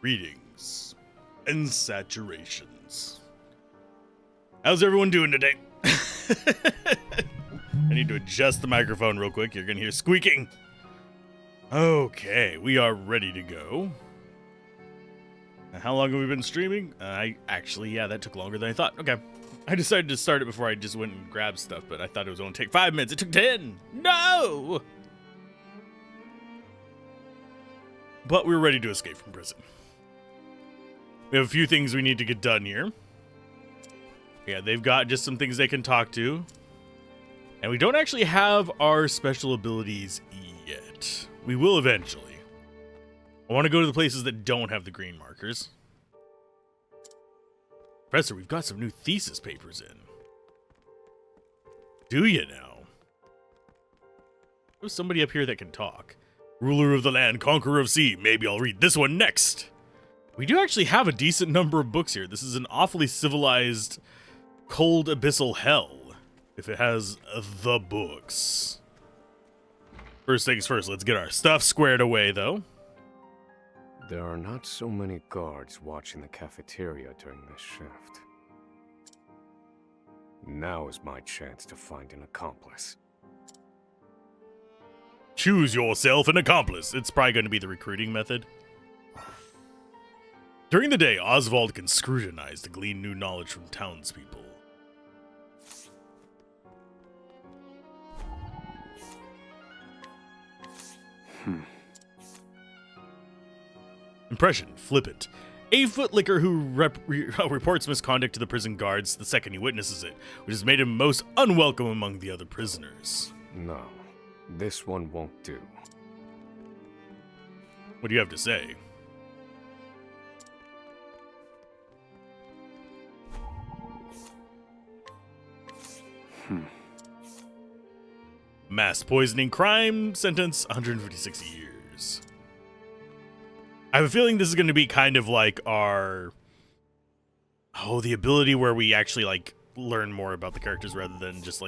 Greetings and saturations. How's everyone doing today? I need to adjust the microphone real quick. You're going to hear squeaking. Okay, we are ready to go. How long have we been streaming? Yeah, that took longer than I thought. Okay. I decided to start it before I just went and grabbed stuff, but I thought it was only take 5 minutes. It took 10. No! But we're ready to escape from prison. We have a few things we need to get done here. Yeah, they've got just some things they can talk to. And we don't actually have our special abilities yet. We will eventually. I want to go to the places that don't have the green markers. Professor, we've got some new thesis papers in. Do you now? There's somebody up here that can talk. Ruler of the land, conqueror of sea. Maybe I'll read this one next. We do actually have a decent number of books here. This is an awfully civilized, cold abyssal hell, if it has the books. First things first, let's get our stuff squared away, though. There are not so many guards watching the cafeteria during this shift. Now is my chance to find an accomplice. Choose yourself an accomplice. It's probably going to be the recruiting method. During the day, Oswald can scrutinize to glean new knowledge from townspeople. Impression, flippant. A footlicker who reports misconduct to the prison guards the second he witnesses it, which has made him most unwelcome among the other prisoners. No, this one won't do. What do you have to say? Mass poisoning crime, sentence 156 years. I have a feeling this is going to be kind of like our... the ability where we actually, learn more about the characters rather than just,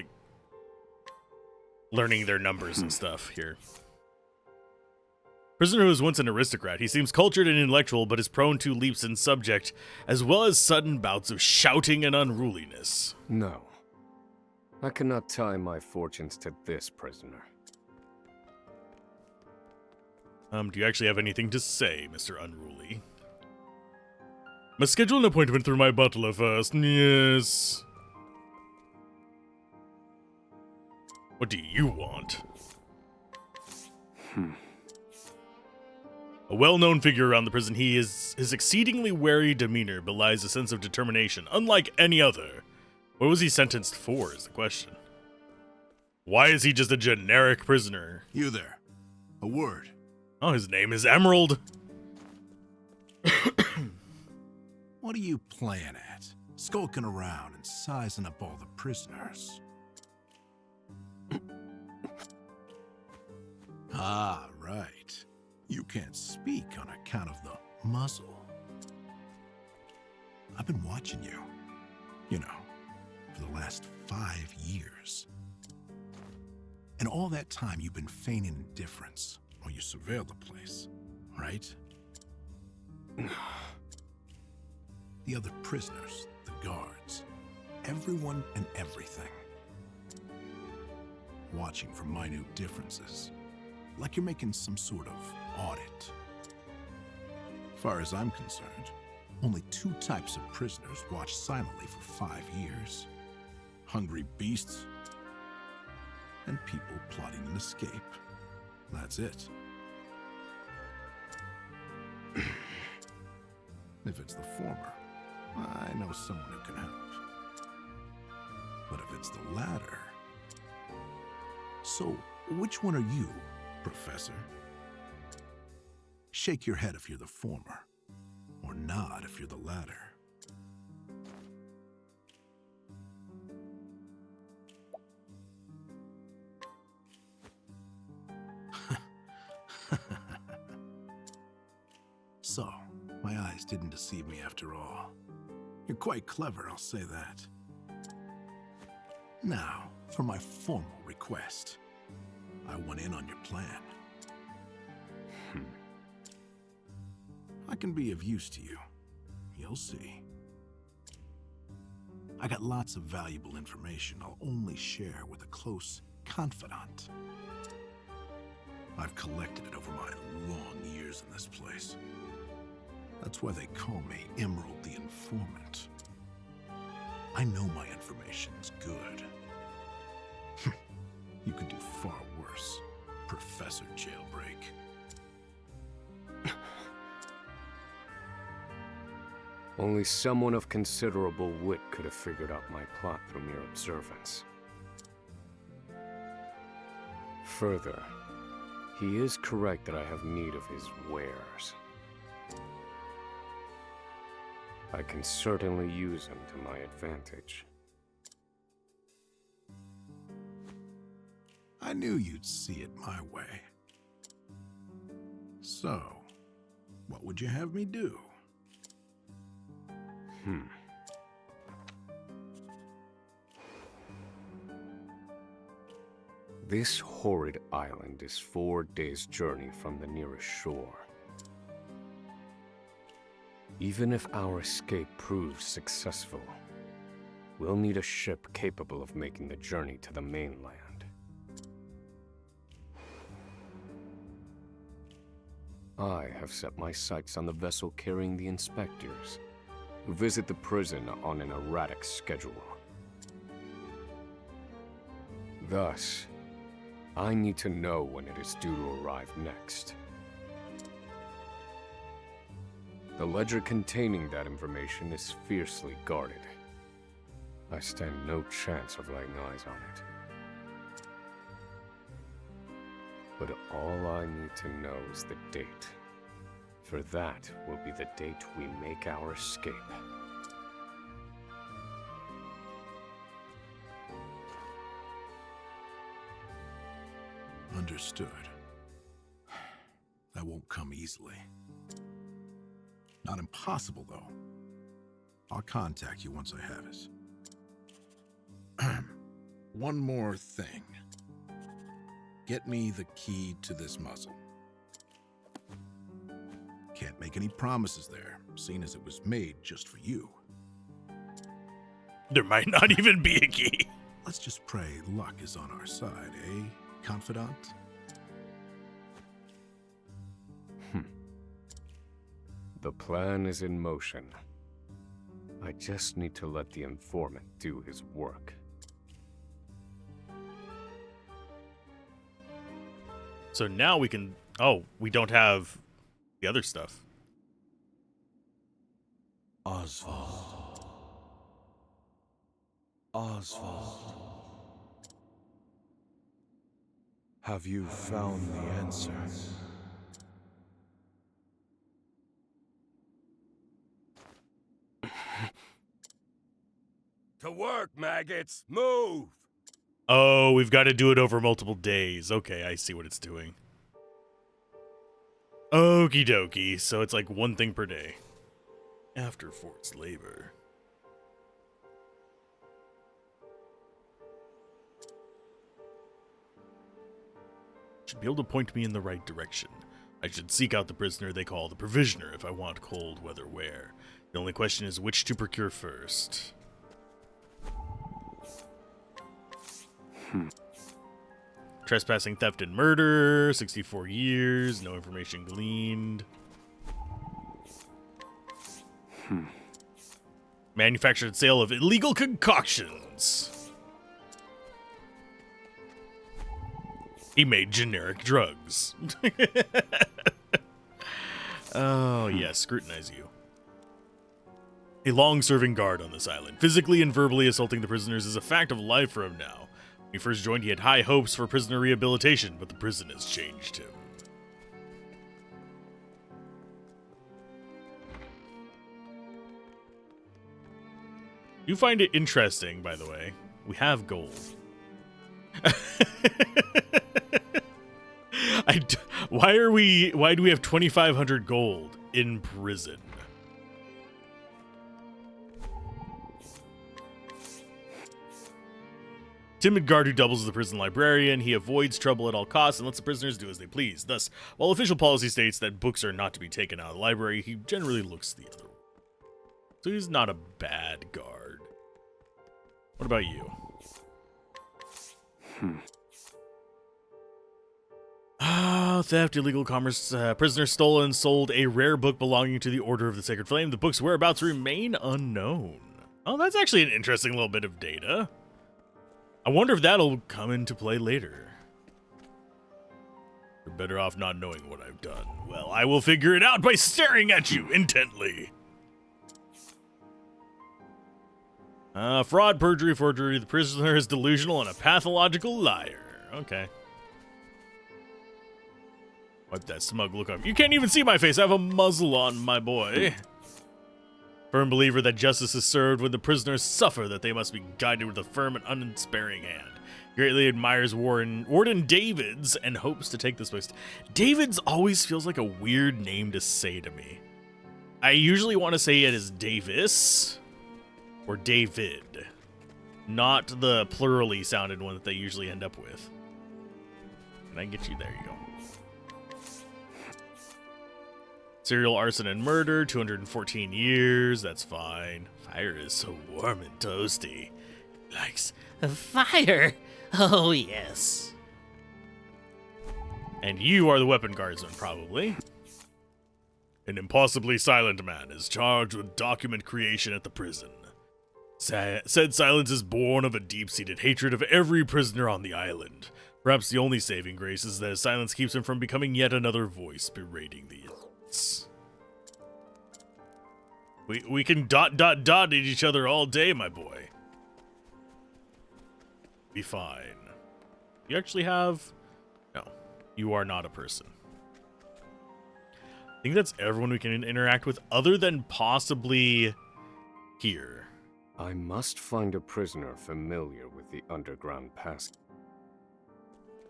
learning their numbers and stuff here. Prisoner who was once an aristocrat. He seems cultured and intellectual, but is prone to leaps in subject, as well as sudden bouts of shouting and unruliness. No. I cannot tie my fortunes to this prisoner. Do you actually have anything to say, Mr. Unruly? Must schedule an appointment through my butler first. Yes. What do you want? A well-known figure around the prison, his exceedingly wary demeanor belies a sense of determination, unlike any other. What was he sentenced for, is the question. Why is he just a generic prisoner? You there. A word. Oh, his name is Emerald. What are you playing at? Skulking around and sizing up all the prisoners. Ah, right. You can't speak on account of the muzzle. I've been watching you. You know, for the last 5 years. And all that time you've been feigning indifference while you surveil the place, right? The other prisoners, the guards, everyone and everything. Watching for minute differences, like you're making some sort of audit. As far as I'm concerned, only 2 types of prisoners watch silently for 5 years. Hungry beasts and people plotting an escape. That's it. If it's the former, I know someone who can help. But if it's the latter... So, which one are you, Professor? Shake your head if you're the former, or nod if you're the latter. So, my eyes didn't deceive me after all. You're quite clever, I'll say that. Now, for my formal request. I went in on your plan. I can be of use to you. You'll see. I got lots of valuable information I'll only share with a close confidant. I've collected it over my long years in this place. That's why they call me Emerald the Informant. I know my information's good. You could do far worse, Professor Jailbreak. Only someone of considerable wit could have figured out my plot through mere observance. Further, he is correct that I have need of his wares. I can certainly use him to my advantage. I knew you'd see it my way. So, what would you have me do? This horrid island is 4 days' journey from the nearest shore. Even if our escape proves successful, we'll need a ship capable of making the journey to the mainland. I have set my sights on the vessel carrying the inspectors, who visit the prison on an erratic schedule. Thus, I need to know when it is due to arrive next. The ledger containing that information is fiercely guarded. I stand no chance of laying eyes on it. But all I need to know is the date. For that will be the date we make our escape. Understood. That won't come easily. Not impossible, though. I'll contact you once I have it. One more thing. Get me the key to this muzzle. Can't make any promises there, seeing as it was made just for you. There might not even be a key. Let's just pray luck is on our side, eh, confidant? The plan is in motion. I just need to let the informant do his work. So now we can... Oh, we don't have the other stuff. Oswald. Oswald. Have you found the answer? To work, maggots! Move! Oh, we've got to do it over multiple days. Okay, I see what it's doing. Okie dokie. So it's like one thing per day. After forced labor. Should be able to point me in the right direction. I should seek out the prisoner they call the Provisioner if I want cold weather wear. The only question is which to procure first. Trespassing, theft, and murder. 64 years. No information gleaned. Manufactured sale of illegal concoctions. He made generic drugs. Oh, yes. Scrutinize you. A long-serving guard on this island. Physically and verbally assaulting the prisoners is a fact of life for him now. When he first joined, he had high hopes for prisoner rehabilitation, but the prison has changed him. You find it interesting, by the way. We have gold. Why do we have 2,500 gold in prison? Timid guard who doubles as the prison librarian. He avoids trouble at all costs and lets the prisoners do as they please. Thus, while official policy states that books are not to be taken out of the library, he generally looks the other way. So he's not a bad guard. What about you? Theft, illegal commerce, prisoner stole and sold a rare book belonging to the Order of the Sacred Flame. The book's whereabouts remain unknown. Oh, that's actually an interesting little bit of data. I wonder if that'll come into play later. You're better off not knowing what I've done. Well, I will figure it out by staring at you intently. Fraud, perjury, forgery. The prisoner is delusional and a pathological liar. Okay. Wipe that smug look off. You can't even see my face. I have a muzzle on, my boy. Firm believer that justice is served when the prisoners suffer, that they must be guided with a firm and unsparing hand. Greatly admires Warden Davids and hopes to take this place. Davids always feels like a weird name to say to me. I usually want to say it as Davis or David, not the plurally sounded one that they usually end up with. Can I get you? There you go. Serial arson and murder, 214 years, that's fine. Fire is so warm and toasty. Likes fire. Oh, yes. And you are the weapon guardsman, probably. An impossibly silent man is charged with document creation at the prison. Said silence is born of a deep-seated hatred of every prisoner on the island. Perhaps the only saving grace is that his silence keeps him from becoming yet another voice berating the innocents. We can dot at each other all day, my boy. Be fine. You actually have... No, you are not a person. I think that's everyone we can interact with other than possibly here. I must find a prisoner familiar with the underground passage.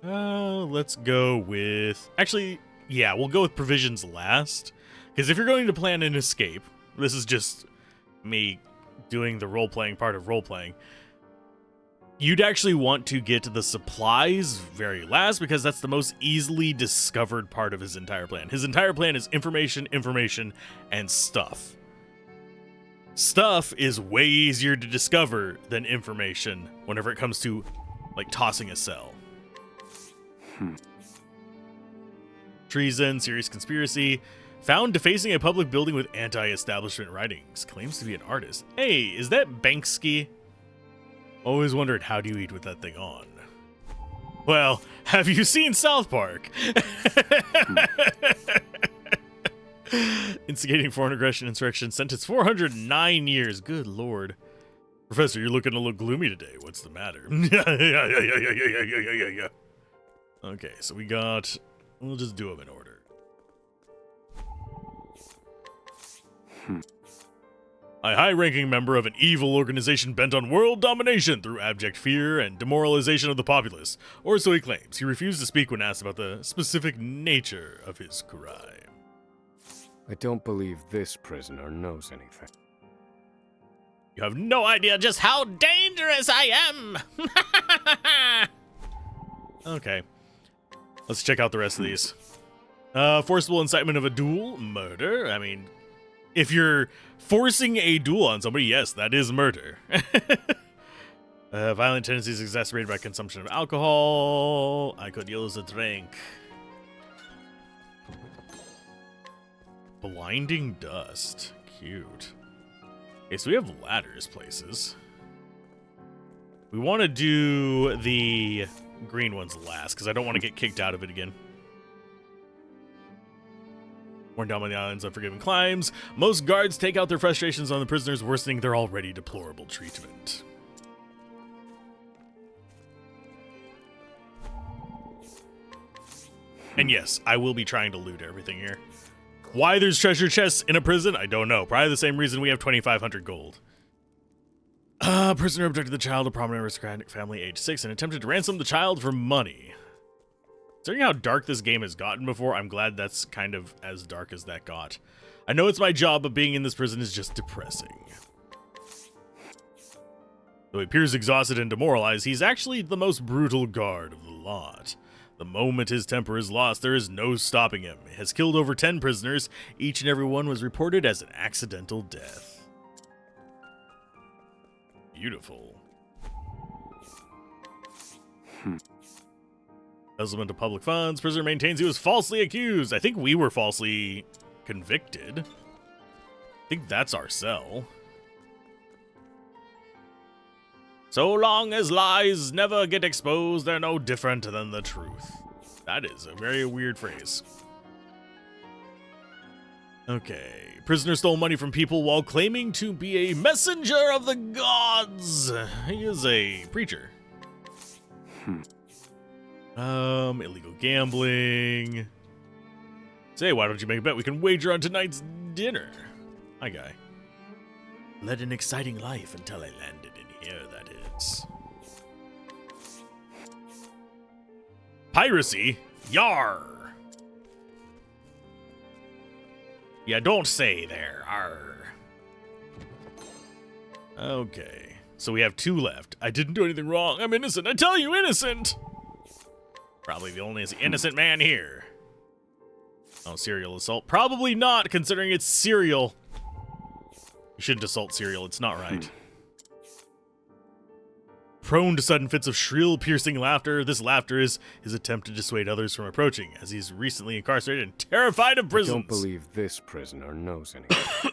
Let's go with... Actually, yeah, we'll go with provisions last. Because if you're going to plan an escape, this is just me doing the role-playing part of role-playing, you'd actually want to get the supplies very last because that's the most easily discovered part of his entire plan. His entire plan is information, information, and stuff. Stuff is way easier to discover than information whenever it comes to, like, tossing a cell. Treason, serious conspiracy. Found defacing a public building with anti-establishment writings. Claims to be an artist. Hey, is that Banksy? Always wondered, how do you eat with that thing on? Well, have you seen South Park? Instigating foreign aggression, insurrection, sentence 409 years. Good lord. Professor, you're looking a little gloomy today. What's the matter? Okay, so we got... We'll just do them in order. A high-ranking member of an evil organization bent on world domination through abject fear and demoralization of the populace, or so he claims. He refused to speak when asked about the specific nature of his crime. I don't believe this prisoner knows anything. You have no idea just how dangerous I am! Okay. Let's check out the rest of these. Forcible incitement of a duel, murder. I mean, if you're forcing a duel on somebody, yes, that is murder. Violent tendencies exacerbated by consumption of alcohol. I could use a drink. Blinding dust. Cute. Okay, so we have ladders places. We want to do the green ones last, because I don't want to get kicked out of it again. Worn down by the island's unforgiving climbs. Most guards take out their frustrations on the prisoners, worsening their already deplorable treatment. And yes, I will be trying to loot everything here. Why there's treasure chests in a prison, I don't know. Probably the same reason we have 2,500 gold. Prisoner abducted the child of prominent aristocratic family, age 6, and attempted to ransom the child for money. Considering how dark this game has gotten before, I'm glad that's kind of as dark as that got. I know it's my job, but being in this prison is just depressing. Though he appears exhausted and demoralized, he's actually the most brutal guard of the lot. The moment his temper is lost, there is no stopping him. He has killed over 10 prisoners. Each and every one was reported as an accidental death. Beautiful. Embezzlement of public funds. Prisoner maintains he was falsely accused. I think we were falsely convicted. I think that's our cell. So long as lies never get exposed, they're no different than the truth. That is a very weird phrase. Okay. Prisoner stole money from people while claiming to be a messenger of the gods. He is a preacher. Illegal gambling. Say, why don't you make a bet we can wager on tonight's dinner? Hi, guy. Led an exciting life until I landed in here, that is. Piracy? Yar! Yeah, don't say there. Arr. Okay. So we have 2 left. I didn't do anything wrong. I'm innocent. I tell you, innocent! Probably the only innocent man here. Oh, serial assault. Probably not, considering it's cereal. You shouldn't assault cereal. It's not right. Prone to sudden fits of shrill, piercing laughter, this laughter is his attempt to dissuade others from approaching, as he's recently incarcerated and terrified of prisons. I don't believe this prisoner knows anything.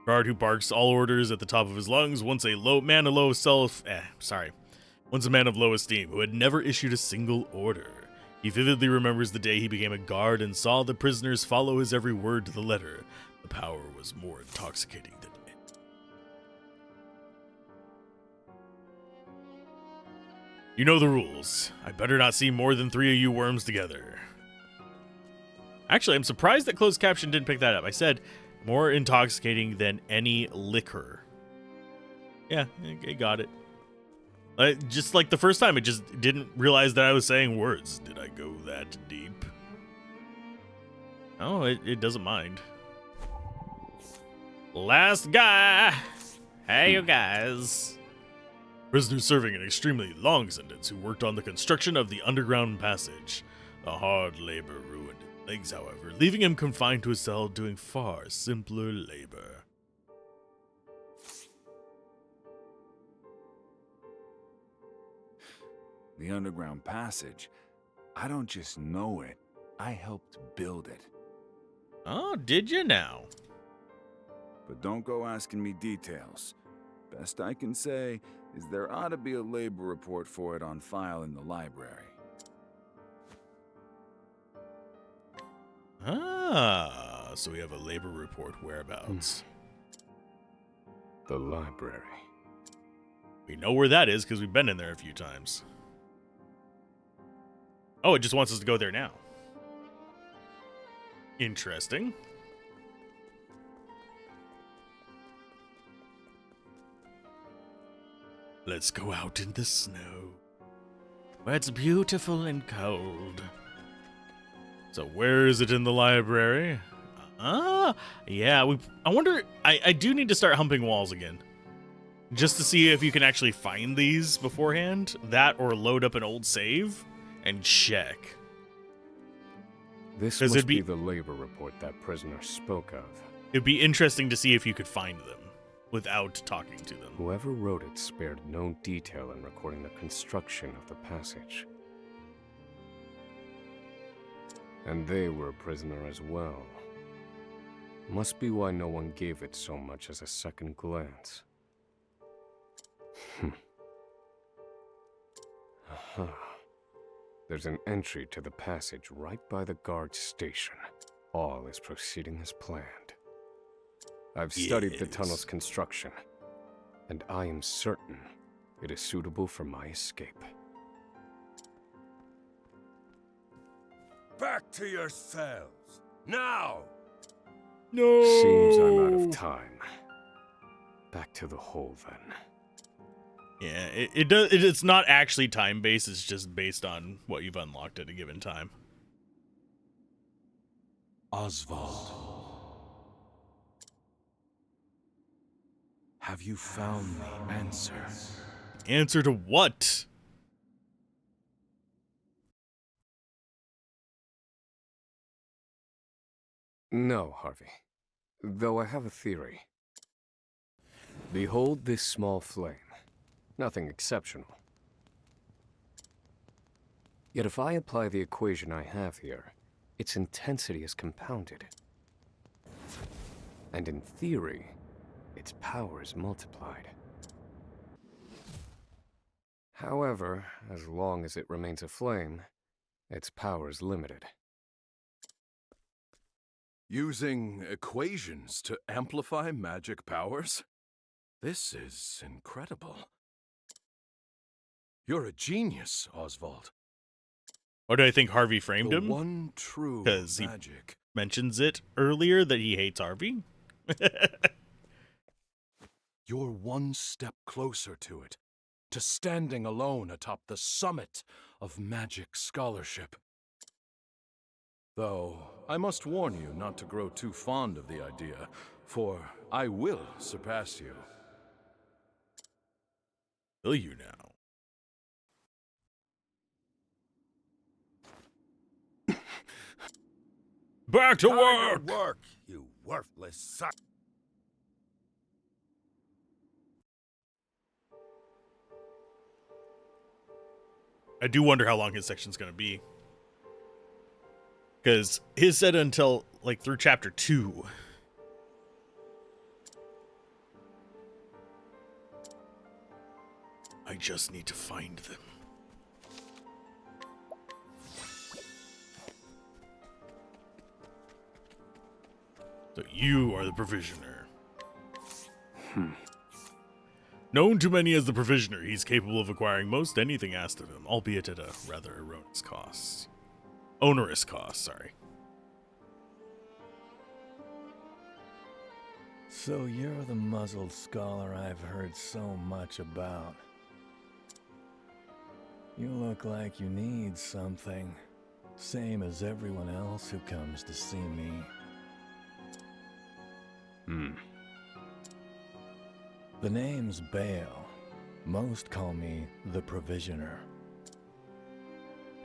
Guard who barks all orders at the top of his lungs, once a man of low esteem who had never issued a single order. He vividly remembers the day he became a guard and saw the prisoners follow his every word to the letter. The power was more intoxicating than it. You know the rules. I better not see more than 3 of you worms together. Actually, I'm surprised that closed caption didn't pick that up. I said more intoxicating than any liquor. Yeah, I got it. Just like the first time, it just didn't realize that I was saying words. Did I go that deep? Oh, it doesn't mind. Last guy. Hey, you guys. Prisoner serving an extremely long sentence who worked on the construction of the underground passage. The hard labor ruined his legs, however, leaving him confined to a cell doing far simpler labor. The underground passage, I don't just know it, I helped build it. Oh, did you now? But don't go asking me details. Best I can say is there ought to be a labor report for it on file in the library. Ah, so we have a labor report whereabouts. The library. We know where that is because we've been in there a few times. Oh, it just wants us to go there now. Interesting. Let's go out in the snow, where it's beautiful and cold. So where is it in the library? Yeah, I wonder, I do need to start humping walls again. Just to see if you can actually find these beforehand. That or load up an old save and check. This must be the labor report that prisoner spoke of. It'd be interesting to see if you could find them without talking to them. Whoever wrote it spared no detail in recording the construction of the passage. And they were a prisoner as well. Must be why no one gave it so much as a second glance. Aha. There's an entry to the passage right by the guard station. All is proceeding as planned. I've studied the tunnel's construction, and I am certain it is suitable for my escape. Back to your cells, now! No! Seems I'm out of time. Back to the hole, then. Yeah, it's not actually time-based, it's just based on what you've unlocked at a given time. Oswald. Have you found the answer? Answer to what? No, Harvey. Though I have a theory. Behold this small flame. Nothing exceptional. Yet if I apply the equation I have here, its intensity is compounded. And in theory, its power is multiplied. However, as long as it remains a flame, its power is limited. Using equations to amplify magic powers? This is incredible. You're a genius, Oswald. Why do I think Harvey framed The him? one true 'Cause he- magic. Mentions it earlier that he hates Harvey. You're one step closer to it, to standing alone atop the summit of magic scholarship. Though, I must warn you not to grow too fond of the idea, for I will surpass you. Will you now? Back to work! Work, you worthless suck. I do wonder how long his section's gonna be. Because his said until, like, through chapter 2. I just need to find them. So you are the provisioner. Known to many as the provisioner, he's capable of acquiring most anything asked of him, albeit at a rather erroneous cost. Onerous cost, sorry. So you're the muzzled scholar I've heard so much about. You look like you need something, same as everyone else who comes to see me. The name's Bale. Most call me the Provisioner.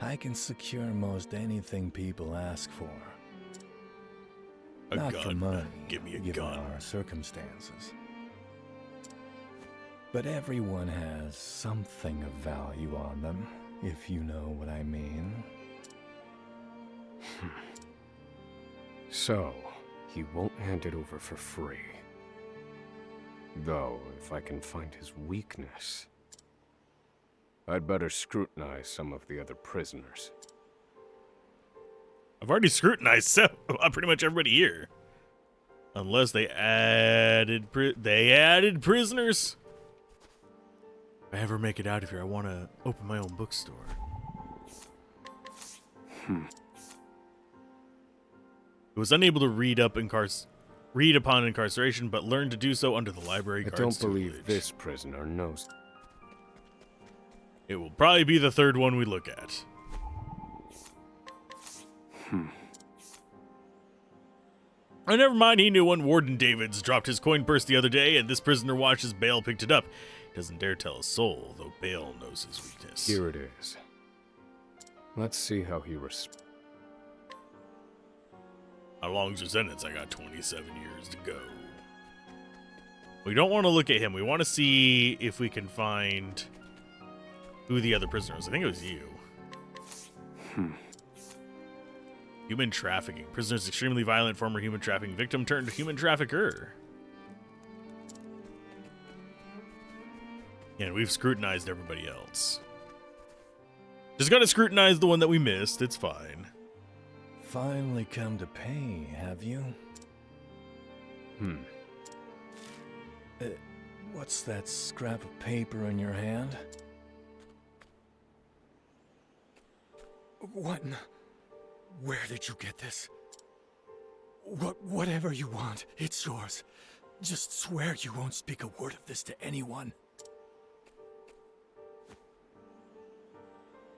I can secure most anything people ask for. A Not for gun. money, Give me a given gun. our circumstances. But everyone has something of value on them, if you know what I mean. So, he won't hand it over for free. Though, if I can find his weakness, I'd better scrutinize some of the other prisoners. I've already scrutinized pretty much everybody here. Unless they added prisoners. If I ever make it out of here, I want to open my own bookstore. He was unable to read upon incarceration, but learned to do so under the library I guard's don't believe tutelage. this prisoner knows. It will probably be the third one we look at. Oh, never mind, he knew one. Warden Davids dropped his coin purse the other day, and this prisoner watched as Bale picked it up. He doesn't dare tell a soul, though Bale knows his weakness. Here it is. Let's see how he responds. How long's your sentence? I got 27 years to go. We don't want to look at him. We want to see if we can find who the other prisoner was. I think it was you. Human trafficking. Prisoner's extremely violent former human trafficking victim turned human trafficker. And we've scrutinized everybody else. Just gotta scrutinize the one that we missed. It's fine. Finally come to pay, have you? What's that scrap of paper in your hand? What? Where did you get this? Whatever you want, it's yours. Just swear you won't speak a word of this to anyone.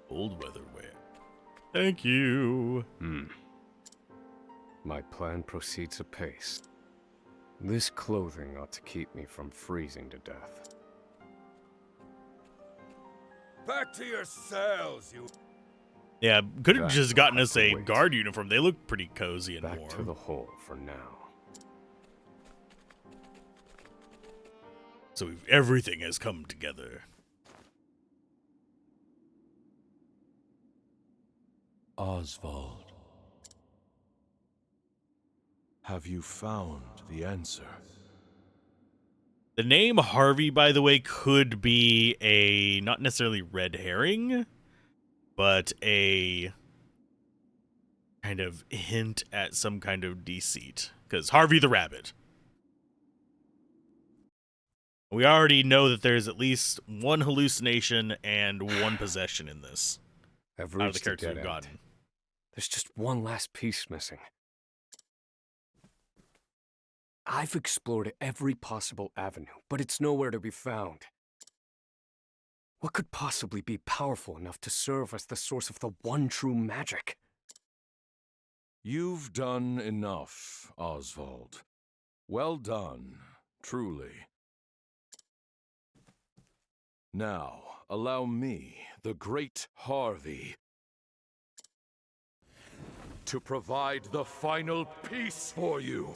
Old weatherware. Thank you. My plan proceeds apace. This clothing ought to keep me from freezing to death. Back to your cells, you... Yeah, could have That just will gotten have us to a wait. guard uniform. They look pretty cozy and Back warm. to the hole for now. So everything has come together. Oswald. Have you found the answer? The name Harvey, by the way, could be a, not necessarily red herring, but a kind of hint at some kind of deceit. Because Harvey the Rabbit. We already know that there's at least one hallucination and one possession in this. I've Out of the reached a characters dead we've end. gotten. There's just one last piece missing. I've explored every possible avenue, but it's nowhere to be found. What could possibly be powerful enough to serve as the source of the one true magic? You've done enough, Oswald. Well done, truly. Now, allow me, the great Harvey, to provide the final piece for you.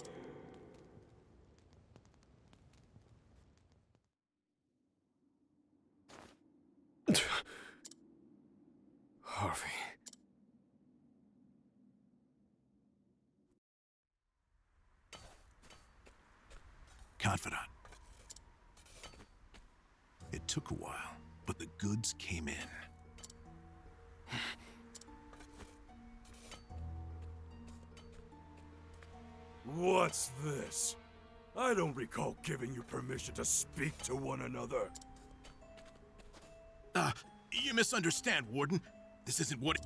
Harvey. Confidant. It took a while, but the goods came in. What's this? I don't recall giving you permission to speak to one another. You misunderstand, Warden. This isn't what...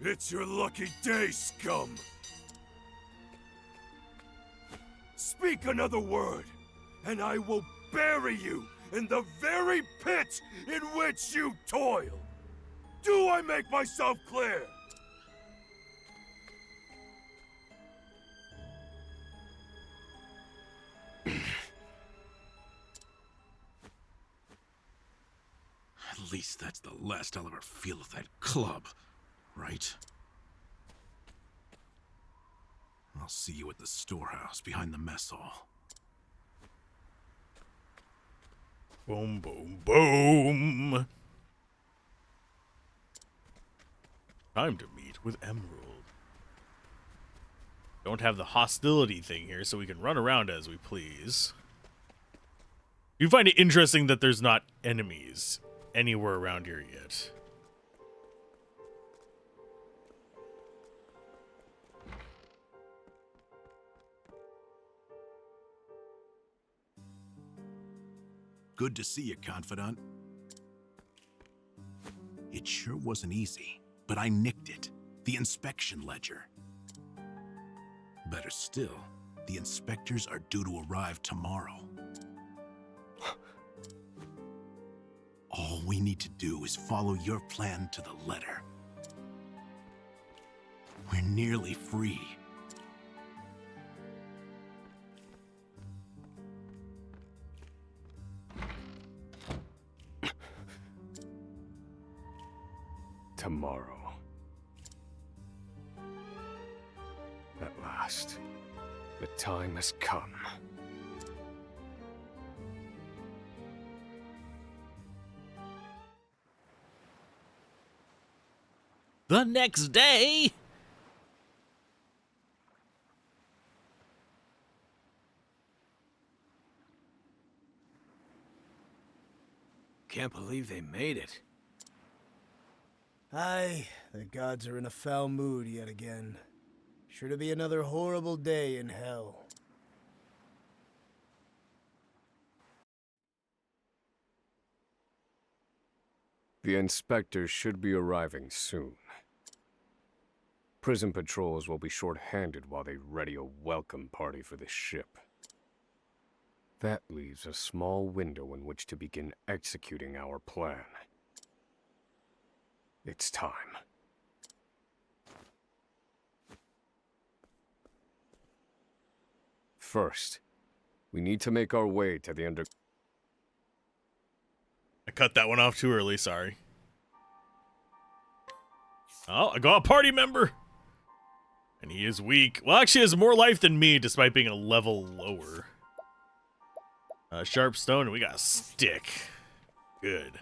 It's your lucky day, scum! Speak another word, and I will bury you in the very pit in which you toil! Do I make myself clear? At least that's the last I'll ever feel of that club, right? I'll see you at the storehouse behind the mess hall. Boom, boom, boom. Time to meet with Emerald. Don't have the hostility thing here, so we can run around as we please. You find it interesting that there's not enemies anywhere around here yet. Good to see you, Confidant. It sure wasn't easy, but I nicked it. The inspection ledger. Better still, the inspectors are due to arrive tomorrow. All we need to do is follow your plan to the letter. We're nearly free. Tomorrow. At last, the time has come. The next day. Can't believe they made it. Aye, the gods are in a foul mood yet again. Sure to be another horrible day in hell. The inspectors should be arriving soon. Prison patrols will be short-handed while they ready a welcome party for the ship. That leaves a small window in which to begin executing our plan. It's time. First, we need to make our way to the I cut that one off too early, sorry. Oh, I got a party member! And he is weak. Well, actually, he has more life than me, despite being a level lower. Sharp stone, and we got a stick. Good.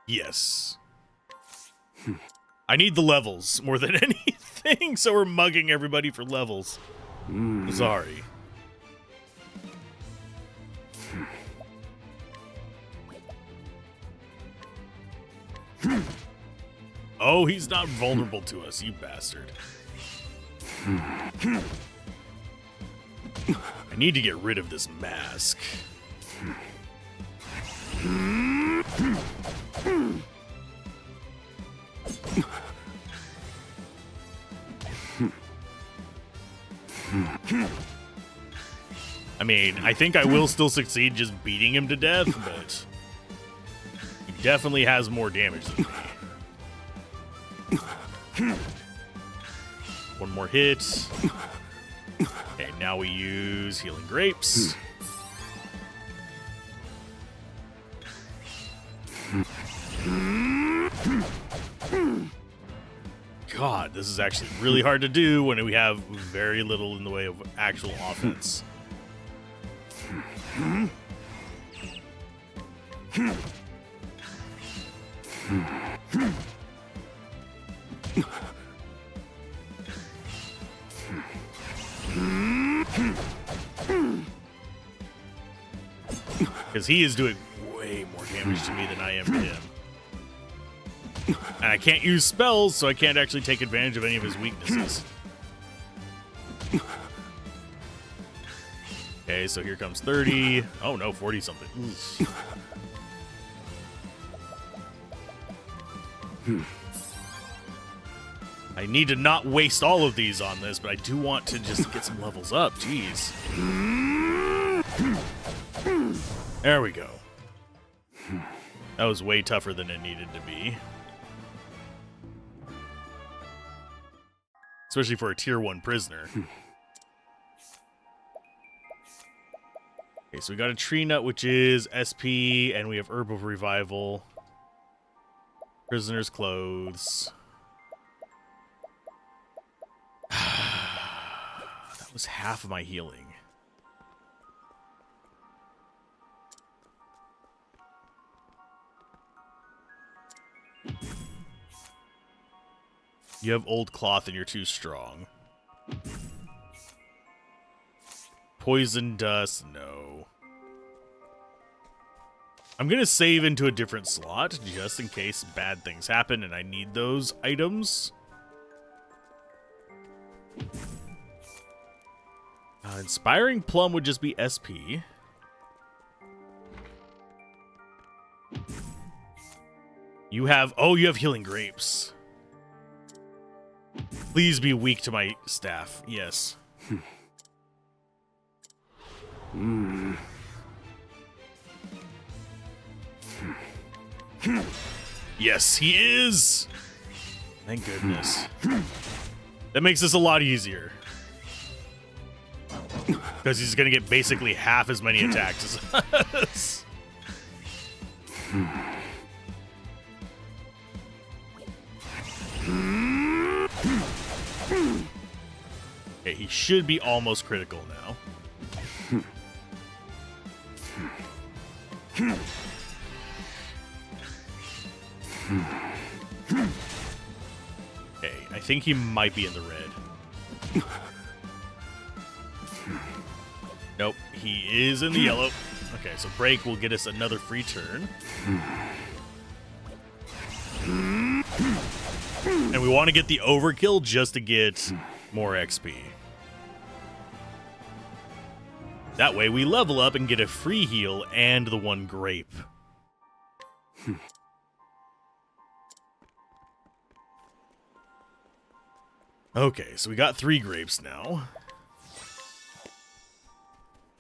Yes. I need the levels more than anything, so we're mugging everybody for levels. Sorry. Oh, he's not vulnerable to us, you bastard. I need to get rid of this mask. I mean, I think I will still succeed just beating him to death, but he definitely has more damage than me. One more hit. Okay, now we use Healing Grapes. God, this is actually really hard to do when we have very little in the way of actual offense. Because he is doing way more damage to me than I am to him. And I can't use spells, so I can't actually take advantage of any of his weaknesses. Okay, so here comes 30. Oh no, 40 something. I need to not waste all of these on this, but I do want to just get some levels up. Jeez. There we go. That was way tougher than it needed to be. Especially for a tier 1 prisoner. Okay, so we got a tree nut, which is SP, and we have Herb of Revival. Prisoner's clothes. That was half of my healing. You have old cloth and you're too strong. Poison dust, no. I'm gonna save into a different slot just in case bad things happen and I need those items. Inspiring Plum would just be SP. You have Healing Grapes. Please be weak to my staff. Yes. Yes, he is. Thank goodness. That makes this a lot easier. Because he's going to get basically half as many attacks as us. Okay, he should be almost critical now. Okay, I think he might be in the red. Nope, he is in the yellow. Okay, so break will get us another free turn. And we want to get the overkill just to get more XP. That way we level up and get a free heal and the one grape. Okay, so we got 3 grapes now.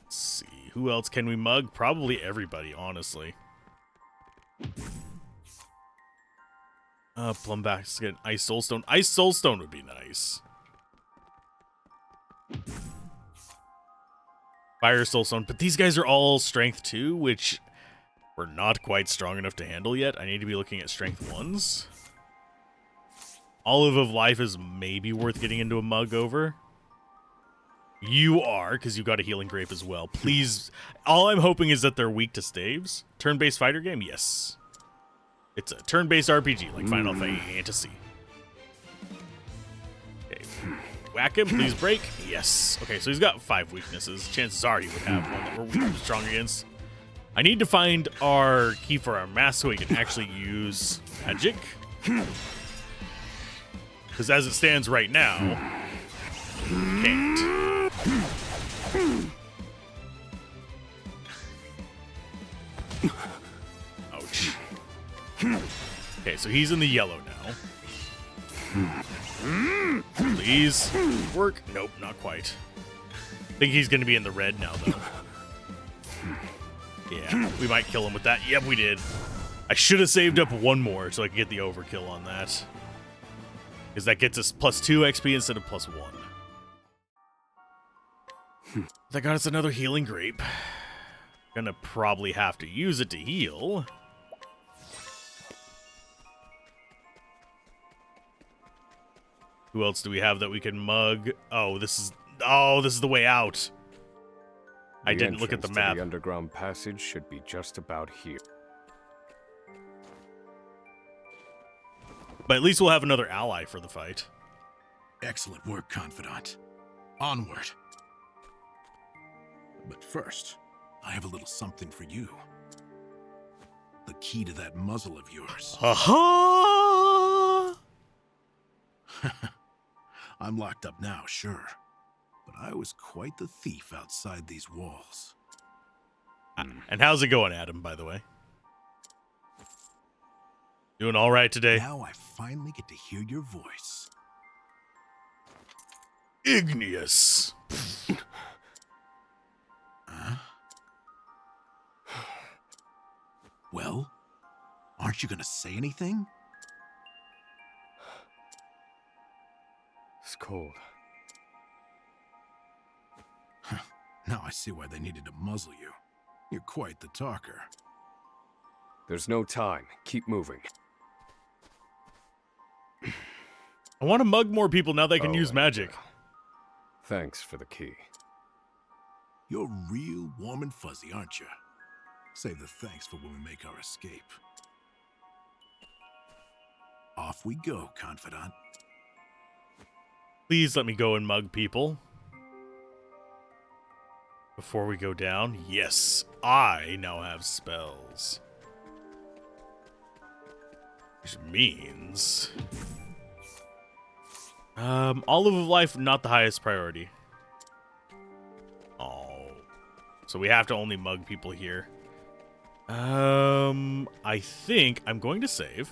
Let's see. Who else can we mug? Probably everybody, honestly. Plum basket, ice soulstone. Ice soulstone would be nice. Fire soulstone, but these guys are all strength 2, which we're not quite strong enough to handle yet. I need to be looking at strength 1s. Olive of Life is maybe worth getting into a mug over. You are, because you got a healing grape as well. Please, all I'm hoping is that they're weak to staves. Turn-based fighter game? Yes. It's a turn-based RPG, like Final Fantasy. Okay. Whack him, please break. Yes. Okay, so he's got 5 weaknesses. Chances are he would have one that we're weak and strong against. I need to find our key for our mask so we can actually use magic. Because as it stands right now, can't. Ouch. Okay, so he's in the yellow now. Please work. Nope, not quite. I think he's going to be in the red now, though. Yeah, we might kill him with that. Yep, we did. I should have saved up one more so I could get the overkill on that. Because that gets us +2 XP instead of +1. That got us another healing grape. Gonna probably have to use it to heal. Who else do we have that we can mug? Oh, this is the way out. I didn't look at the map. The underground passage should be just about here. But at least we'll have another ally for the fight. Excellent work, Confidant. Onward. But first, I have a little something for you. The key to that muzzle of yours. Ha-ha! I'm locked up now, sure. But I was quite the thief outside these walls. And how's it going, Adam, by the way? Doing all right today? Now I finally get to hear your voice. Igneous. Huh? Well, aren't you gonna say anything? It's cold. Now I see why they needed to muzzle you. You're quite the talker. There's no time. Keep moving. I want to mug more people now they can use magic. Thanks for the key. You're real warm and fuzzy, aren't you? Save the thanks for when we make our escape. Off we go, Confidant. Please let me go and mug people. Before we go down, yes, I now have spells. Which means... Olive of Life, not the highest priority. Oh. So we have to only mug people here. I think I'm going to save.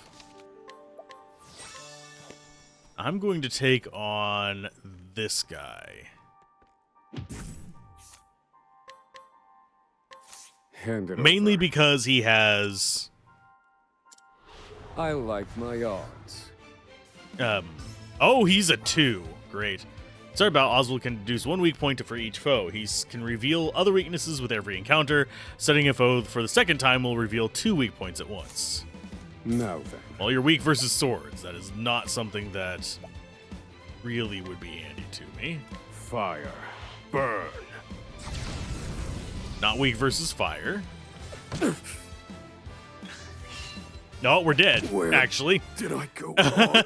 I'm going to take on this guy. Hand it Mainly over. because he has... I like my odds. Oh, he's a 2. Great. Sorry about Oswald can deduce 1 weak point for each foe. He can reveal other weaknesses with every encounter. Setting a foe for the second time will reveal 2 weak points at once. Now then. Well, you're weak versus swords. That is not something that really would be handy to me. Fire. Burn. Not weak versus fire. No, we're dead, Where actually. Did I go wrong?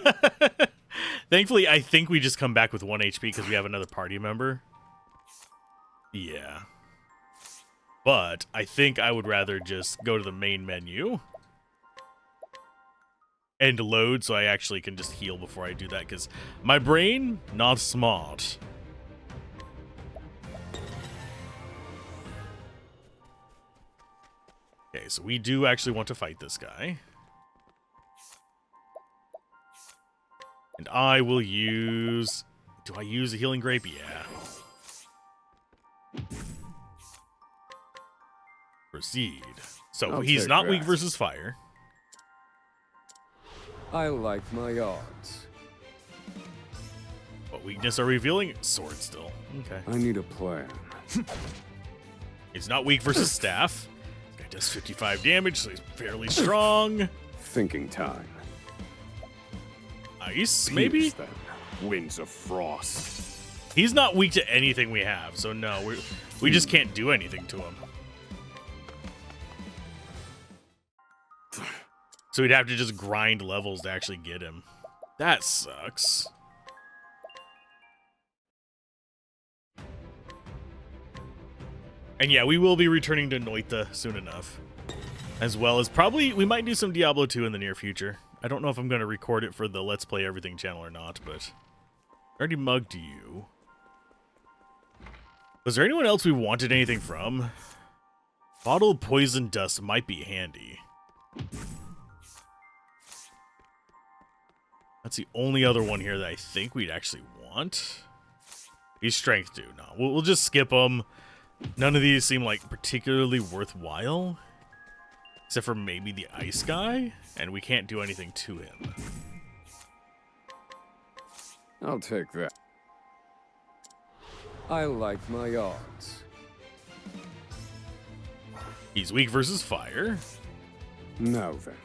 Thankfully, I think we just come back with 1 HP because we have another party member. Yeah. But I think I would rather just go to the main menu and load so I actually can just heal before I do that because my brain, not smart. Okay, so we do actually want to fight this guy. And I will use... Do I use a healing grape? Yeah. Proceed. So I'll he's take not weak that. versus fire. I like my odds. What weakness are we feeling? Sword still. Okay. I need a plan. He's not weak versus staff. This guy does 55 damage, so he's fairly strong. Thinking time. Ice, maybe? Pierce them. Winds of frost. He's not weak to anything we have, so no, we just can't do anything to him. So we'd have to just grind levels to actually get him. That sucks. And yeah, we will be returning to Noita soon enough. As well as probably, we might do some Diablo 2 in the near future. I don't know if I'm going to record it for the Let's Play Everything channel or not, but... I already mugged you. Was there anyone else we wanted anything from? Bottle of poison dust might be handy. That's the only other one here that I think we'd actually want. He's strength 2. No, we'll just skip them. None of these seem like particularly worthwhile. Except for maybe the ice guy. And we can't do anything to him. I'll take that. I like my odds. He's weak versus fire. Now then.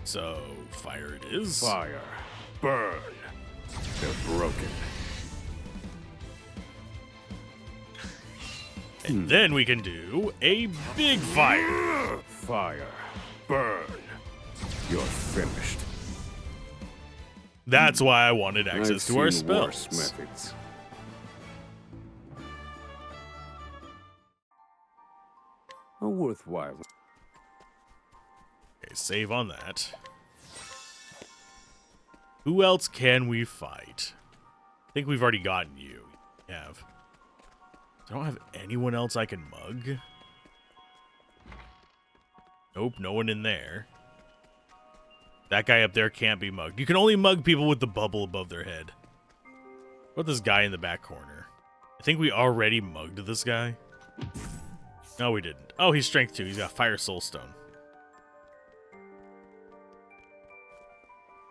So, fire it is. Fire. Burn. They're broken. And then we can do a big fire. Fire. Burn. You're finished. That's why I wanted access I've to our seen spells. worse methods. A worthwhile. Okay, save on that. Who else can we fight? I think we've already gotten you. We have. I don't have anyone else I can mug. Nope, no one in there. That guy up there can't be mugged. You can only mug people with the bubble above their head. What about this guy in the back corner? I think we already mugged this guy. No, we didn't. Oh, he's strength 2. He's got fire soul stone.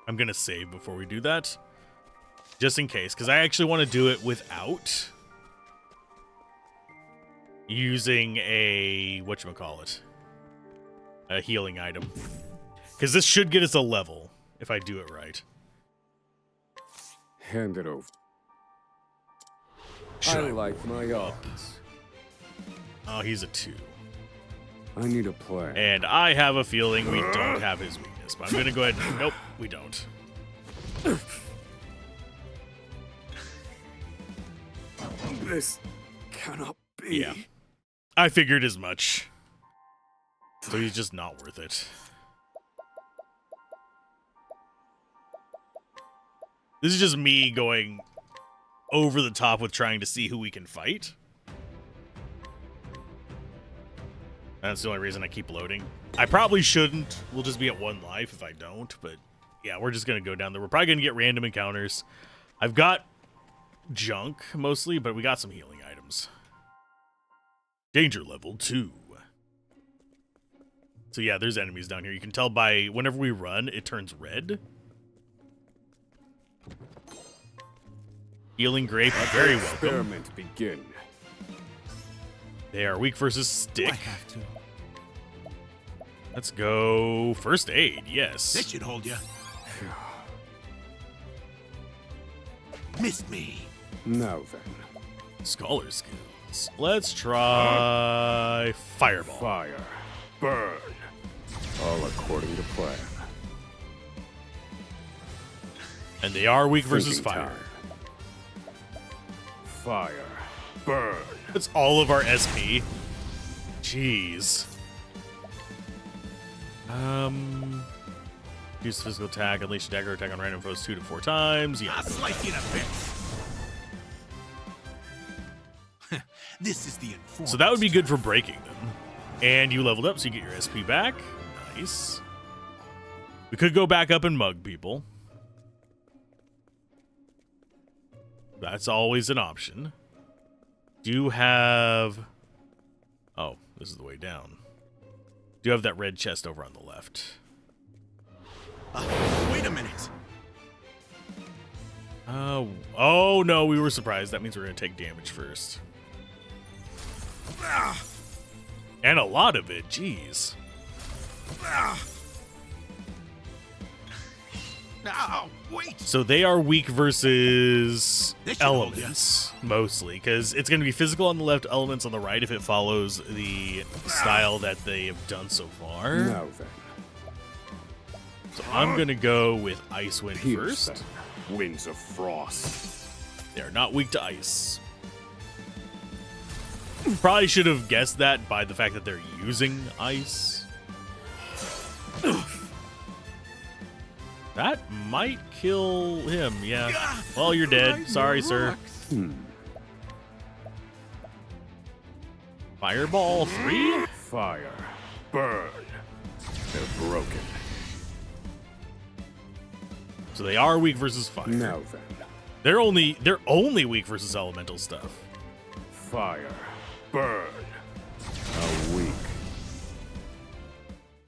I'm going to save before we do that. Just in case, because I actually want to do it without using a, whatchamacallit, a healing item. Because this should get us a level, if I do it right. Hand it over. Should I like my odds. Oh, he's a 2. I need a plan. And I have a feeling we don't have his weakness, but I'm going to go ahead and... Nope, we don't. This cannot be. Yeah. I figured as much. So he's just not worth it. This is just me going over the top with trying to see who we can fight. That's the only reason I keep loading. I probably shouldn't. We'll just be at 1 life if I don't, but yeah, we're just going to go down there. We're probably going to get random encounters. I've got junk mostly, but we got some healing items. Danger level 2. So yeah, there's enemies down here. You can tell by whenever we run, it turns red. Healing grape, very welcome. Experiment begin. They are weak versus stick. I have to. Let's go first aid, yes. That should hold you. Missed me. Now then. Scholar skills. Let's try fireball. Fire. Burn. All according to plan. And they are weak versus Thinking fire. time. Fire. Burn. That's all of our SP. Jeez. Use physical attack, unleash dagger attack on random foes 2 to 4 times. Yeah. I'll slice you to bits. This is the informant. So that would be good for breaking them. And you leveled up, so you get your SP back. Nice. We could go back up and mug people. That's always an option. Do you have... Oh, This is the way down. Do have that red chest over on the left. Wait a minute. Oh no, we were surprised. That means we're gonna take damage first. And a lot of it, jeez. Oh, wait. So they are weak versus This should hold elements, mostly, because it's going to be physical on the left, elements on the right if it follows the style that they have done so far. Now then, So I'm going to go with Ice Wind pierce first. them, winds of frost. They're not weak to ice. Probably should have guessed that by the fact that they're using ice. That might kill him, yeah. Well, you're dead. Sorry, sir. Fireball 3? Fire, burn. They're broken. So they are weak versus fire. Now then, They're only weak versus elemental stuff. fire, burn. How weak.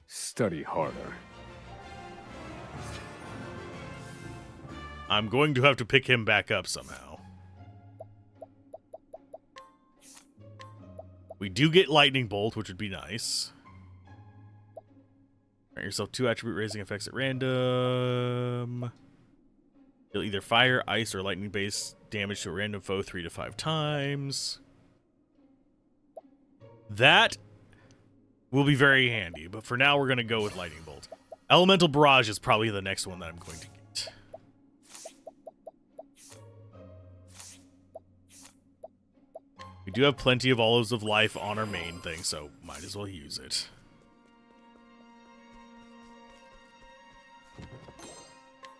Study harder. I'm going to have to pick him back up somehow. We do get Lightning Bolt, which would be nice. Grant yourself 2 attribute raising effects at random. Deal either fire, ice, or lightning-based damage to a random foe 3 to 5 times. That will be very handy, but for now we're going to go with Lightning Bolt. Elemental Barrage is probably the next one that I'm going to get. We do have plenty of Olives of Life on our main thing, so might as well use it.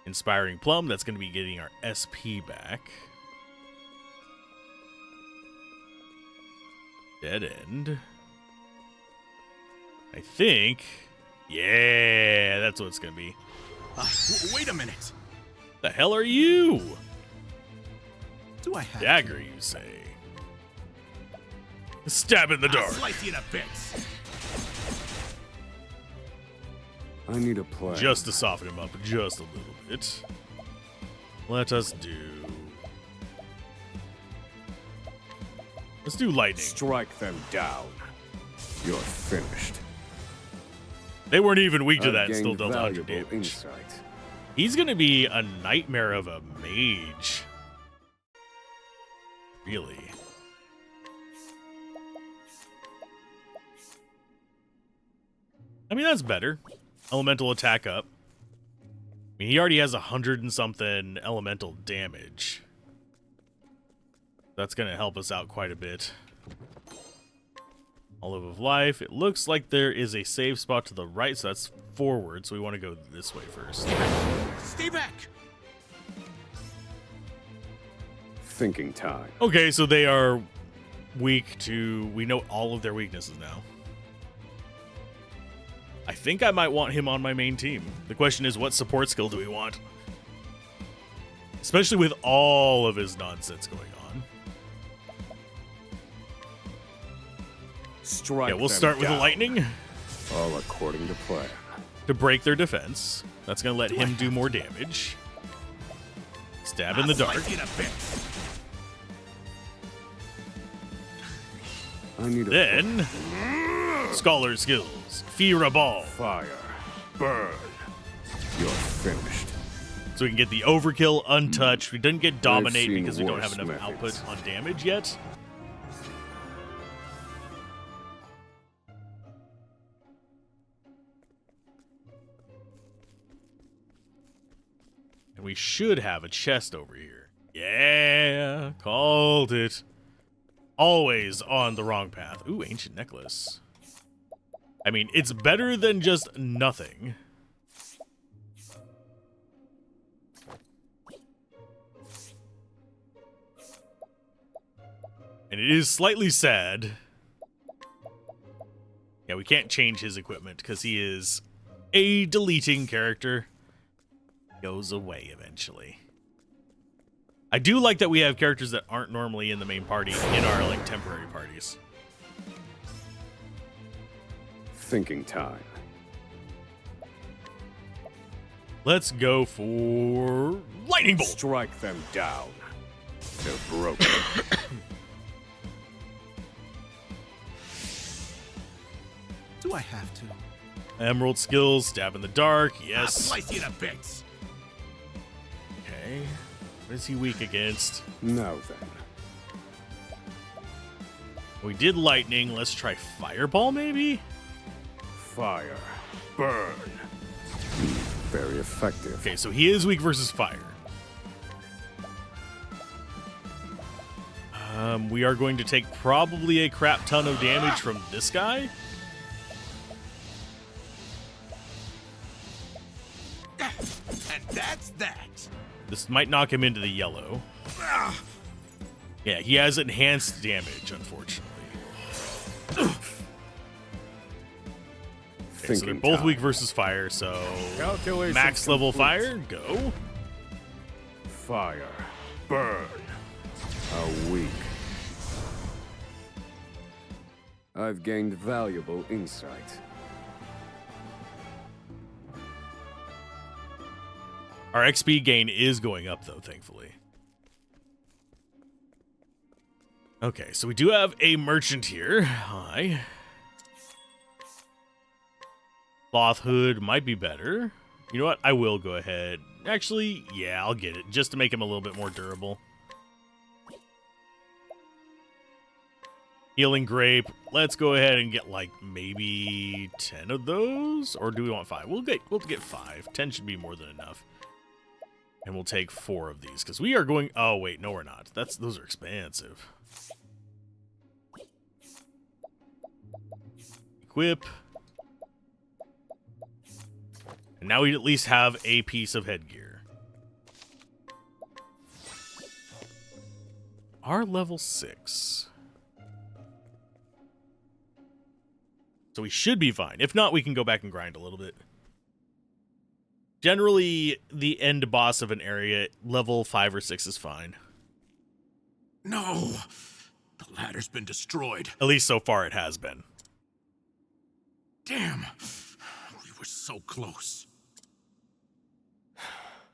Inspiring Plum, that's going to be getting our SP back. Dead End. I think... Yeah, that's what it's going to be. Wait a minute. The hell are you? Do I have Dagger, you say? Stab in the dark. Slice you to bits. I need a plan. Just to soften him up just a little bit. Let us do... Let's do lightning. Strike them down. You're finished. They weren't even weak to I've that and still gained dealt 100 valuable damage. insight. He's going to be a nightmare of a mage. Really. I mean, that's better. Elemental attack up. I mean, he already has 100 and something elemental damage. That's going to help us out quite a bit. Olive of Life. It looks like there is a save spot to the right, so that's forward, so we want to go this way first. Stay back. Thinking time. Okay, so they are weak to... We know all of their weaknesses now. I think I might want him on my main team. The question is, what support skill do we want? Especially with all of his nonsense going on. Strike Yeah, we'll them start with the down. lightning All according to plan. to break their defense. That's going to let him do more damage. Stab in the dark. Slice you to bits. I need a Then, Scholar skills. Fear a ball. fire. Burn. You're finished. So we can get the overkill untouched. We didn't get dominate seen because we don't have worse enough methods. output on damage yet. And we should have a chest over here. Yeah, called it. Always on the wrong path. Ooh, ancient necklace. I mean, it's better than just nothing. And it is slightly sad. Yeah, we can't change his equipment because he is a deleting character. Goes away eventually. I do like that we have characters that aren't normally in the main party in our like temporary parties. Thinking time. Let's go for lightning bolt. Strike them down. They're broken. Do I have to? Emerald skills, stab in the dark. Yes. Slice you to bits. Okay. What is he weak against? Now then. We did lightning. Let's try fireball, maybe? Fire. Burn. Very effective. Okay, so he is weak versus fire. We are going to take probably a crap ton of damage from this guy. And that's that. This might knock him into the yellow. Yeah, he has enhanced damage, unfortunately. Okay, so they're both weak versus fire, so max level fire, go. Fire. Burn. How weak. I've gained valuable insight. Our XP gain is going up, though, thankfully. Okay, so we do have a merchant here. Hi. Cloth hood might be better. You know what? I will go ahead. Actually, yeah, I'll get it, just to make him a little bit more durable. Healing grape. Let's go ahead and get like maybe 10 of those, or do we want 5? We'll get 5. 10 should be more than enough. And we'll take 4 of these because we are going. Oh wait, no, we're not. Those are expensive. Equip. And now we at least have a piece of headgear. Our level 6. So we should be fine. If not, we can go back and grind a little bit. Generally, the end boss of an area, level 5 or 6 is fine. No! The ladder's been destroyed. At least so far it has been. Damn! We were so close.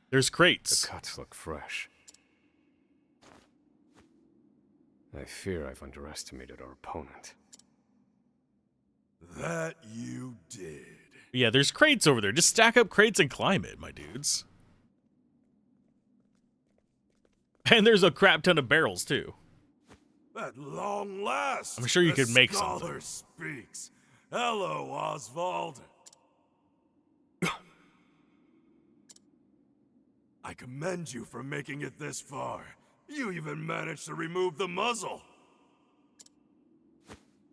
There's crates. The cuts look fresh. I fear I've underestimated our opponent. That you did. Yeah, there's crates over there. Just stack up crates and climb it, my dudes. And there's a crap ton of barrels, too. At long last, I'm sure you could make scholar something. Speaks. Hello, Oswald. I commend you for making it this far. You even managed to remove the muzzle.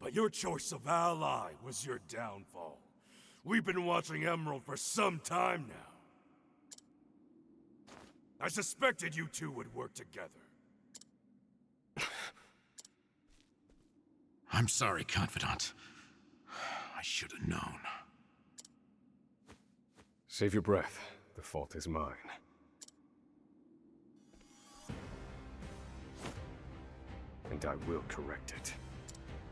But your choice of ally was your downfall. We've been watching Emerald for some time now. I suspected you two would work together. I'm sorry, Confidant. I should have known. Save your breath. The fault is mine. And I will correct it.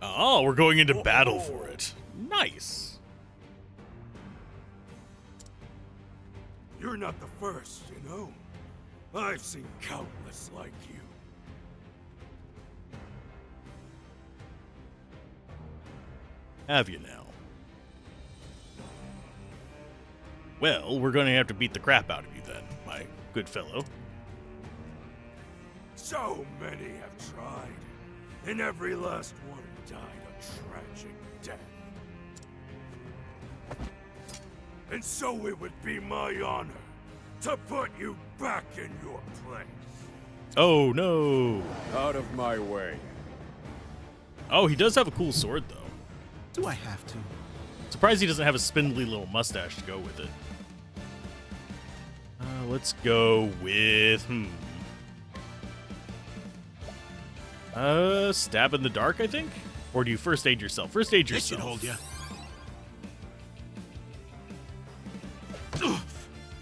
Oh, we're going into battle for it. Nice. You're not the first, you know? I've seen countless like you. Have you now? Well, we're going to have to beat the crap out of you then, my good fellow. So many have tried, and every last one died a tragic death. And so it would be my honor to put you back in your place. Oh, no. Out of my way. Oh, he does have a cool sword, though. Do I have to? Surprised he doesn't have a spindly little mustache to go with it. Let's go with... Stab in the dark, I think? Or do you first aid yourself? First aid This yourself. should hold you.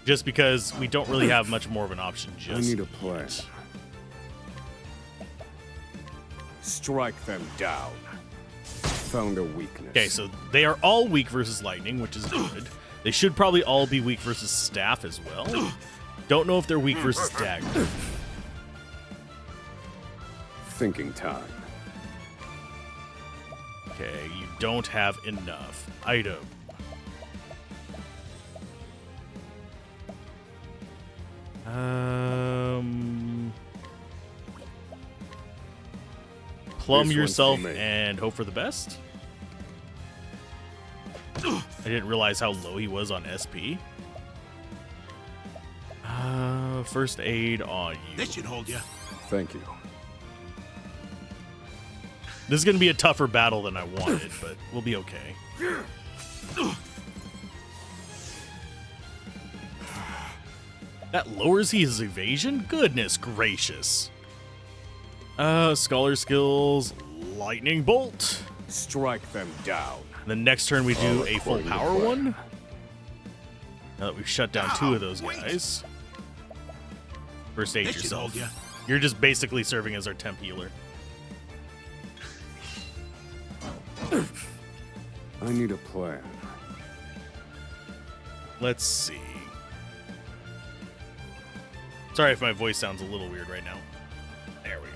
Just because we don't really have much more of an option just I need a plan. yet. Strike them down. Found a weakness. Okay, so they are all weak versus lightning, which is good. They should probably all be weak versus staff as well. Don't know if they're weak versus dagger. Thinking time. Okay, you don't have enough. Item. Plumb This one's yourself for me. and hope for the best? I didn't realize how low he was on SP. First aid on you. This should hold you. Thank you. This is going to be a tougher battle than I wanted, but we'll be okay. That lowers his evasion? Goodness gracious. Scholar skills, lightning bolt. Strike them down. The next turn we do a full according to power plan. one. Now that we've shut down two of those wait. guys. First aid This should yourself. hold you. You're just basically serving as our temp healer. I need a plan. Let's see. Sorry if my voice sounds a little weird right now. There we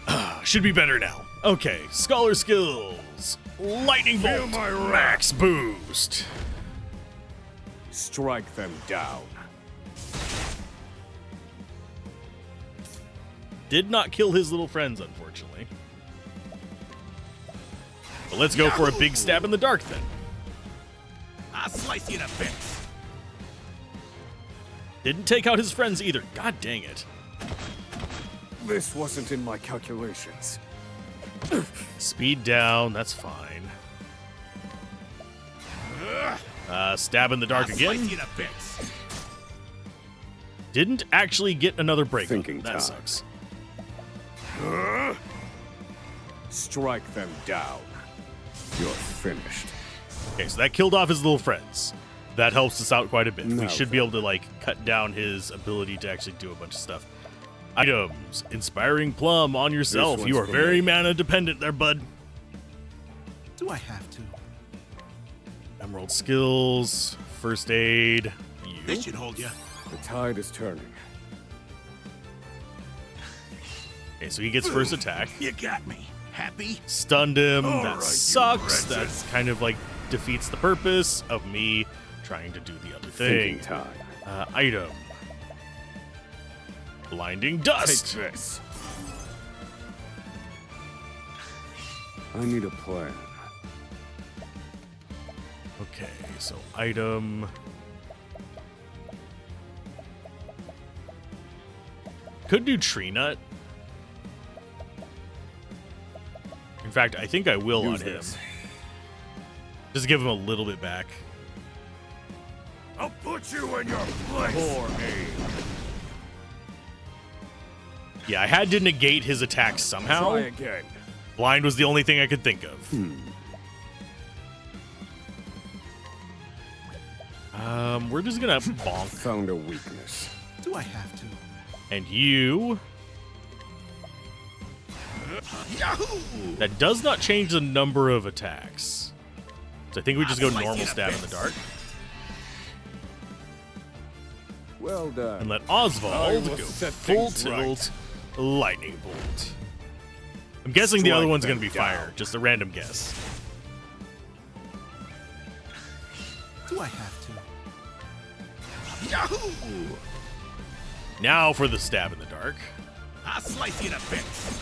go. Should be better now. Okay, scholar skills. Lightning bolt. Max boost. Strike them down. Did not kill his little friends, unfortunately. But let's go for a big stab in the dark then. I'll slice you to bits. Didn't take out his friends either. God dang it. This wasn't in my calculations. Speed down, that's fine. Stab in the dark I'll again. slice you to bits. Didn't actually get another break. Thinking That time. sucks. Strike them down. You're finished. Okay, so that killed off his little friends. That helps us out quite a bit. We Now should be able to, like, cut down his ability to actually do a bunch of stuff. Items. Inspiring Plum on yourself. This You are one's for very me. mana dependent there, bud. Do I have to? Emerald skills. First aid. You. This should hold you. The tide is turning. Okay, so he gets first attack. You got me. Happy? Stunned him. All That right, you sucks. wretched. That's kind of like defeats the purpose of me trying to do the other Thinking thing. time. Item. Blinding dust. Take this. I need a plan. Okay, so item. Could do tree nut. In fact, I think I will Use on him. this. Just give him a little bit back. I'll put you in your place. Poor aim. Yeah, I had to negate his attack somehow. Try again. Blind was the only thing I could think of. We're just gonna bonk. Found a weakness. Do I have to? And you. Yahoo! That does not change the number of attacks. So I think we just go normal stab in the dark. Well done. And let I Oswald will go set full things tilt lightning bolt. I'm guessing the other Strike one's going to them be fire. down. Just a random guess. Do I have to? Yahoo! Now for the stab in the dark. I'll slice you to bits.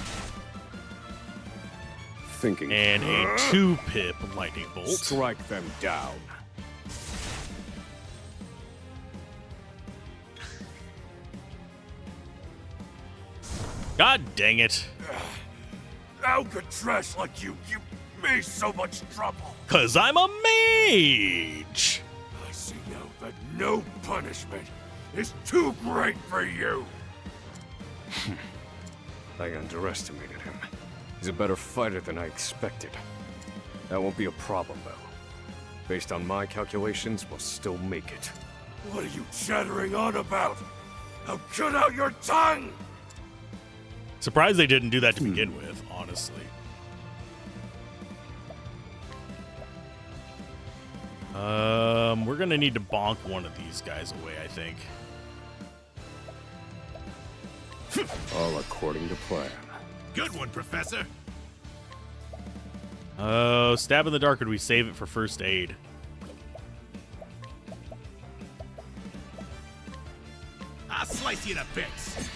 Thinking. And a 2-pip lightning bolt. Strike them down. God dang it. How could trash like you give me so much trouble? 'Cause I'm a mage. I see now that no punishment is too great for you. I underestimated him. He's a better fighter than I expected. That won't be a problem, though. Based on my calculations, we'll still make it. What are you chattering on about? Now cut out your tongue! Surprised they didn't do that to begin with, honestly. We're gonna need to bonk one of these guys away, I think. All according to plan. Good one, Professor. Stab in the dark, or do we save it for first aid? I'll slice you to bits.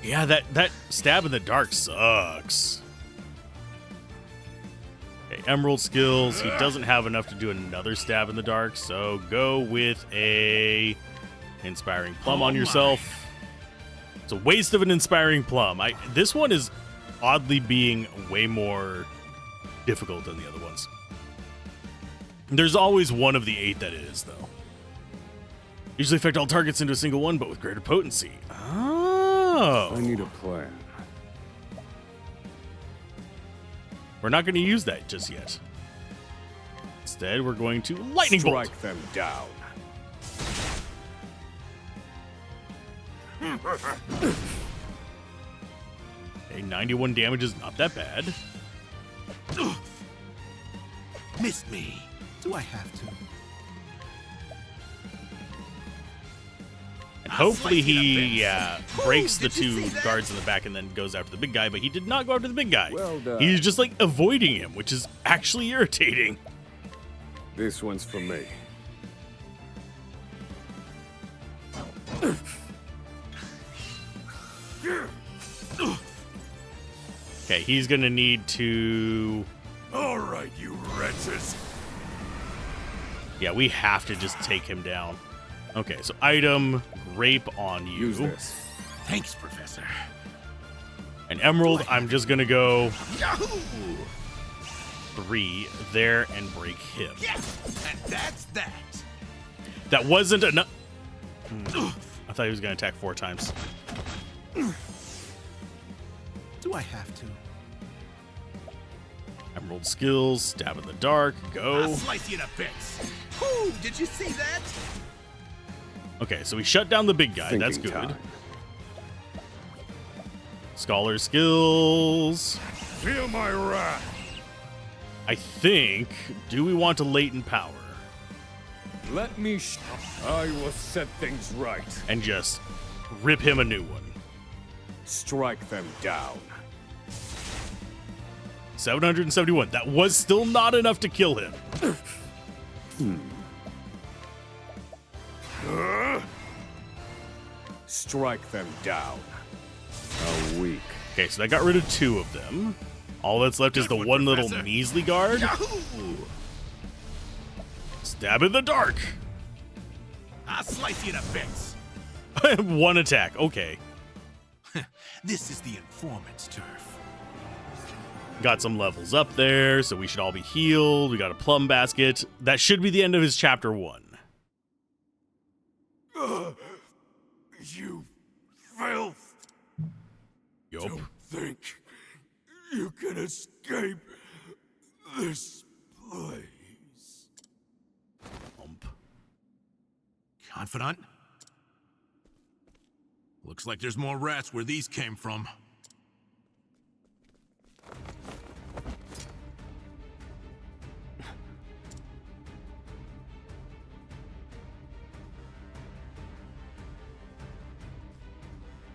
Yeah, that stab in the dark sucks. Okay, emerald skills. He doesn't have enough to do another stab in the dark, so go with a inspiring plum on yourself. It's a waste of an inspiring plum. This one is oddly being way more difficult than the other ones. There's always one of the 8 that is, though. Usually affect all targets into a single one, but with greater potency. Oh. I need a plan. We're not going to use that just yet. Instead, we're going to lightning bolt. Strike them down. Okay, 91 damage is not that bad. Missed me. Do I have to? And hopefully he breaks the 2 guards in the back and then goes after the big guy, but he did not go after the big guy. Well done. He's just like avoiding him, which is actually irritating. This one's for me. Okay, he's gonna need to... All right, you wretches. Yeah, we have to just take him down. Okay, so item, grape on you. Use this. Thanks, Professor. An emerald, I'm just gonna go Yahoo! 3 there and break him. Yes, and that's that. That wasn't enough. I thought he was gonna attack 4 times. Do I have to? Emerald skills, stab in the dark, go. I'll slice you to bits. Ooh, did you see that? Okay, so we shut down the big guy. That's Thinking good. time. Scholar skills. Feel my wrath. I think. Do we want to latent power? Let me I will set things right. And just rip him a new one. Strike them down. 771. That was still not enough to kill him. Strike them down. A week. Okay, so that got rid of 2 of them. All that's left is the Good one, one little Professor. measly guard. Yahoo! Stab in the dark. I'll slice you to bits. 1 attack. Okay. This is the informant's turf. Got some levels up there, so we should all be healed. We got a plum basket. That should be the end of his chapter 1. You filth. Yup. Don't think you can escape this place. Confidant? Looks like there's more rats where these came from.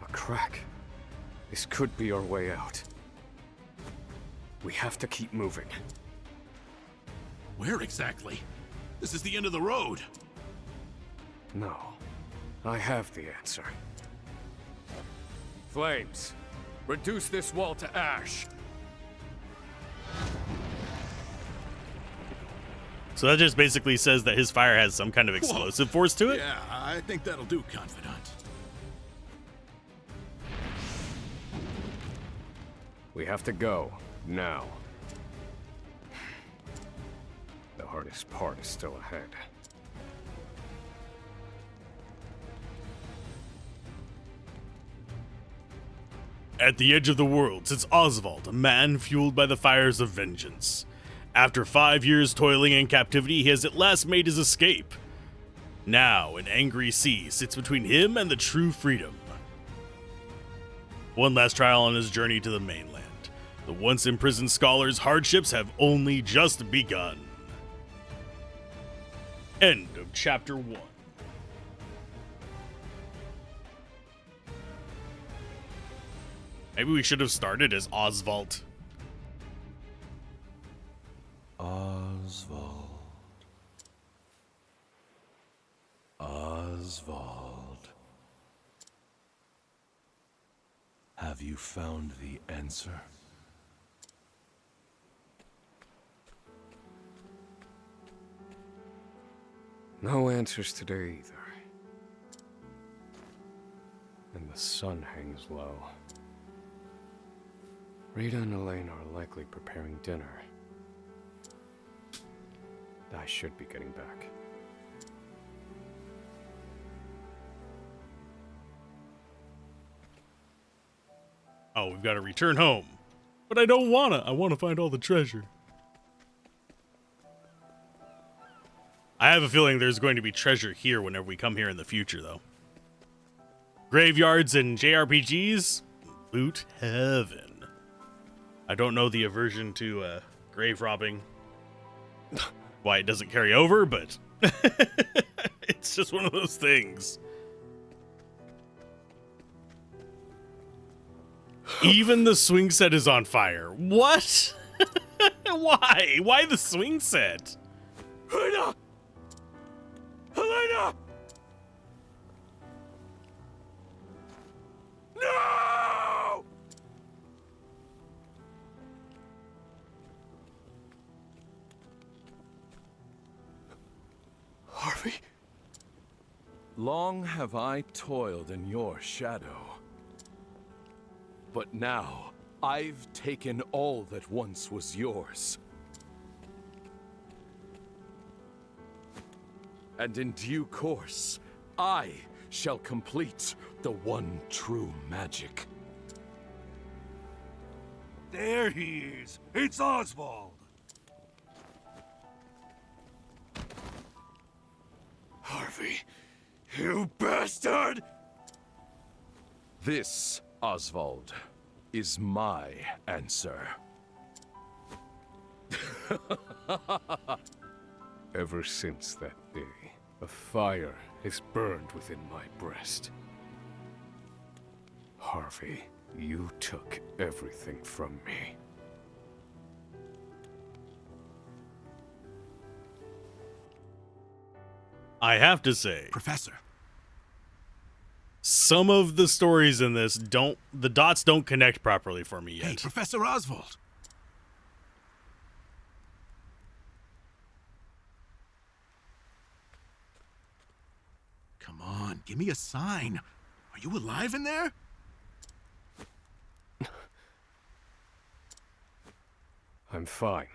A crack. This could be our way out. We have to keep moving. Where exactly? This is the end of the road. No. I have the answer. Flames, reduce this wall to ash. So that just basically says that his fire has some kind of explosive force to it? Yeah, I think that'll do, Confidant. We have to go, now. The hardest part is still ahead. At the edge of the world sits Oswald, a man fueled by the fires of vengeance. After 5 years toiling in captivity, he has at last made his escape. Now, an angry sea sits between him and the true freedom. One last trial on his journey to the mainland. The once imprisoned scholar's hardships have only just begun. End of chapter 1. Maybe we should have started as Oswald. Oswald. Oswald. Have you found the answer? No answers today either. And the sun hangs low. Rita and Elaine are likely preparing dinner. I should be getting back. Oh, we've got to return home. But I don't wanna. I want to find all the treasure. I have a feeling there's going to be treasure here whenever we come here in the future, though. Graveyards and JRPGs? Loot heaven. I don't know the aversion to grave robbing. Why it doesn't carry over, but it's just one of those things. Even the swing set is on fire. What? Why? Why the swing set? Helena! Helena! No! Harvey? Long have I toiled in your shadow. But now, I've taken all that once was yours. And in due course, I shall complete the one true magic. There he is. It's Oswald. Harvey, you bastard! This, Oswald, is my answer. Ever since that day, a fire has burned within my breast. Harvey, you took everything from me. I have to say, Professor. some of the stories in this the dots don't connect properly for me yet. Hey, Professor Oswald. Come on, give me a sign. Are you alive in there? I'm fine.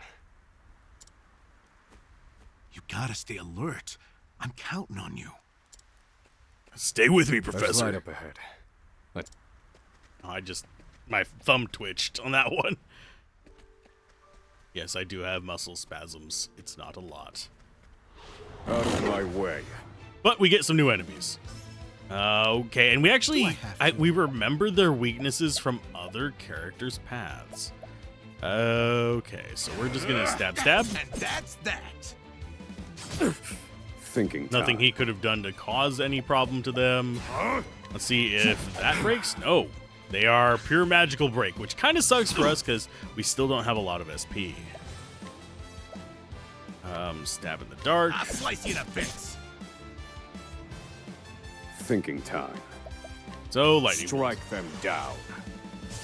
You gotta stay alert. I'm counting on you. Stay with me, That's Professor. right up ahead. My thumb twitched on that one. Yes, I do have muscle spasms. It's not a lot. Out of my way. But we get some new enemies. Okay, and we actually we remember their weaknesses from other characters' paths. Okay, so we're just gonna stab. And that's that. Thinking time. Nothing he could have done to cause any problem to them. Let's see if that breaks. No, they are pure magical break, which kind of sucks for us because we still don't have a lot of SP. Stab in the dark. I'll slice you to bits. Thinking time. So lightning. Strike them down.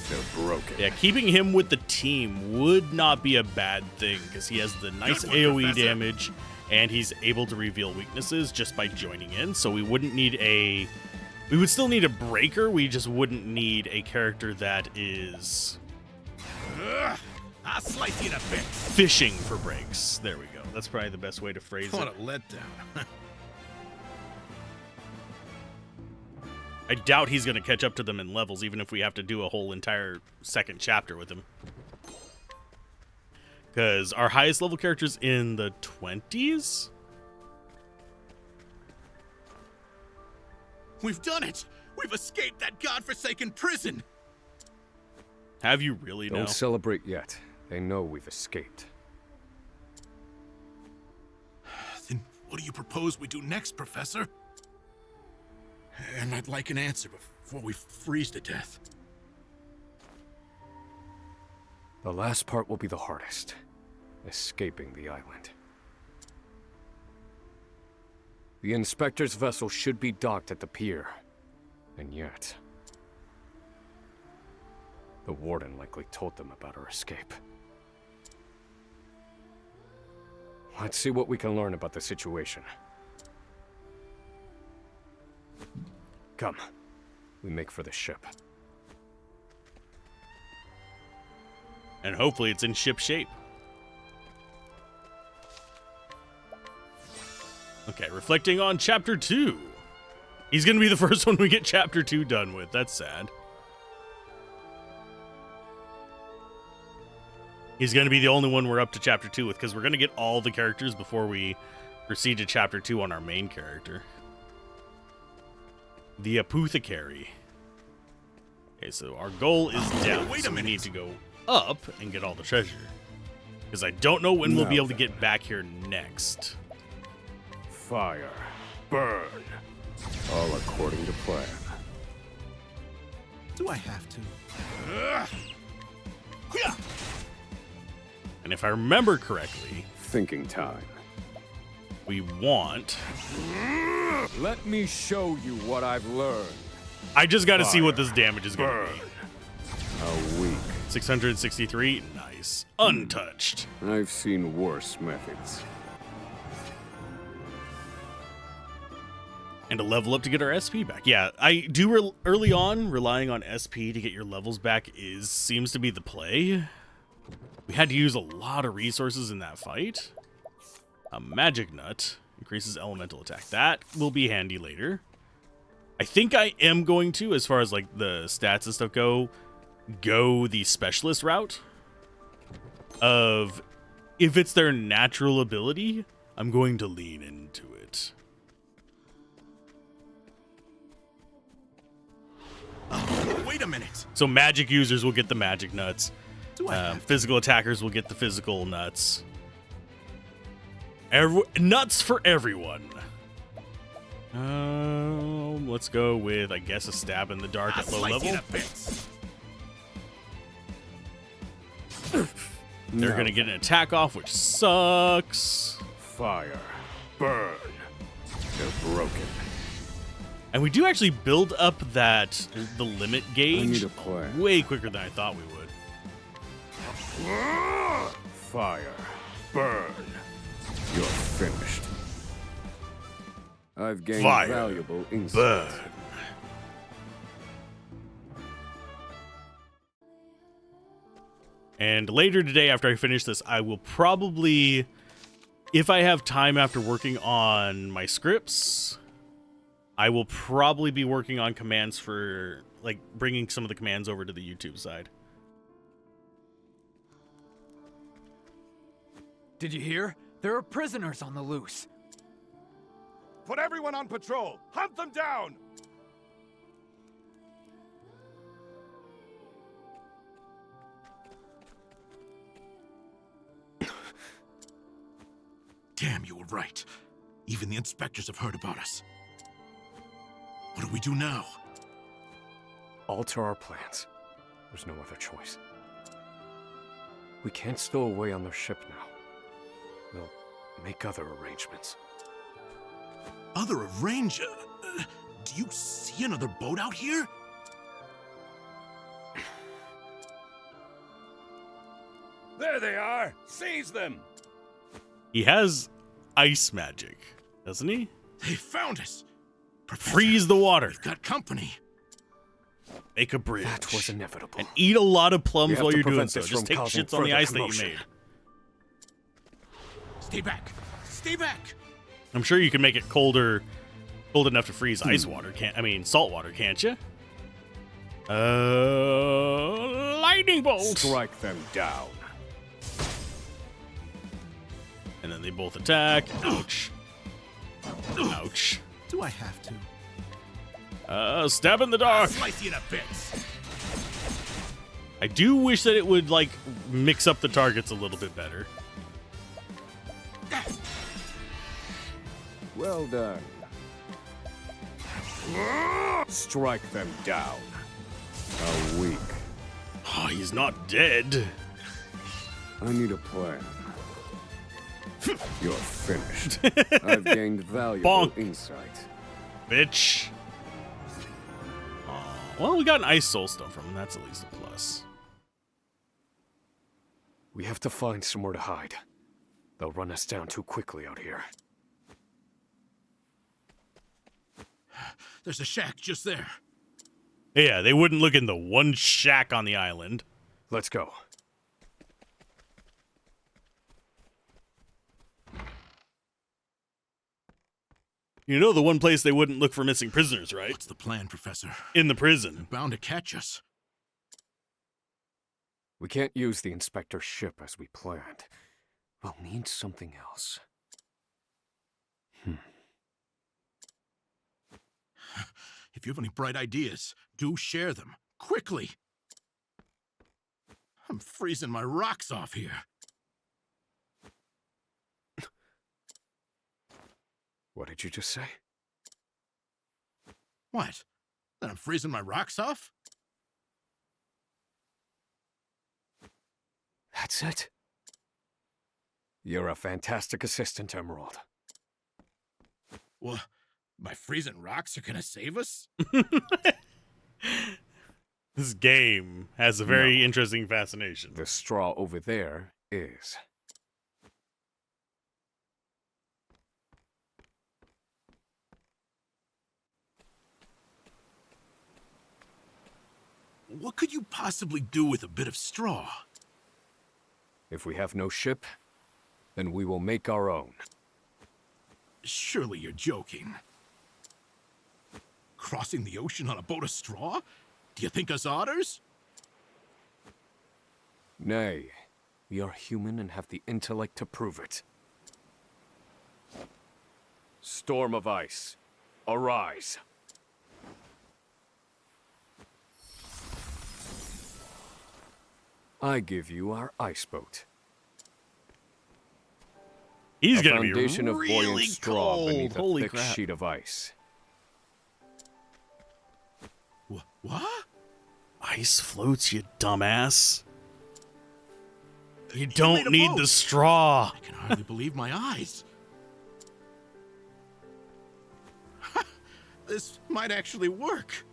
They're broken. Yeah, keeping him with the team would not be a bad thing because he has the nice Good one, AoE Professor. damage and he's able to reveal weaknesses just by joining in. So we wouldn't need a... We would still need a breaker. We just wouldn't need a character that is I'll slice you to bits. fishing for breaks. There we go. That's probably the best way to phrase it. What a letdown. I doubt he's going to catch up to them in levels, even if we have to do a whole entire second chapter with him. Because our highest level character's in the 20s? We've done it. We've escaped that godforsaken prison. Have you really now? Don't celebrate yet. They know we've escaped. Then what do you propose we do next, Professor? And I'd like an answer before we freeze to death. The last part will be the hardest. Escaping the island. The Inspector's vessel should be docked at the pier. And yet... the Warden likely told them about our escape. Let's see what we can learn about the situation. Come. We make for the ship. And hopefully it's in ship shape. Okay, reflecting on Chapter 2. He's going to be the first one we get Chapter 2 done with. That's sad. He's going to be the only one we're up to Chapter 2 with, because we're going to get all the characters before we proceed to Chapter 2 on our main character. The Apothecary. Okay, so our goal is down. Wait a so we minute. need to go up and get all the treasure. Because I don't know when we'll be able to get back here next. Fire. Burn. All according to plan. Do I have to? And if I remember correctly, Thinking time. we want... Let me show you what I've learned. I just got to see what this damage is going to be. A week. 663, nice. Untouched. I've seen worse methods. And a level up to get our SP back. Yeah, I do early on, relying on SP to get your levels back seems to be the play. We had to use a lot of resources in that fight. A magic nut increases elemental attack. That will be handy later. I think I am going to, as far as like the stats and stuff go the specialist route of if it's their natural ability, I'm going to lean into it. Wait a minute. So magic users will get the magic nuts. Do I have Physical attackers will get the physical nuts. Nuts for everyone. Let's go with, I guess, a stab in the dark at low level. They're going to get an attack off, which sucks. Fire. Burn. They're broken. And we do actually build up the limit I gauge need a plan. way quicker than I thought we would. Fire. Burn. You're finished. I've gained Fire. valuable insight. Burn. And later today, after I finish this, I will probably, if I have time after working on my scripts, I will probably be working on commands for, like, bringing some of the commands over to the YouTube side. Did you hear? There are prisoners on the loose. Put everyone on patrol! Hunt them down! Damn, you were right. Even the inspectors have heard about us. What do we do now? Alter our plans. There's no other choice. We can't stow away on their ship now. We'll make other arrangements. Other do you see another boat out here? There they are! Seize them! He has ice magic, doesn't he? They found us. Professor, Freeze the water. we've got company. Make a bridge. That was inevitable. And eat a lot of We plums have while to you're doing prevent so. this Just from take causing shits on the further ice commotion. that you made. Stay back. Stay back. I'm sure you can make it cold enough to freeze ice water, salt water, can't you? Lightning bolt. Strike them down. And then they both attack. Ouch. Ouch. Do I have to? Stab in the dark. Slice you to bits. I do wish that it would, like, mix up the targets a little bit better. Well done. Strike them down. How weak. Oh, he's not dead. I need a plan. You're finished. I've gained valuable Bonk. insight. Bitch. Oh, well, we got an ice soul stone from him. That's at least a plus. We have to find somewhere to hide. They'll run us down too quickly out here. There's a shack just there. Yeah, they wouldn't look in the one shack on the island. Let's go. You know the one place they wouldn't look for missing prisoners, right? What's the plan, Professor? In the prison. They're bound to catch us. We can't use the inspector's ship as we planned. We'll need something else. If you have any bright ideas, do share them. Quickly! I'm freezing my rocks off here. What did you just say? What? That I'm freezing my rocks off? That's it? You're a fantastic assistant, Emerald. Well, my freezing rocks are gonna save us? This game has a very No. interesting fascination. The straw over there is. What could you possibly do with a bit of straw? If we have no ship, then we will make our own. Surely you're joking. Crossing the ocean on a boat of straw? Do you think us otters? Nay, we are human and have the intellect to prove it. Storm of ice, arise. I give you our ice boat. He's A gonna be foundation of really buoyant straw cold. beneath a Holy thick crap. sheet of ice. What? Ice floats, you dumbass. You made don't a need boat. the straw. I can hardly believe my eyes. This might actually work.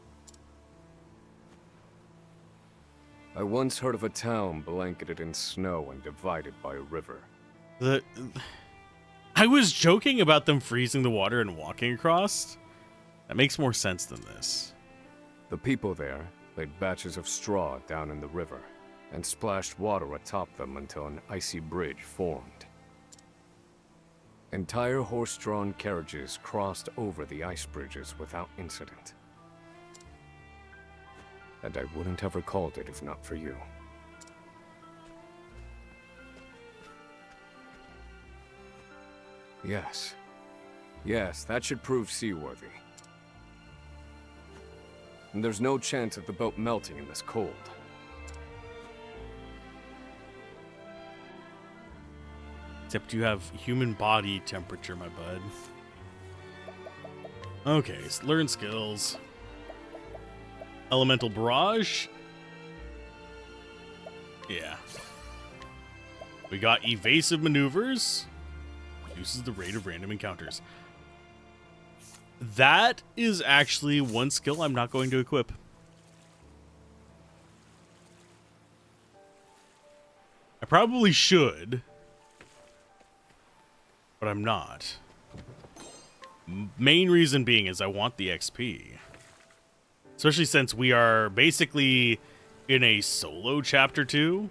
I once heard of a town blanketed in snow and divided by a river. I was joking about them freezing the water and walking across. That makes more sense than this. The people there laid batches of straw down in the river and splashed water atop them until an icy bridge formed. Entire horse-drawn carriages crossed over the ice bridges without incident. And I wouldn't have recalled it if not for you. Yes. Yes, that should prove seaworthy. And there's no chance of the boat melting in this cold. Except you have human body temperature, my bud. Okay, so learn skills. Elemental barrage. Yeah. We got evasive maneuvers. Reduces the rate of random encounters. That is actually one skill I'm not going to equip. I probably should, but I'm not. Main reason being is I want the XP. Especially since we are basically in a solo chapter 2,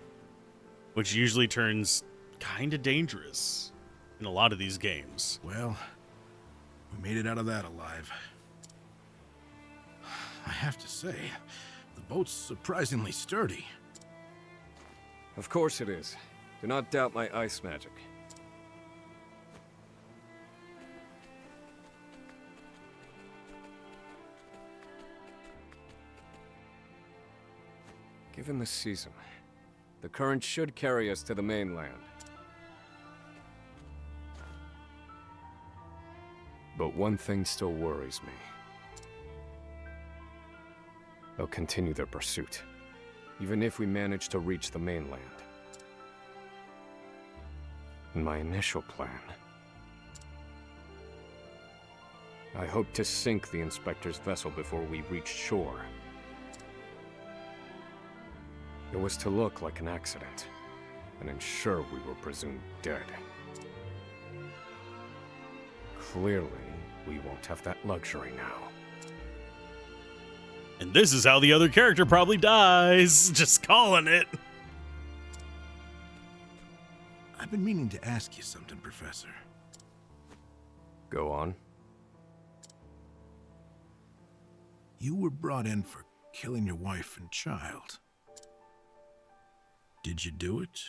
which usually turns kind of dangerous in a lot of these games. Well, we made it out of that alive. I have to say, the boat's surprisingly sturdy. Of course it is. Do not doubt my ice magic. Given the season, the current should carry us to the mainland. But one thing still worries me. They'll continue their pursuit, even if we manage to reach the mainland. In my initial plan, I hoped to sink the Inspector's vessel before we reached shore. It was to look like an accident, and ensure we were presumed dead. Clearly, we won't have that luxury now. And this is how the other character probably dies. Just calling it. I've been meaning to ask you something, Professor. Go on. You were brought in for killing your wife and child. Did you do it?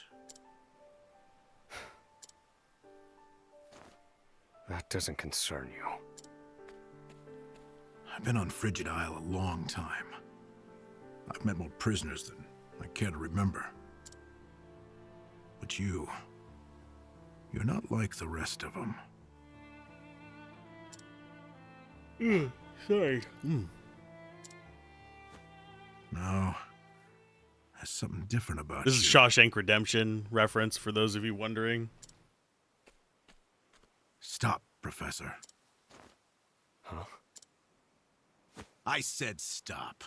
That doesn't concern you. I've been on Frigid Isle a long time. I've met more prisoners than I care to remember. But you're not like the rest of them. Sorry. No, there's something different about This you. is Shawshank Redemption reference for those of you wondering. Stop, Professor. Huh? I said stop.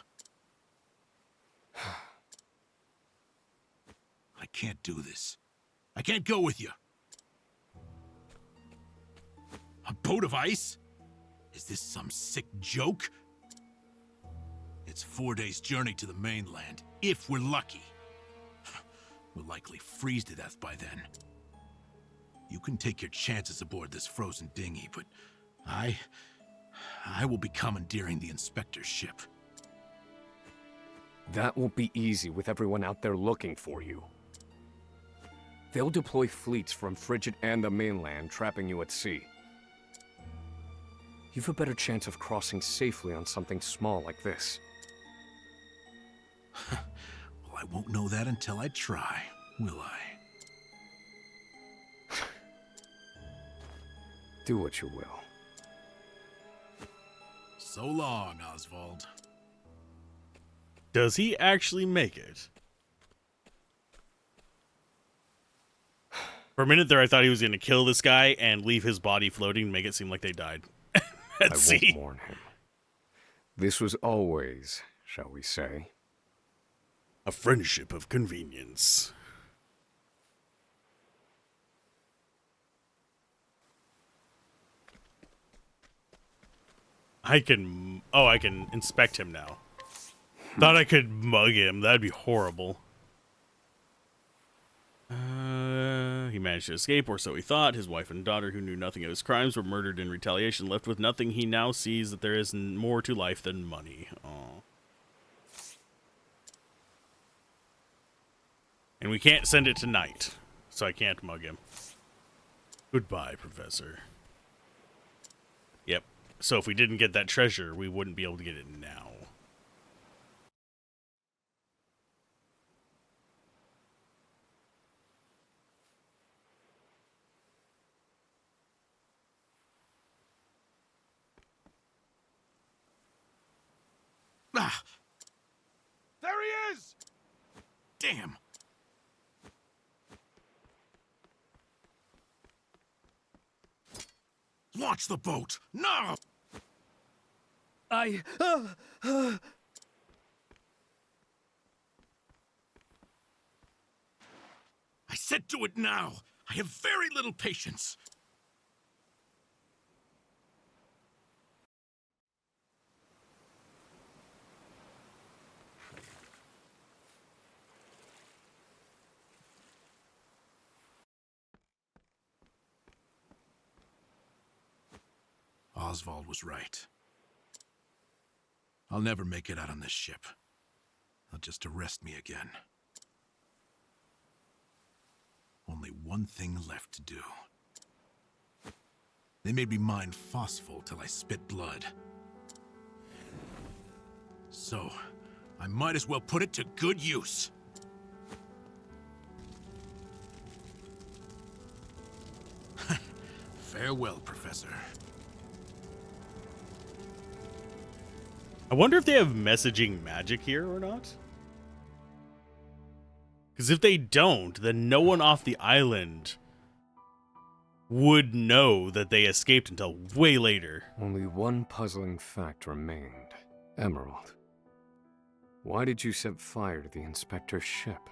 I can't do this. I can't go with you. A boat of ice? Is this some sick joke? It's 4 days' journey to the mainland, if we're lucky. We'll likely freeze to death by then. You can take your chances aboard this frozen dinghy, but I will be commandeering the Inspector's ship. That won't be easy with everyone out there looking for you. They'll deploy fleets from Frigid and the mainland, trapping you at sea. You've a better chance of crossing safely on something small like this. Well, I won't know that until I try, will I? Do what you will. So long, Oswald. Does he actually make it? For a minute there, I thought he was going to kill this guy and leave his body floating and make it seem like they died. I won't mourn him. This was always, shall we say, a friendship of convenience. I can inspect him now. Thought I could mug him. That'd be horrible. He managed to escape, or so he thought. His wife and daughter, who knew nothing of his crimes, were murdered in retaliation. Left with nothing, he now sees that there is more to life than money. Aww. And we can't send it tonight, so I can't mug him. Goodbye, Professor. Yep. So if we didn't get that treasure, we wouldn't be able to get it now. Ah! There he is! Damn! Launch the boat! No! I said do it now! I have very little patience! Oswald was right. I'll never make it out on this ship. They'll just arrest me again. Only one thing left to do. They made me mine phosphol till I spit blood. So, I might as well put it to good use. Farewell, Professor. I wonder if they have messaging magic here or not. Because if they don't, then no one off the island would know that they escaped until way later. Only one puzzling fact remained. Emerald. Why did you set fire to the inspector's ship?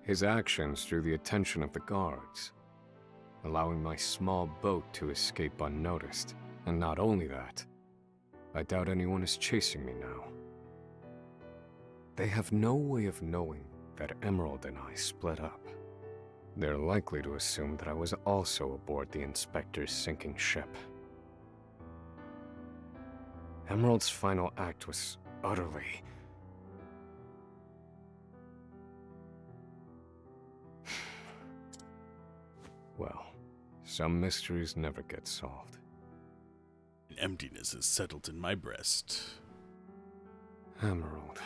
His actions drew the attention of the guards, allowing my small boat to escape unnoticed. And not only that, I doubt anyone is chasing me now. They have no way of knowing that Emerald and I split up. They're likely to assume that I was also aboard the inspector's sinking ship. Emerald's final act was utterly... Well, some mysteries never get solved. An emptiness is settled in my breast. Emerald.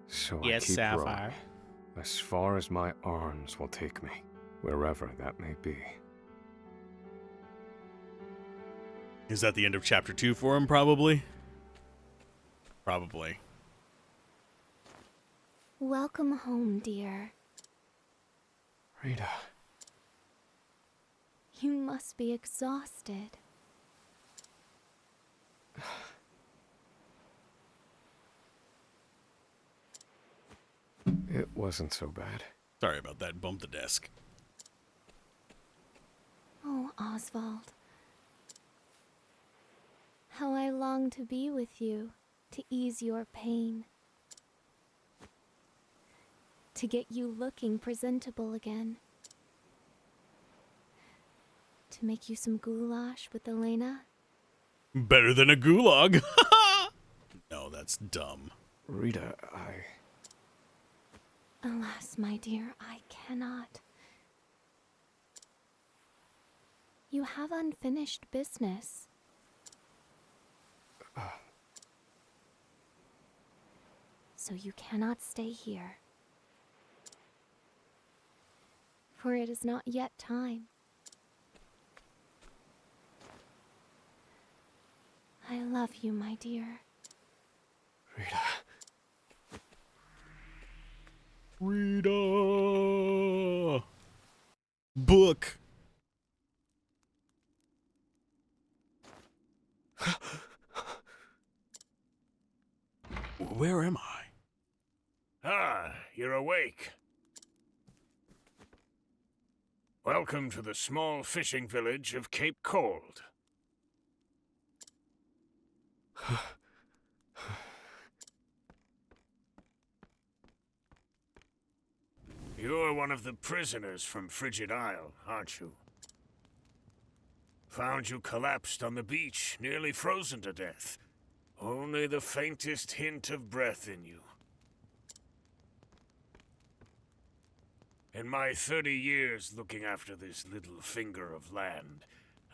So Yes, I keep Sapphire. rowing, as far as my arms will take me, wherever that may be. Is that the end of chapter 2 for him, probably? Probably. Welcome home, dear. Rita. You must be exhausted. It wasn't so bad. Sorry about that. Bumped the desk. Oh, Oswald. How I long to be with you, to ease your pain. To get you looking presentable again. To make you some goulash with Elena. Better than a gulag. No, that's dumb. Rita, Alas, my dear, I cannot. You have unfinished business. So you cannot stay here. For it is not yet time. I love you, my dear. Rita. Rita! Book! Where am I? Ah, you're awake. Welcome to the small fishing village of Cape Cold. You're one of the prisoners from Frigid Isle, aren't you? Found you collapsed on the beach, nearly frozen to death. Only the faintest hint of breath in you. In my 30 years looking after this little finger of land,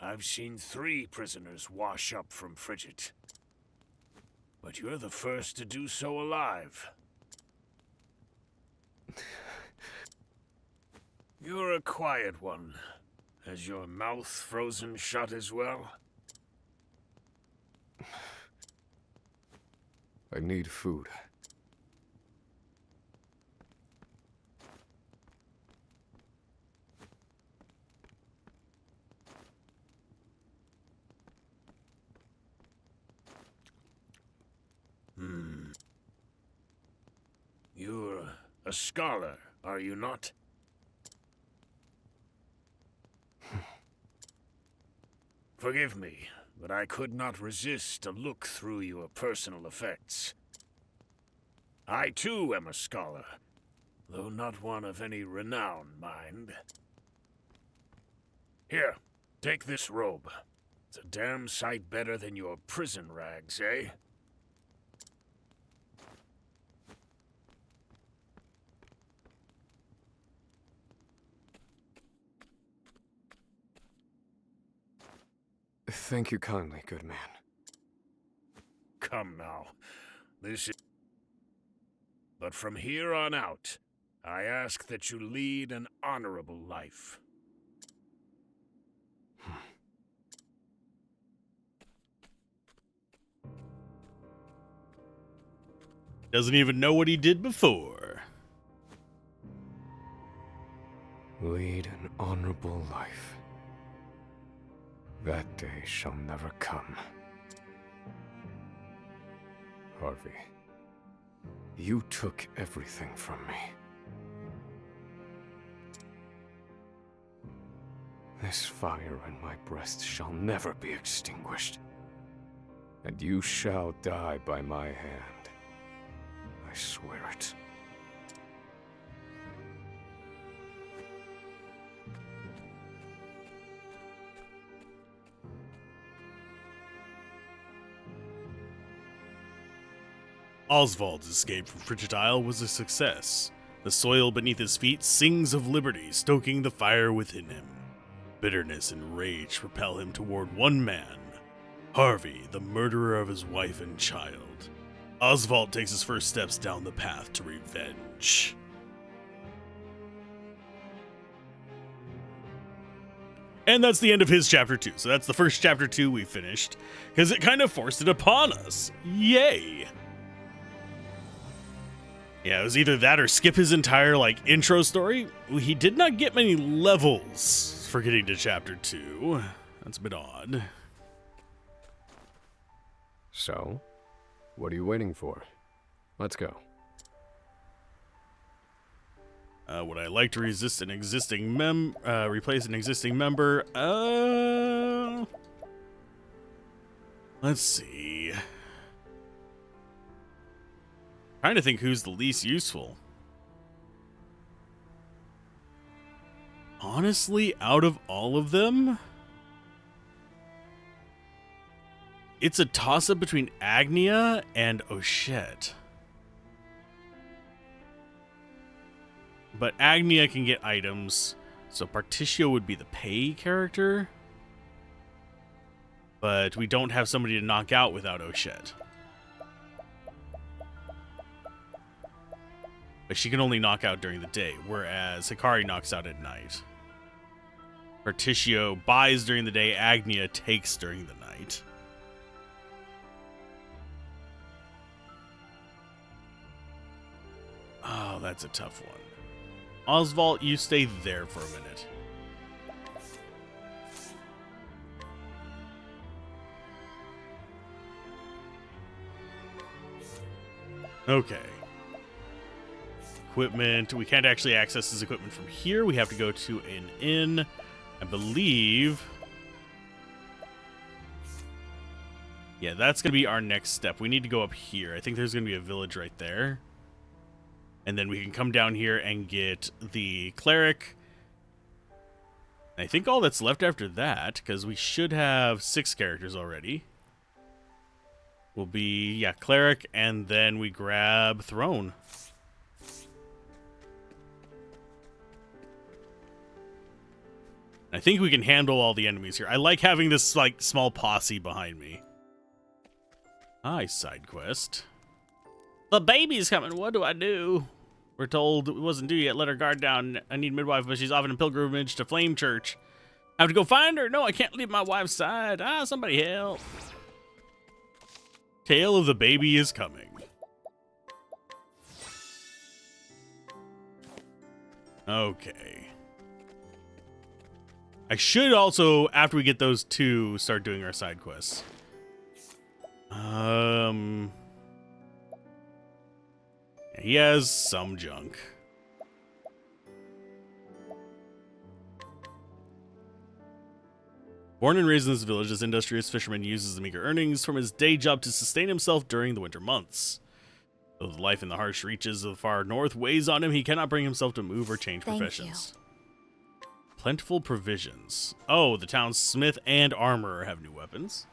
I've seen 3 prisoners wash up from Frigid. But you're the first to do so alive. You're a quiet one. Has your mouth frozen shut as well? I need food. You're a scholar, are you not? Forgive me, but I could not resist a look through your personal effects. I too am a scholar, though not one of any renown, mind. Here, take this robe. It's a damn sight better than your prison rags, eh? Thank you kindly, good man. Come now. This is... But from here on out, I ask that you lead an honorable life. Doesn't even know what he did before. Lead an honorable life. That day shall never come. Harvey, you took everything from me. This fire in my breast shall never be extinguished. And you shall die by my hand. I swear it. Oswald's escape from Frigid Isle was a success. The soil beneath his feet sings of liberty, stoking the fire within him. Bitterness and rage propel him toward one man, Harvey, the murderer of his wife and child. Oswald takes his first steps down the path to revenge. And that's the end of his chapter 2. So that's the first chapter 2 we finished, because it kind of forced it upon us. Yay! Yeah, it was either that or skip his entire, intro story. He did not get many levels for getting to chapter 2. That's a bit odd. So, what are you waiting for? Let's go. Would I like to replace an existing member? Let's see. Trying to think who's the least useful. Honestly, out of all of them, it's a toss-up between Agnia and Ochette. But Agnia can get items, so Particio would be the pay character. But we don't have somebody to knock out without Ochette. But she can only knock out during the day, whereas Hikari knocks out at night. Particio buys during the day, Agnia takes during the night. Oh, that's a tough one. Oswald, you stay there for a minute. Okay. Equipment. We can't actually access his equipment from here. We have to go to an inn, I believe. Yeah, that's going to be our next step. We need to go up here. I think there's going to be a village right there. And then we can come down here and get the cleric. I think all that's left after that, because we should have 6 characters already, will be, yeah, cleric, and then we grab throne. I think we can handle all the enemies here. I like having this, small posse behind me. Hi, side quest. The baby's coming. What do I do? We're told it wasn't due yet. Let her guard down. I need midwife, but she's off in a pilgrimage to Flame Church. I have to go find her. No, I can't leave my wife's side. Somebody help. Tale of the baby is coming. Okay. I should also, after we get those 2, start doing our side quests. He has some junk. Born and raised in this village, this industrious fisherman uses the meager earnings from his day job to sustain himself during the winter months. Though the life in the harsh reaches of the far north weighs on him, he cannot bring himself to move or change professions. Plentiful provisions. Oh, the town's smith and armorer have new weapons.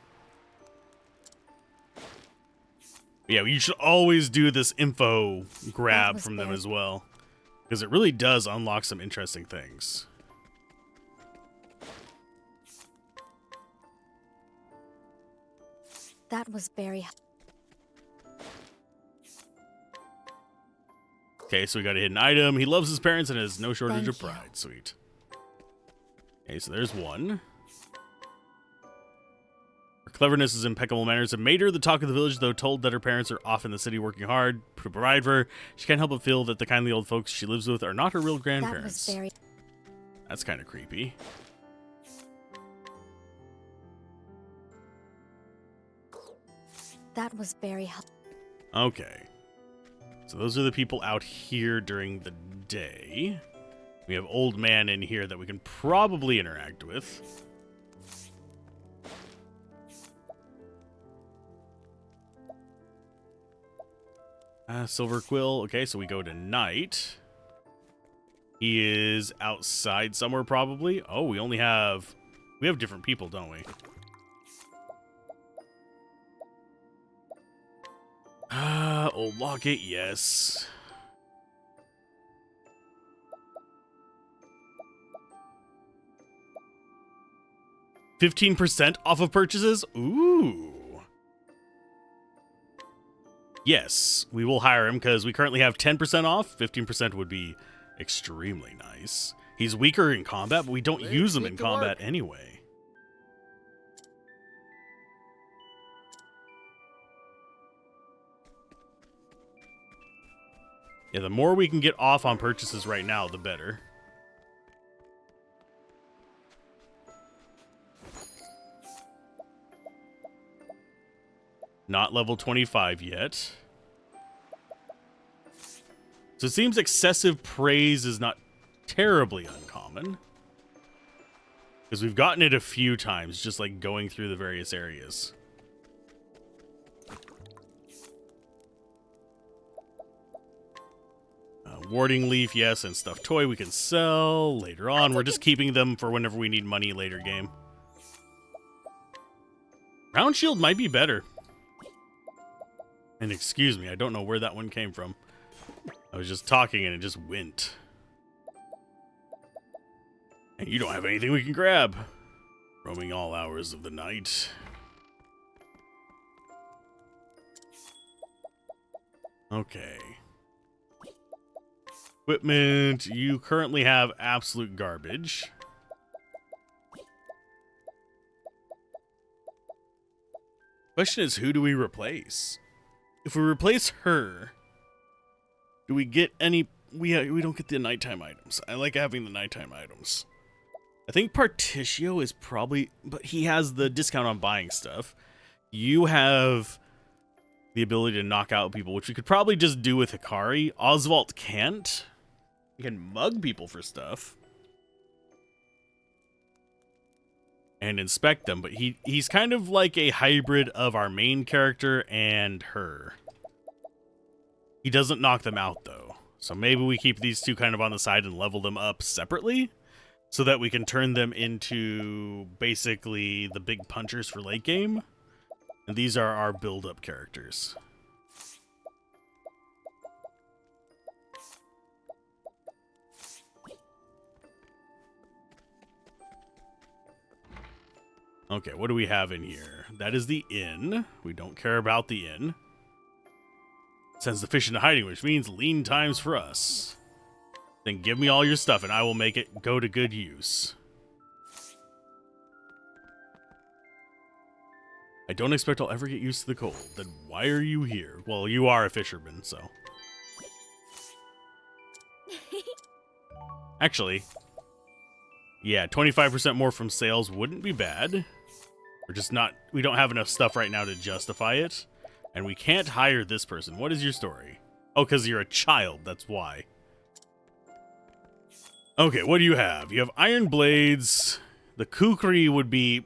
Yeah, you should always do this info grab from them as well, because it really does unlock some interesting things. That was very... Okay, so we got a hidden item. He loves his parents and has no shortage of Thank you. pride. Sweet. Okay, so there's one. Her cleverness is impeccable manners have made her the talk of the village, though told that her parents are off in the city working hard to provide for her. She can't help but feel that the kindly old folks she lives with are not her real grandparents. That was very... That's kind of creepy. That was very... Okay. So those are the people out here during the day. We have old man in here that we can probably interact with. Silver Quill. Okay, so we go to night. He is outside somewhere probably. Oh, we have different people, don't we? Old Locket, yes. $15% off of purchases? Ooh. Yes, we will hire him because we currently have 10% off. 15% would be extremely nice. He's weaker in combat, but we don't use him in combat anyway. Yeah, the more we can get off on purchases right now, the better. Not level 25 yet. So it seems excessive praise is not terribly uncommon. Because we've gotten it a few times, just like going through the various areas. Warding Leaf, yes, and Stuffed Toy we can sell later on. We're just keeping them for whenever we need money later game. Round Shield might be better. And excuse me, I don't know where that one came from. I was just talking and it just went. And you don't have anything we can grab. Roaming all hours of the night. Okay. Equipment, you currently have absolute garbage. Question is, who do we replace? If we replace her, do we get any... We don't get the nighttime items. I like having the nighttime items. I think Particio is probably... But he has the discount on buying stuff. You have the ability to knock out people, which we could probably just do with Hikari. Oswald can't. He can mug people for stuff. And inspect them, but he's kind of like a hybrid of our main character and her. He doesn't knock them out, though. So maybe we keep these two kind of on the side and level them up separately, so that we can turn them into basically the big punchers for late game. And these are our build-up characters. Okay, what do we have in here? That is the inn. We don't care about the inn. Sends the fish into hiding, which means lean times for us. Then give me all your stuff and I will make it go to good use. I don't expect I'll ever get used to the cold. Then why are you here? Well, you are a fisherman, so. Actually, yeah, 25% more from sales wouldn't be bad. We're just not, we don't have enough stuff right now to justify it. And we can't hire this person. What is your story? Oh, because you're a child, that's why. Okay, what do you have? You have iron blades. The kukri would be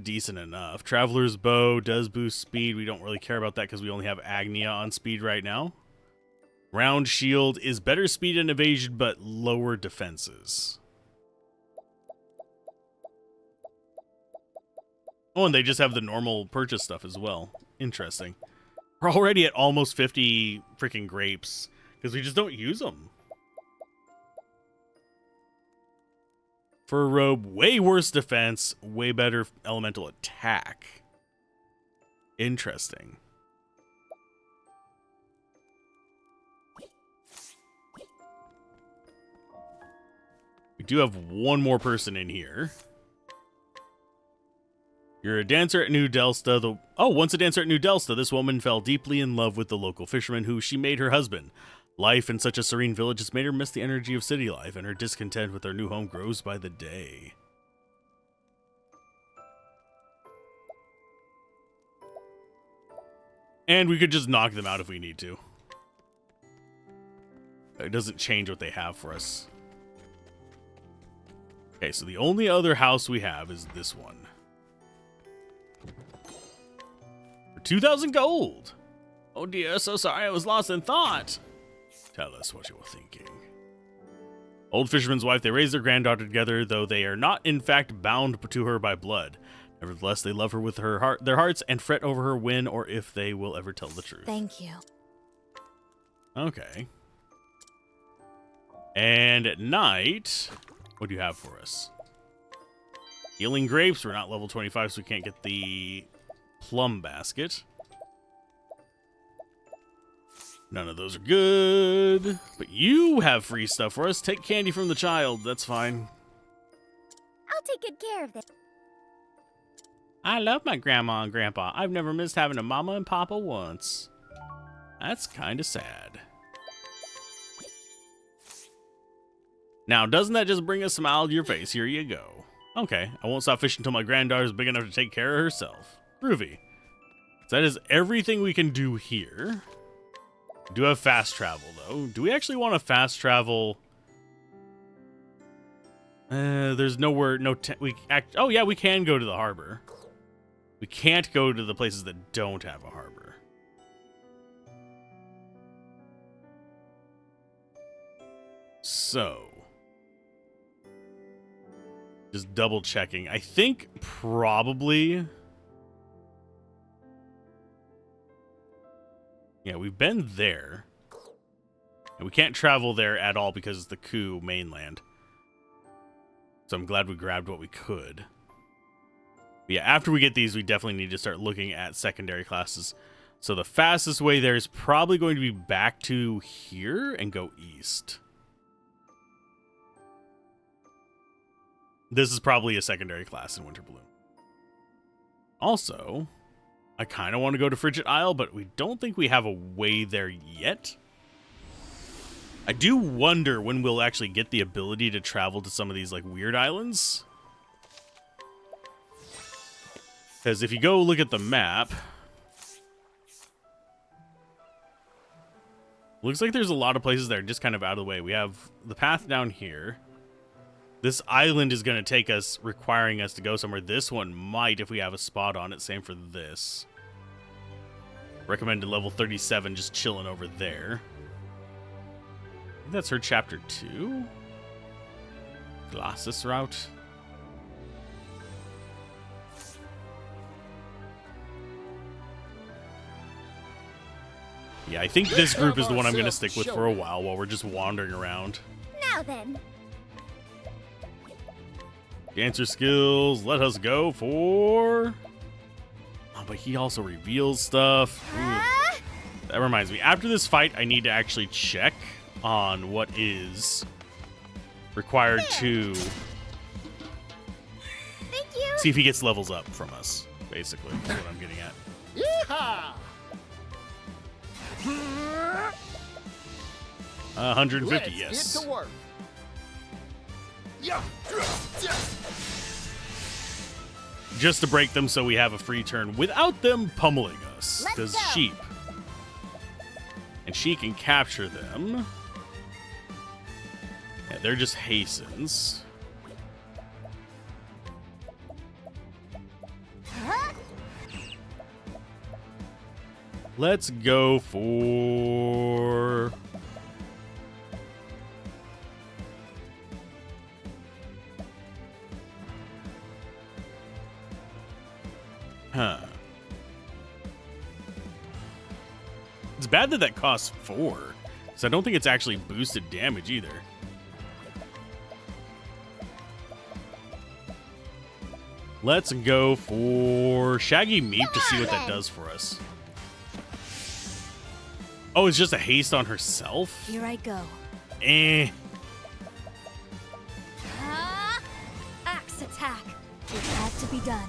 decent enough. Traveler's bow does boost speed. We don't really care about that because we only have Agnia on speed right now. Round shield is better speed and evasion, but lower defenses. Oh, and they just have the normal purchase stuff as well. Interesting. We're already at almost 50 freaking grapes because we just don't use them. For a robe, way worse defense, way better elemental attack. Interesting. We do have one more person in here. You're a dancer at New Delsta. Once a dancer at New Delsta, this woman fell deeply in love with the local fisherman who she made her husband. Life in such a serene village has made her miss the energy of city life, and her discontent with her new home grows by the day. And we could just knock them out if we need to. It doesn't change what they have for us. Okay, so the only other house we have is this one. For 2,000 gold! Oh dear, so sorry I was lost in thought. Tell us what you were thinking. Old fisherman's wife, they raise their granddaughter together, though they are not in fact bound to her by blood. Nevertheless, they love her with their hearts and fret over her when or if they will ever tell the truth. Thank you. Okay. And at night, what do you have for us? Healing grapes. We're not level 25, so we can't get the plum basket. None of those are good. But you have free stuff for us. Take candy from the child. That's fine. I'll take good care of this. I love my grandma and grandpa. I've never missed having a mama and papa once. That's kind of sad. Now, doesn't that just bring a smile to your face? Here you go. Okay, I won't stop fishing until my granddaughter's big enough to take care of herself. Groovy. So that is everything we can do here. We do have fast travel, though. Do we actually want to fast travel? There's nowhere, oh yeah, we can go to the harbor. We can't go to the places that don't have a harbor. So, just double checking. I think probably, yeah, we've been there. And we can't travel there at all because it's the Ku mainland. So I'm glad we grabbed what we could. But yeah, after we get these, we definitely need to start looking at secondary classes. So the fastest way there is probably going to be back to here and go east. This is probably a secondary class in Winter Bloom. Also, I kind of want to go to Frigid Isle, but we don't think we have a way there yet. I do wonder when we'll actually get the ability to travel to some of these like weird islands. Because if you go look at the map, looks like there's a lot of places that are just kind of out of the way. We have the path down here. This island is going to take us, requiring us to go somewhere. This one might if we have a spot on it. Same for this. Recommended level 37, just chilling over there. I think that's her chapter 2. Glasses route. Yeah, I think this group is the one I'm going to stick with for a while we're just wandering around. Now then. Dancer skills, let us go for... Oh, but he also reveals stuff. That reminds me, after this fight, I need to actually check on what is required to see if he gets levels up from us, basically. That's what I'm getting at. Yeehaw! 150, yes. Get to work. Just to break them so we have a free turn without them pummeling us. Because sheep. And she can capture them. Yeah, they're just hastens. Let's go for... Huh. It's bad that costs 4. So I don't think it's actually boosted damage either. Let's go for Shaggy Meep to see what that does for us. Oh, it's just a haste on herself? Here I go. Eh. Axe attack. It had to be done.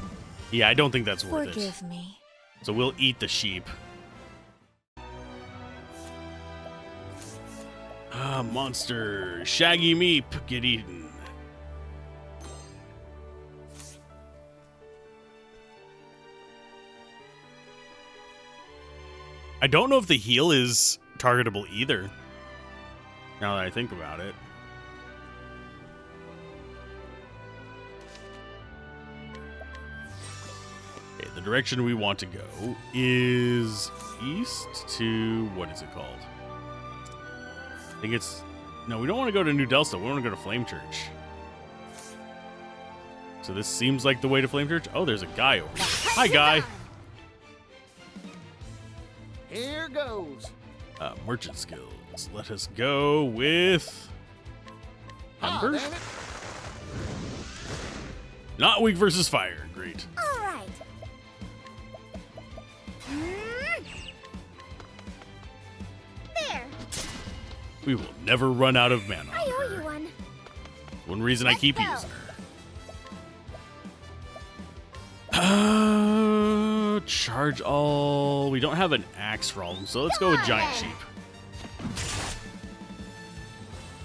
Yeah, I don't think that's worth it. Forgive me. So we'll eat the sheep. Monster. Shaggy Meep. Get eaten. I don't know if the heal is targetable either. Now that I think about it. Okay, the direction we want to go is east to... what is it called? I think it's... no, we don't want to go to New Delsta. We want to go to Flame Church. So this seems like the way to Flame Church. Oh, there's a guy over here. Hi, guy. Here goes. Merchant skills. Let us go with... Humber? damn it. Not weak versus fire. Great. All right. There. We will never run out of mana. I on owe her. you one. One reason I keep go. using her. Charge all. We don't have an axe for all of them, so let's go with giant sheep.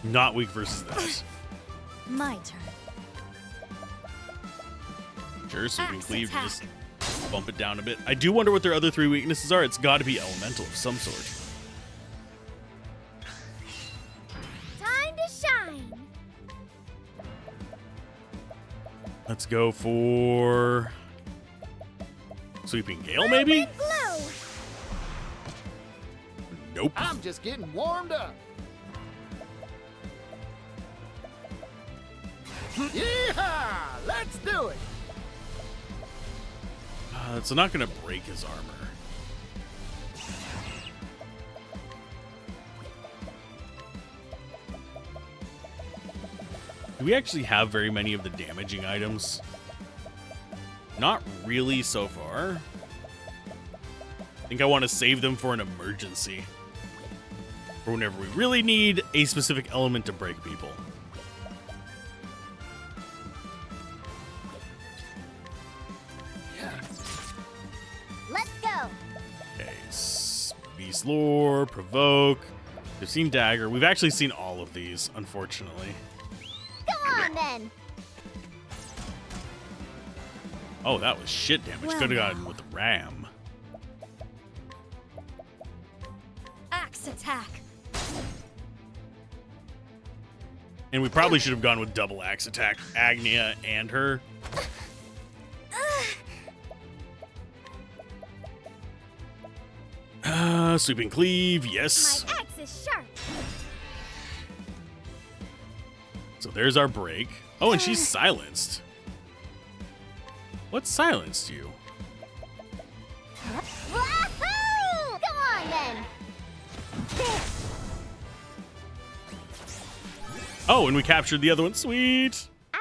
Not weak versus that. My turn. Sure, so we can Axe cleave to attack. just bump it down a bit. I do wonder what their other three weaknesses are. It's got to be elemental of some sort. Time to shine. Let's go for Sweeping Gale, maybe? Red glow. Nope. I'm just getting warmed up. Yeehaw! Let's do it. It's not going to break his armor. Do we actually have very many of the damaging items? Not really so far. I think I want to save them for an emergency. For whenever we really need a specific element to break people. Let's go. Okay, Beast Lore, Provoke. We've seen Dagger. We've actually seen all of these, unfortunately. Come on then. Oh, that was shit damage. Well, Could have gotten with Ram. Axe attack. And we probably should have gone with double axe attack, Agnia and her. Sweeping Cleave, yes. My axe is sharp. So there's our break. Oh, and she's silenced. What silenced you? Wahoo! Come on then. Oh, and we captured the other one. Sweet. Ow!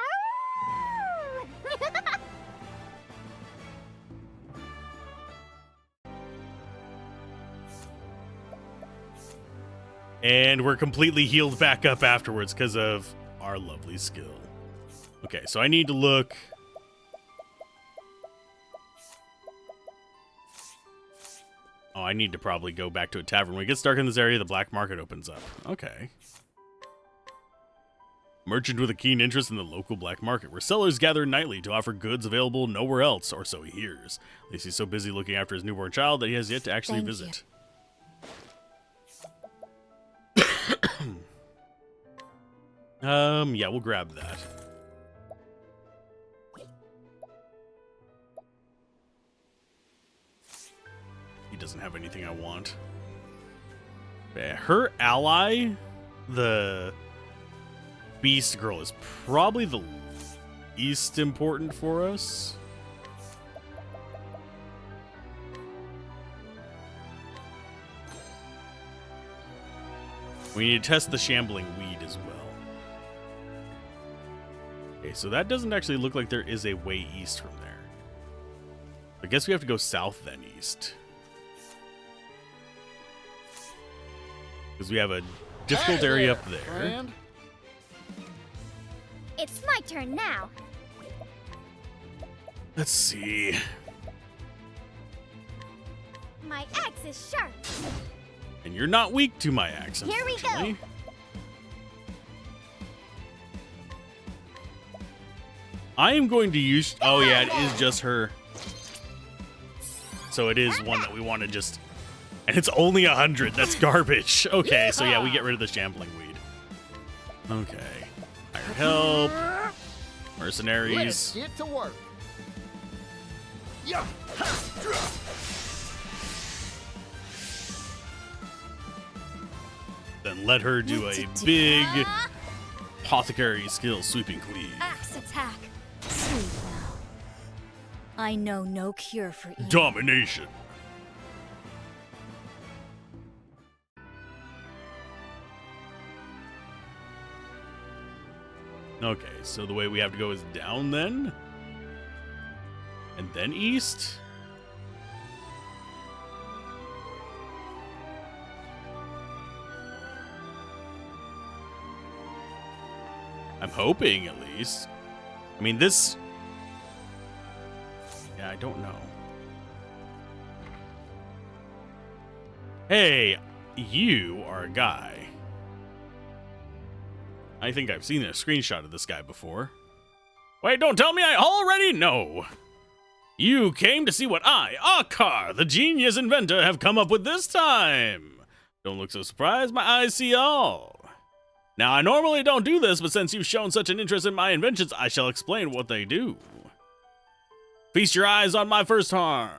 And we're completely healed back up afterwards because of our lovely skill. Okay, so I need to look. Oh, I need to probably go back to a tavern. When it gets dark in this area, the black market opens up. Okay. Merchant with a keen interest in the local black market, where sellers gather nightly to offer goods available nowhere else, or so he hears. At least he's so busy looking after his newborn child that he has yet to actually Thank visit. Yeah, we'll grab that. He doesn't have anything I want. Yeah, her ally, the Beast Girl, is probably the least important for us. We need to test the shambling weed as well. Okay, so that doesn't actually look like there is a way east from there. I guess we have to go south then east. Because we have a difficult area up there. Friend. It's my turn now. Let's see. My axe is sharp. And you're not weak to my axe, Here we go. unfortunately. I am going to use... Oh, yeah, it is just her. So it is one that we want to just... And it's only 100. That's garbage. Okay, so yeah, we get rid of the shambling weed. Okay. Hired help. Mercenaries. Let's get to work. Yeah. Then let her do a big apothecary skill sweeping cleave. Axe attack. Sleep now. I know no cure for evil. Domination. Okay, so the way we have to go is down then? And then east? I'm hoping, at least. I mean, this... Yeah, I don't know. Hey, you are a guy. I think I've seen a screenshot of this guy before. Wait, don't tell me I already know! You came to see what I, Akar, the genius inventor, have come up with this time! Don't look so surprised, my eyes see all. Now, I normally don't do this, but since you've shown such an interest in my inventions, I shall explain what they do. Feast your eyes on my firstborn.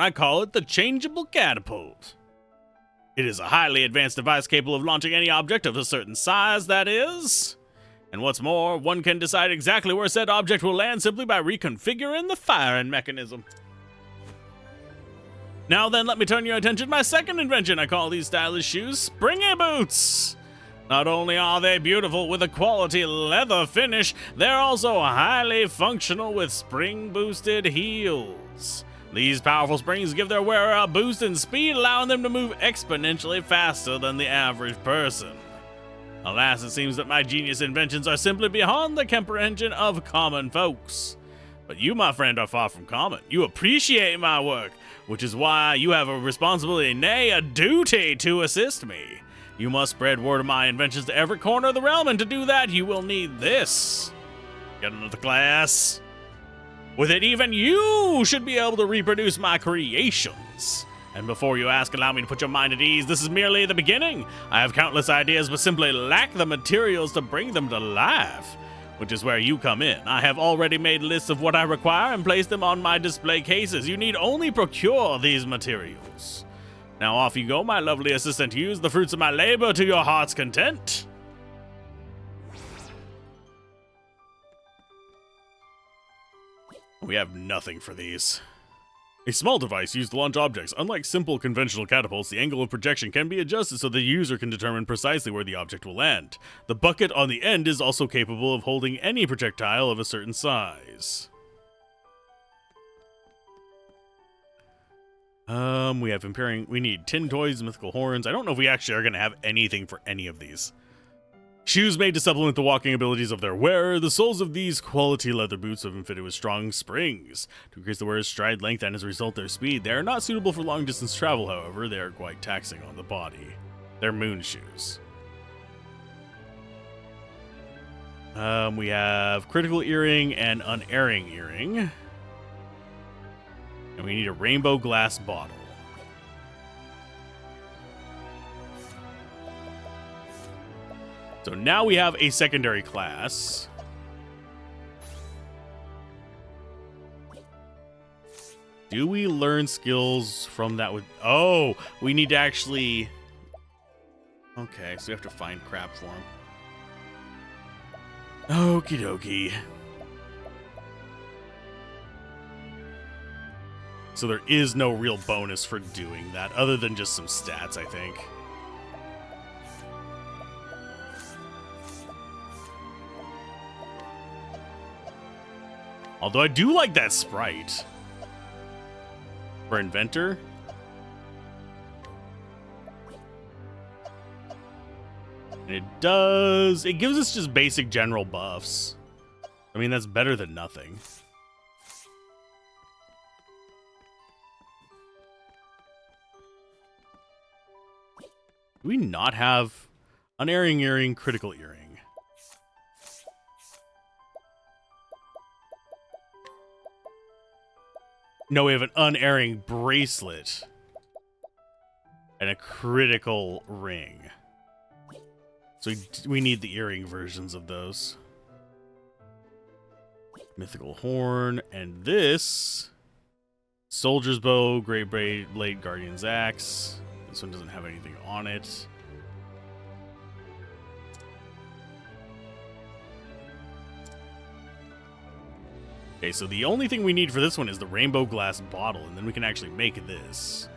I call it the Changeable Catapult. It is a highly advanced device capable of launching any object of a certain size, that is. And what's more, one can decide exactly where said object will land simply by reconfiguring the firing mechanism. Now then, let me turn your attention to my second invention. I call these stylish shoes Springy Boots. Not only are they beautiful with a quality leather finish, they're also highly functional with spring-boosted heels. These powerful springs give their wearer a boost in speed, allowing them to move exponentially faster than the average person. Alas, it seems that my genius inventions are simply beyond the comprehension of common folks. But you, my friend, are far from common. You appreciate my work, which is why you have a responsibility, nay, a duty to assist me. You must spread word of my inventions to every corner of the realm, and to do that, you will need this. Get another glass. With it, even you should be able to reproduce my creations. And before you ask, allow me to put your mind at ease. This is merely the beginning. I have countless ideas, but simply lack the materials to bring them to life, which is where you come in. I have already made lists of what I require and placed them on my display cases. You need only procure these materials. Now off you go, my lovely assistant. Use the fruits of my labor to your heart's content. We have nothing for these. A small device used to launch objects. Unlike simple conventional catapults, the angle of projection can be adjusted so the user can determine precisely where the object will land. The bucket on the end is also capable of holding any projectile of a certain size. We have we need tin toys, mythical horns. I don't know if we actually are going to have anything for any of these. Shoes made to supplement the walking abilities of their wearer. The soles of these quality leather boots have been fitted with strong springs to increase the wearer's stride length and as a result their speed. They are not suitable for long distance travel, however. They are quite taxing on the body. They're moon shoes. We have critical earring and unerring earring. And we need a rainbow glass bottle. So now we have a secondary class. Do we learn skills from that with... Oh, we need to actually... Okay, so we have to find crap for him. Okie dokie. So there is no real bonus for doing that, other than just some stats, I think. Although I do like that sprite. For Inventor. And it gives us just basic general buffs. I mean, that's better than nothing. Do we not have unerring earring, critical earring? No, we have an unerring bracelet and a critical ring. So we need the earring versions of those. Mythical horn, and this soldier's bow, great blade, guardian's axe. This one doesn't have anything on it. Okay, so the only thing we need for this one is the rainbow glass bottle, and then we can actually make this.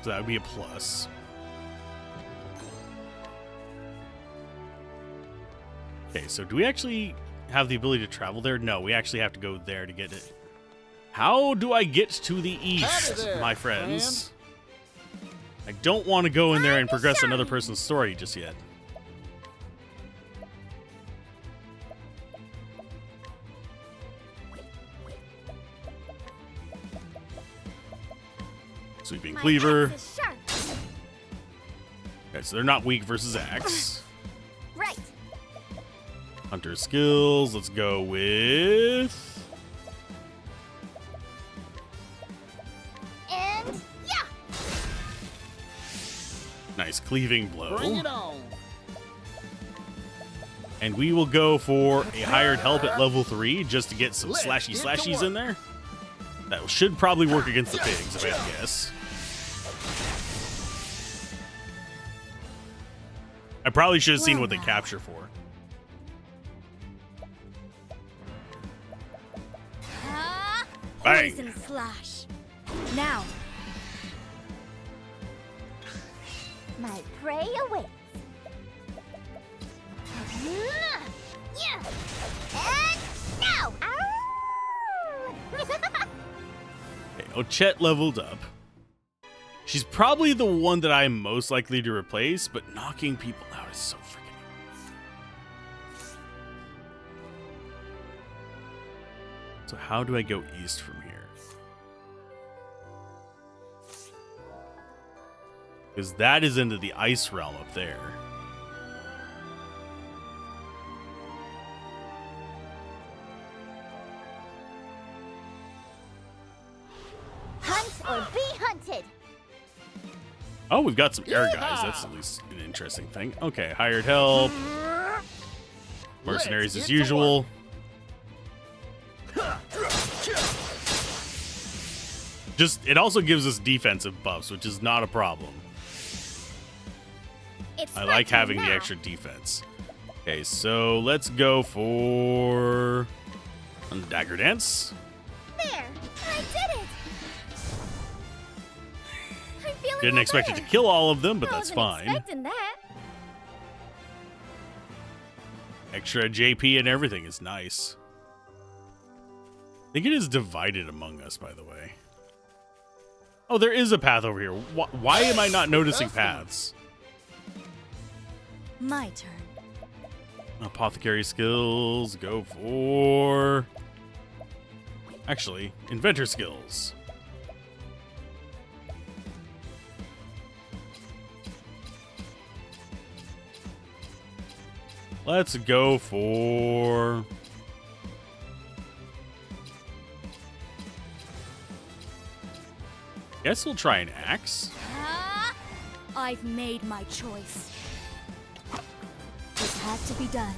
So that would be a plus. Okay, so do we actually have the ability to travel there? No, we actually have to go there to get it. How do I get to the east, there, my friends? I don't want to go in there and progress another person's story just yet. Sweeping cleaver. Okay, so they're not weak versus axe. Right. Hunter skills. Let's go with. And yeah. Nice cleaving blow. Bring it on. And we will go for a hired help at level 3 just to get some slashies in there. That should probably work against the pigs, if I had to guess. I probably should have seen what they capture for. Bang. Poison slash. Now. My prey awaits. Yeah. And now. Okay, Ochette leveled up. She's probably the one that I'm most likely to replace, but knocking people out is so freaking. So how do I go east from here? Because that is into the ice realm up there. Hunt or be hunted. Oh, we've got some air guys. That's at least an interesting thing. Okay, hired help. Mercenaries as usual. Just, it also gives us defensive buffs, which is not a problem. I like having the extra defense. Okay, so let's go for Dagger Dance. There, I did it. I'm feeling Didn't expect it to kill all of them, but that's fine. Expecting that. Extra JP and everything is nice. I think it is divided among us, by the way. Oh, there is a path over here. Why am I not noticing paths? My turn. Apothecary skills. Go for... Actually, inventor skills. Let's go for... Guess we'll try an axe. I've made my choice. It had to be done.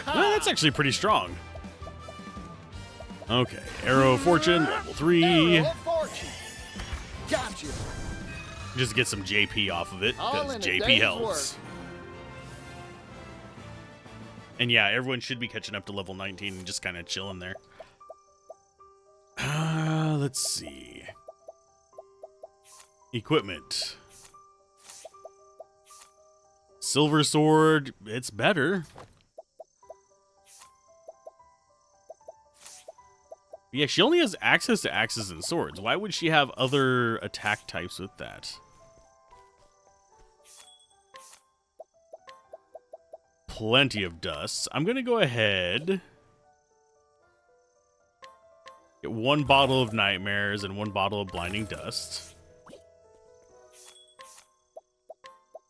Well, that's actually pretty strong. Okay, Arrow of Fortune, level 3. Arrow of Fortune. Gotcha. Just get some JP off of it, All because in a JP day's helps. And yeah, everyone should be catching up to level 19 and just kind of chilling there. Let's see. Equipment. Silver sword, it's better. Yeah, she only has access to axes and swords. Why would she have other attack types with that? Plenty of dust. I'm going to go ahead. Get 1 bottle of nightmares and 1 bottle of blinding dust.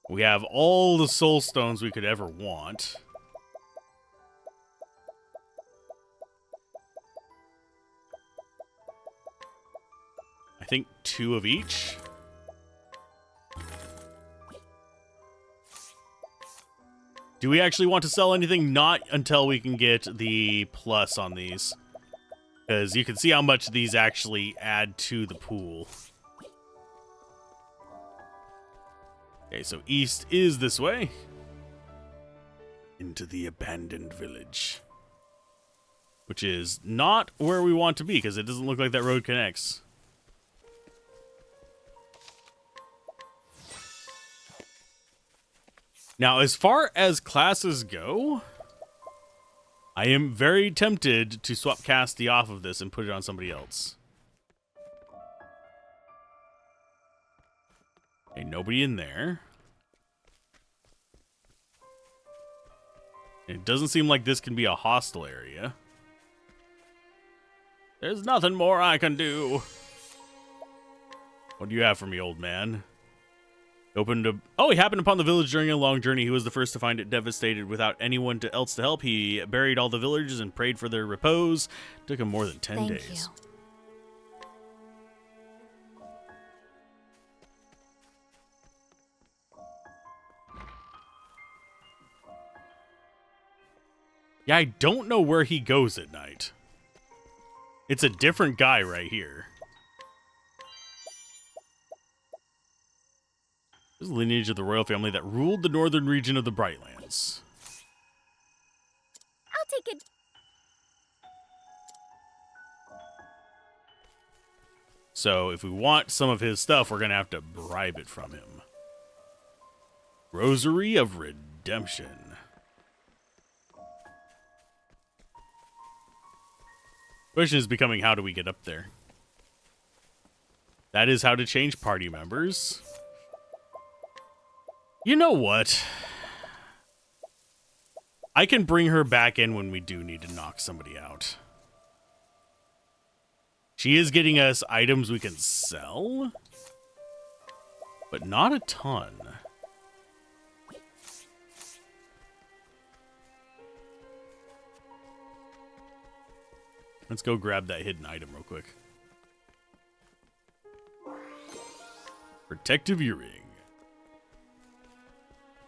We have all the soul stones we could ever want. I think 2 of each. Do we actually want to sell anything? Not until we can get the plus on these. Because you can see how much these actually add to the pool. Okay, so east is this way. Into the abandoned village. Which is not where we want to be, because it doesn't look like that road connects. Now, as far as classes go, I am very tempted to swap Casty off of this and put it on somebody else. Okay, nobody in there. It doesn't seem like this can be a hostile area. There's nothing more I can do. What do you have for me, old man? Oh, he happened upon the village during a long journey. He was the first to find it devastated without anyone else to help. He buried all the villagers and prayed for their repose. Took him more than 10 days. Thank you. Yeah, I don't know where he goes at night. It's a different guy right here. This is the lineage of the royal family that ruled the northern region of the Brightlands. I'll take it. So if we want some of his stuff, we're going to have to bribe it from him. Rosary of Redemption. Question is becoming, how do we get up there? That is how to change party members. You know what? I can bring her back in when we do need to knock somebody out. She is getting us items we can sell, but not a ton. Let's go grab that hidden item real quick. Protective earring.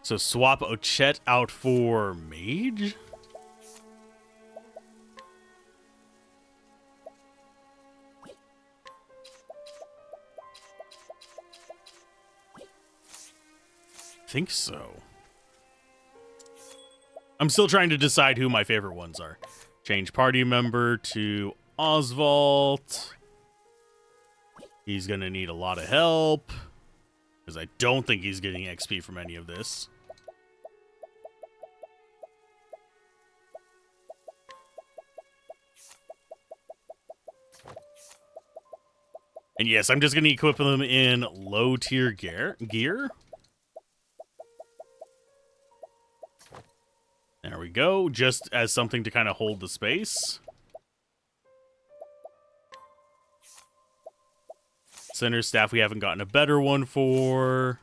So swap Ochette out for mage? Think so. I'm still trying to decide who my favorite ones are. Change party member to Oswald. He's gonna need a lot of help, because I don't think he's getting XP from any of this. And yes, I'm just going to equip them in low tier gear. There we go, just as something to kind of hold the space. Center staff, we haven't gotten a better one for.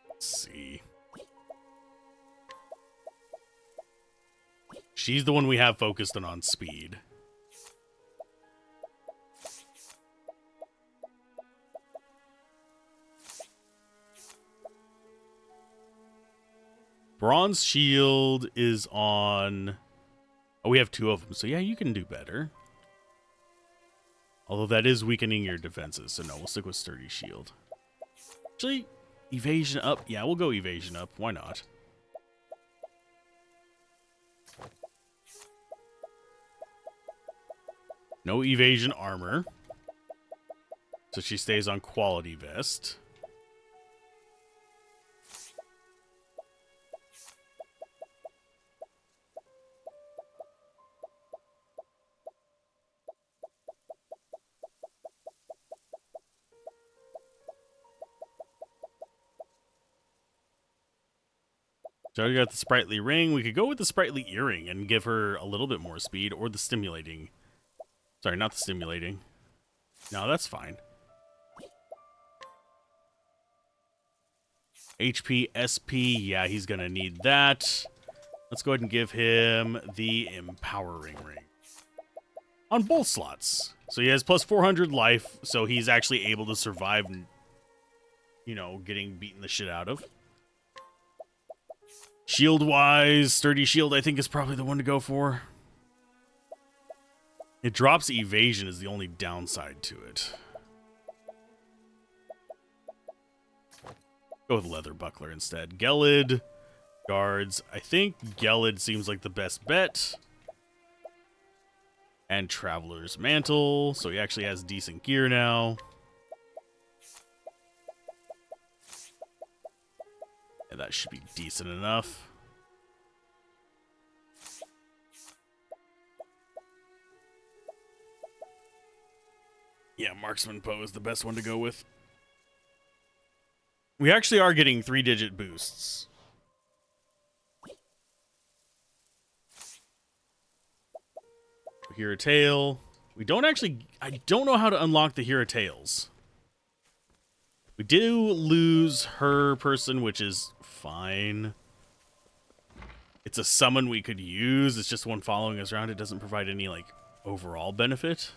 Let's see. She's the one we have focused on speed. Bronze shield is on... Oh, we have 2 of them. So yeah, you can do better. Although that is weakening your defenses. So no, we'll stick with sturdy shield. Actually, evasion up. Yeah, we'll go evasion up. Why not? No evasion armor. So she stays on quality vest. So we got the sprightly ring. We could go with the sprightly earring and give her a little bit more speed, or the stimulating. Sorry, not the stimulating. No, that's fine. HP, SP, yeah, he's gonna need that. Let's go ahead and give him the empowering ring. On both slots. So he has plus 400 life, so he's actually able to survive, you know, getting beaten the shit out of. Shield-wise, sturdy shield I think is probably the one to go for. It drops evasion is the only downside to it. Go with leather buckler instead. Gelid, guards. I think Gelid seems like the best bet. And Traveler's Mantle, so he actually has decent gear now. And that should be decent enough. Yeah, Marksman Poe is the best one to go with. We actually are getting 3-digit boosts. Hero Tail. We don't actually... I don't know how to unlock the Hero Tails. We do lose her person, which is fine. It's a summon we could use. It's just one following us around. It doesn't provide any, like, overall benefit.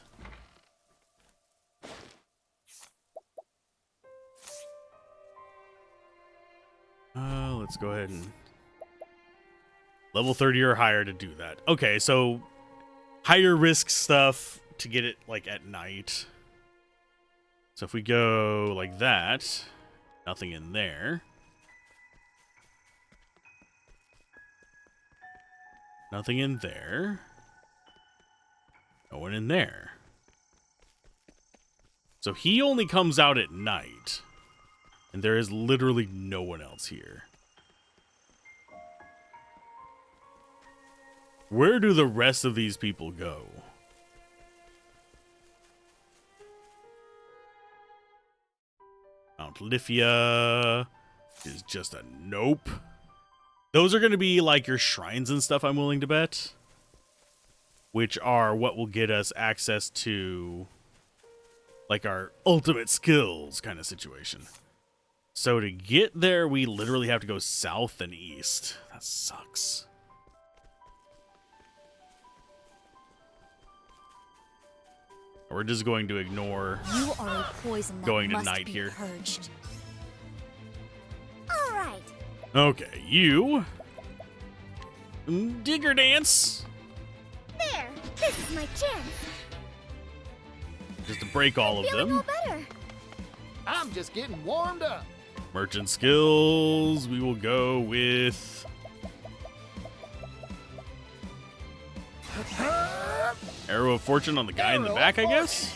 Let's go ahead and... Level 30 or higher to do that. Okay, so... higher risk stuff to get it, like, at night. So if we go like that, nothing in there. Nothing in there. No one in there. So he only comes out at night. And there is literally no one else here. Where do the rest of these people go? Mount Lithia is just a nope. Those are going to be like your shrines and stuff, I'm willing to bet. Which are what will get us access to like our ultimate skills kind of situation. So to get there, we literally have to go south and east. That sucks. We're just going to ignore you are a poison that going to must night be here. Purged. All right. Okay, you digger dance. There. This is my chance. Just to break all of Feeling them. all better. I'm just getting warmed up. Merchant skills. We will go with Arrow of Fortune on the guy in the back, I guess.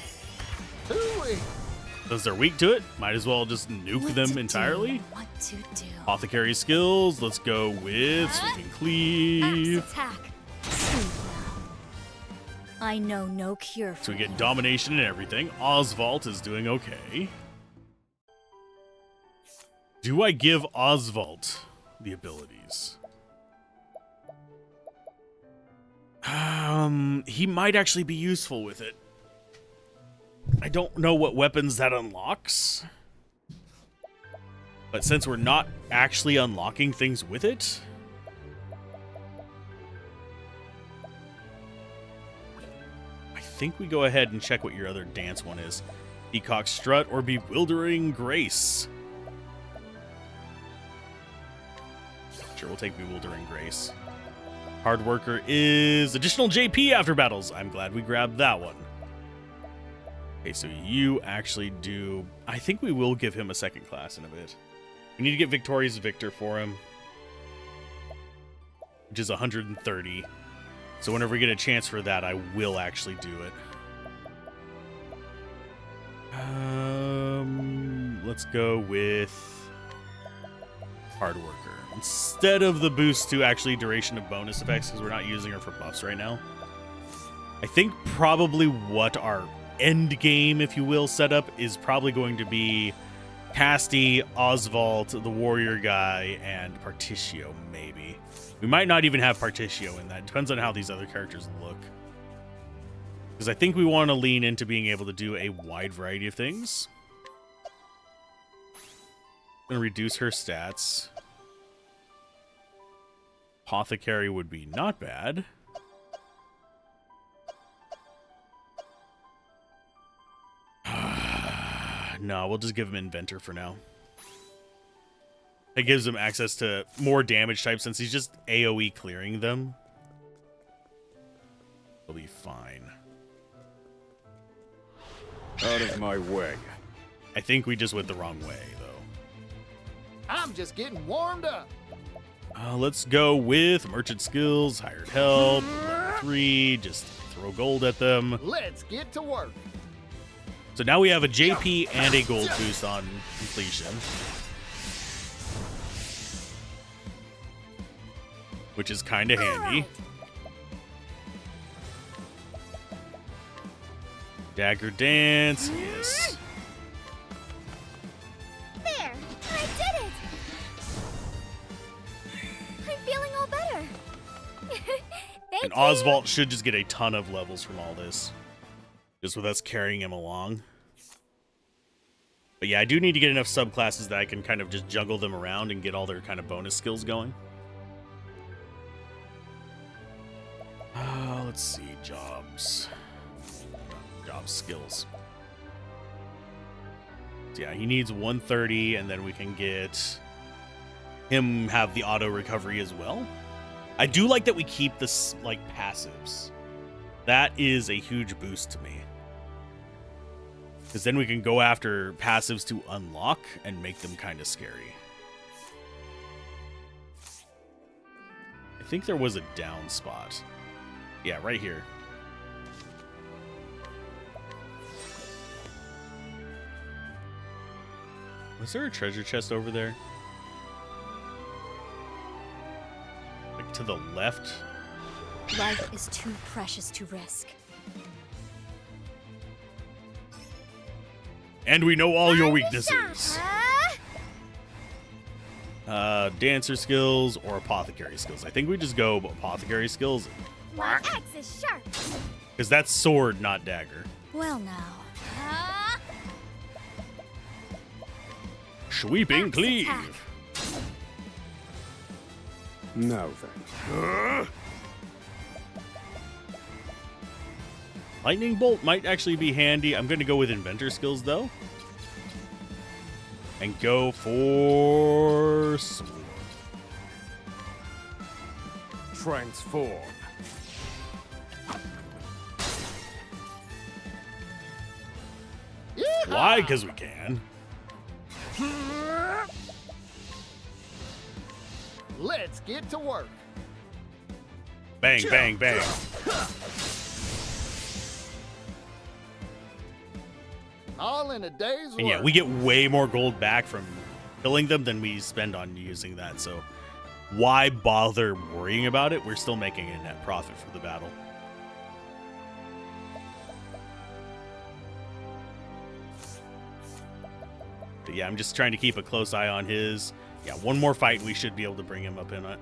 Since they're weak to it, might as well just nuke them entirely. What to do? Apothecary skills. Let's go with Sweeping Cleave. Attack. Sleep now. I know no cure for So we get domination and everything. Oswald is doing okay. Do I give Oswald the abilities? He might actually be useful with it. I don't know what weapons that unlocks. But since we're not actually unlocking things with it, I think we go ahead and check what your other dance one is. Peacock Strut or Bewildering Grace. Sure, we'll take Bewildering Grace. Hard Worker is additional JP after battles. I'm glad we grabbed that one. Okay, so you actually do... I think we will give him a second class in a bit. We need to get Victorious Victor for him, which is 130. So whenever we get a chance for that, I will actually do it. Let's go with Hard Worker. Instead of the boost to actually duration of bonus effects, because we're not using her for buffs right now. I think probably what our end game, if you will, setup is probably going to be Casty, Oswald, the warrior guy, and Particio, maybe. We might not even have Particio in that. Depends on how these other characters look. Because I think we want to lean into being able to do a wide variety of things. Going to reduce her stats. Apothecary would be not bad. No, we'll just give him Inventor for now. It gives him access to more damage types since he's just AoE clearing them. He'll be fine. Out of my way. I think we just went the wrong way, though. I'm just getting warmed up. Let's go with Merchant Skills, Hired Help, level 3, just throw gold at them. Let's get to work. So now we have a JP and a gold boost on completion. Which is kind of handy. Dagger Dance, yes. There! I did it! I'm feeling all better. Thank And you. Oswald should just get a ton of levels from all this. Just with us carrying him along. But yeah, I do need to get enough subclasses that I can kind of just juggle them around and get all their kind of bonus skills going. Let's see, jobs. Job skills. So yeah, he needs 130, and then we can get him have the auto recovery as well. I do like that we keep this like passives. That is a huge boost to me. Because then we can go after passives to unlock and make them kind of scary. I think there was a down spot. Yeah, right here. Was there a treasure chest over there? Like to the left? Life is too precious to risk. And we know all your weaknesses. Dancer skills or apothecary skills. I think we just go apothecary skills. My axe is sharp. Because that's sword, not dagger. Well now. Sweeping Axe cleave. attack. Now then. Lightning bolt might actually be handy. I'm going to go with inventor skills though. And go for swoop. Transform. Why? Because we can. Let's get to work. Bang, bang, bang. All in a day's work. And yeah, we get way more gold back from killing them than we spend on using that. So why bother worrying about it? We're still making a net profit for the battle. But yeah, I'm just trying to keep a close eye on his. Yeah, one more fight and we should be able to bring him up in it.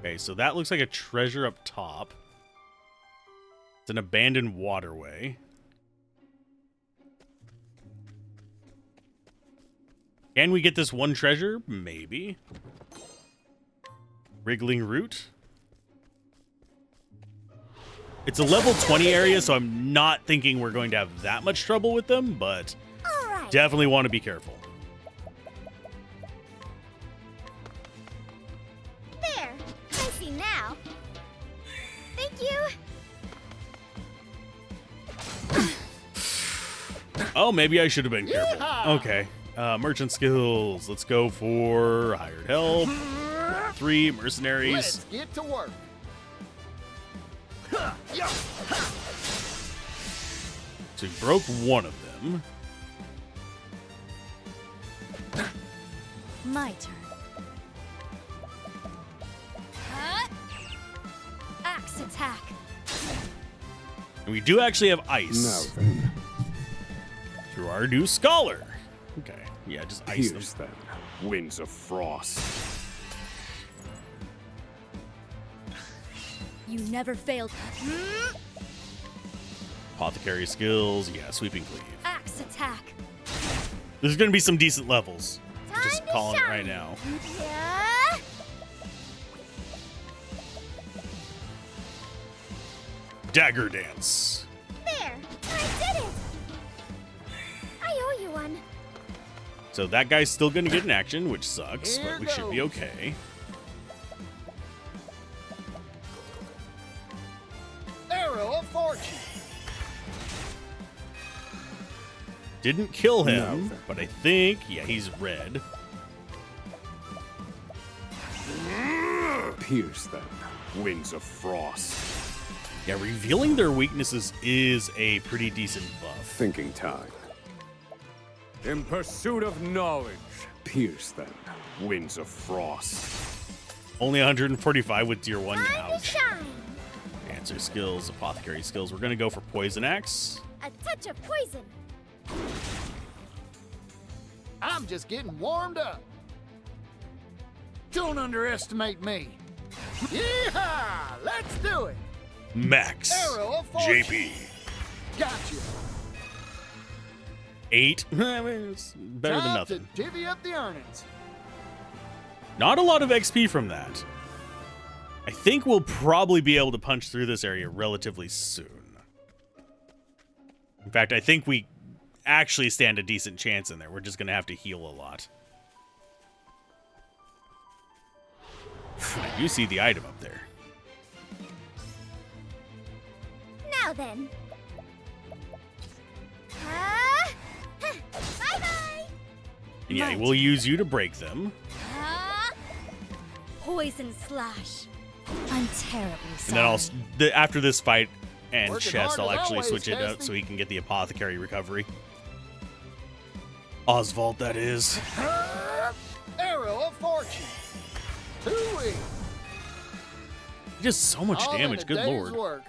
Okay, so that looks like a treasure up top. It's an abandoned waterway. Can we get this one treasure? Maybe. Wriggling root. It's a level 20 area, so I'm not thinking we're going to have that much trouble with them, but definitely want to be careful. There. I see now. Thank you. Oh, maybe I should have been careful. Yeehaw! Okay. Merchant skills. Let's go for hired help. 3 mercenaries. Let's get to work. So we broke one of them. My turn. Huh? Axe attack. And we do actually have ice. Now then, Through our new scholar. Okay. Yeah, just ice them. pierce them. Winds of frost. You never failed. Apothecary skills. Yeah, sweeping cleave. Axe attack. There's going to be some decent levels. Just Time to calling it shine. right now. Yeah. Dagger dance. There. I did it. I owe you one. So that guy's still going to get an action, which sucks, Here but we should be goes. okay. Arrow of fortune. Didn't kill him, No. but I think, yeah, he's red. Pierce them. Winds of frost. Yeah, revealing their weaknesses is a pretty decent buff. Thinking time. In pursuit of knowledge. Pierce them. Winds of frost. Only 145 with tier 1. Time to Ouch. shine. Answer skills, apothecary skills. We're going to go for poison axe. A touch of poison. I'm just getting warmed up. Don't underestimate me. Yeehaw! Let's do it. Max. Arrow of fortune. JP. Gotcha. 8. I mean, it's better than Time nothing. to divvy up the earnings. Not a lot of XP from that. I think we'll probably be able to punch through this area relatively soon. In fact, I think we actually stand a decent chance in there. We're just going to have to heal a lot. I do see the item up there. Now then. Bye-bye. And yeah, we'll use you to break them. Poison slash. I'm terribly sorry. And then after this fight and Working chest, hard I'll as actually always, switch it out Cassie. so he can get the apothecary recovery. Oswald, that is. Arrow of fortune. Hooey. He does so much All in damage, a good day's lord. work.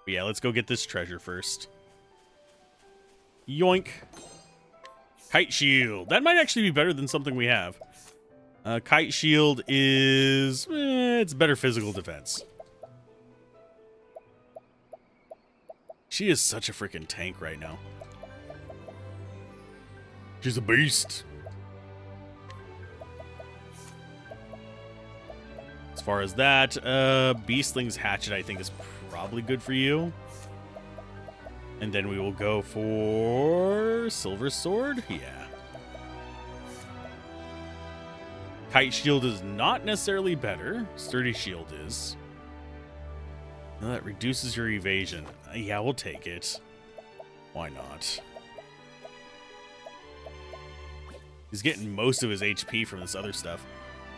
But yeah, let's go get this treasure first. Yoink. Kite shield. That might actually be better than something we have. Kite shield is... it's better physical defense. She is such a freaking tank right now. She's a beast. As far as that, Beastling's Hatchet I think is probably good for you. And then we will go for Silver Sword. Yeah. Kite Shield is not necessarily better. Sturdy Shield is. No, that reduces your evasion. Yeah, we'll take it. Why not? He's getting most of his HP from this other stuff.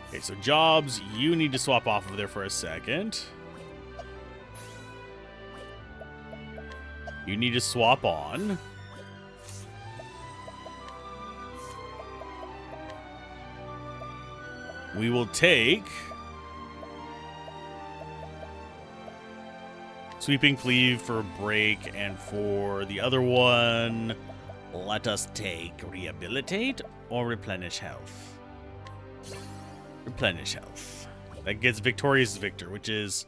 Okay, so jobs, you need to swap off of there for a second. You need to swap on. We will take Sweeping Cleave for break, and for the other one, let us take Rehabilitate or Replenish Health. Replenish Health. That gets Victorious Victor, which is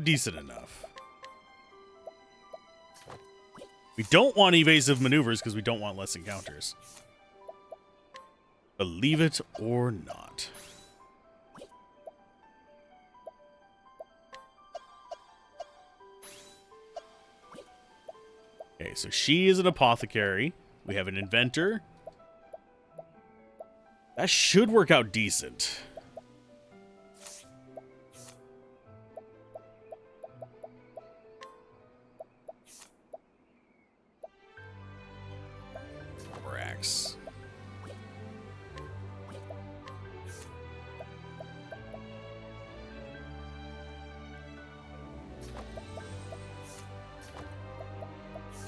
decent enough. We don't want evasive maneuvers because we don't want less encounters. Believe it or not. Okay, so she is an apothecary. We have an inventor. That should work out decent. Brax.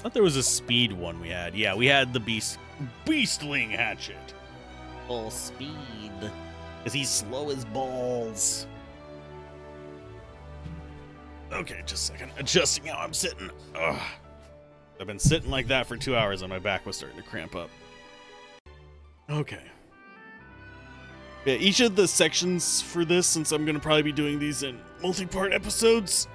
thought there was a speed one we had. Yeah, we had the Beastling Hatchet. Full speed. Because he's slow as balls. Okay, just a second. Adjusting how I'm sitting. Ugh. I've been sitting like that for 2 hours and my back was starting to cramp up. Okay. Yeah, each of the sections for this, since I'm going to probably be doing these in multi-part episodes,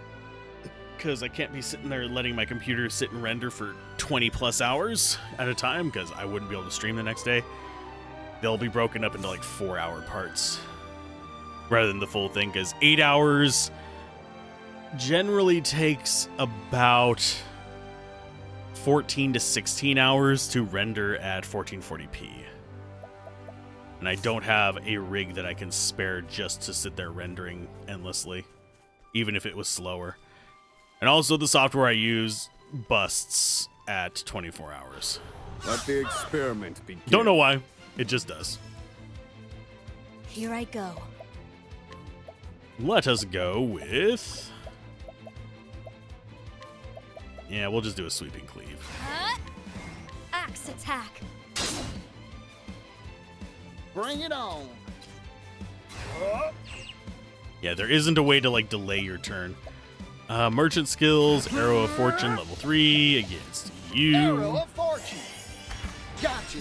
because I can't be sitting there letting my computer sit and render for 20 plus hours at a time, because I wouldn't be able to stream the next day. They'll be broken up into like 4-hour parts rather than the full thing, because 8 hours generally takes about 14 to 16 hours to render at 1440p. And I don't have a rig that I can spare just to sit there rendering endlessly, even if it was slower. And also the software I use busts at 24 hours. Let the experiment begin. Don't know why. It just does. Here I go. Let us go with... Yeah, we'll just do a sweeping cleave. Axe attack. Bring it on. Yeah, there isn't a way to like delay your turn. Merchant skills, Arrow of Fortune, level 3 against you. Arrow of Fortune. Gotcha.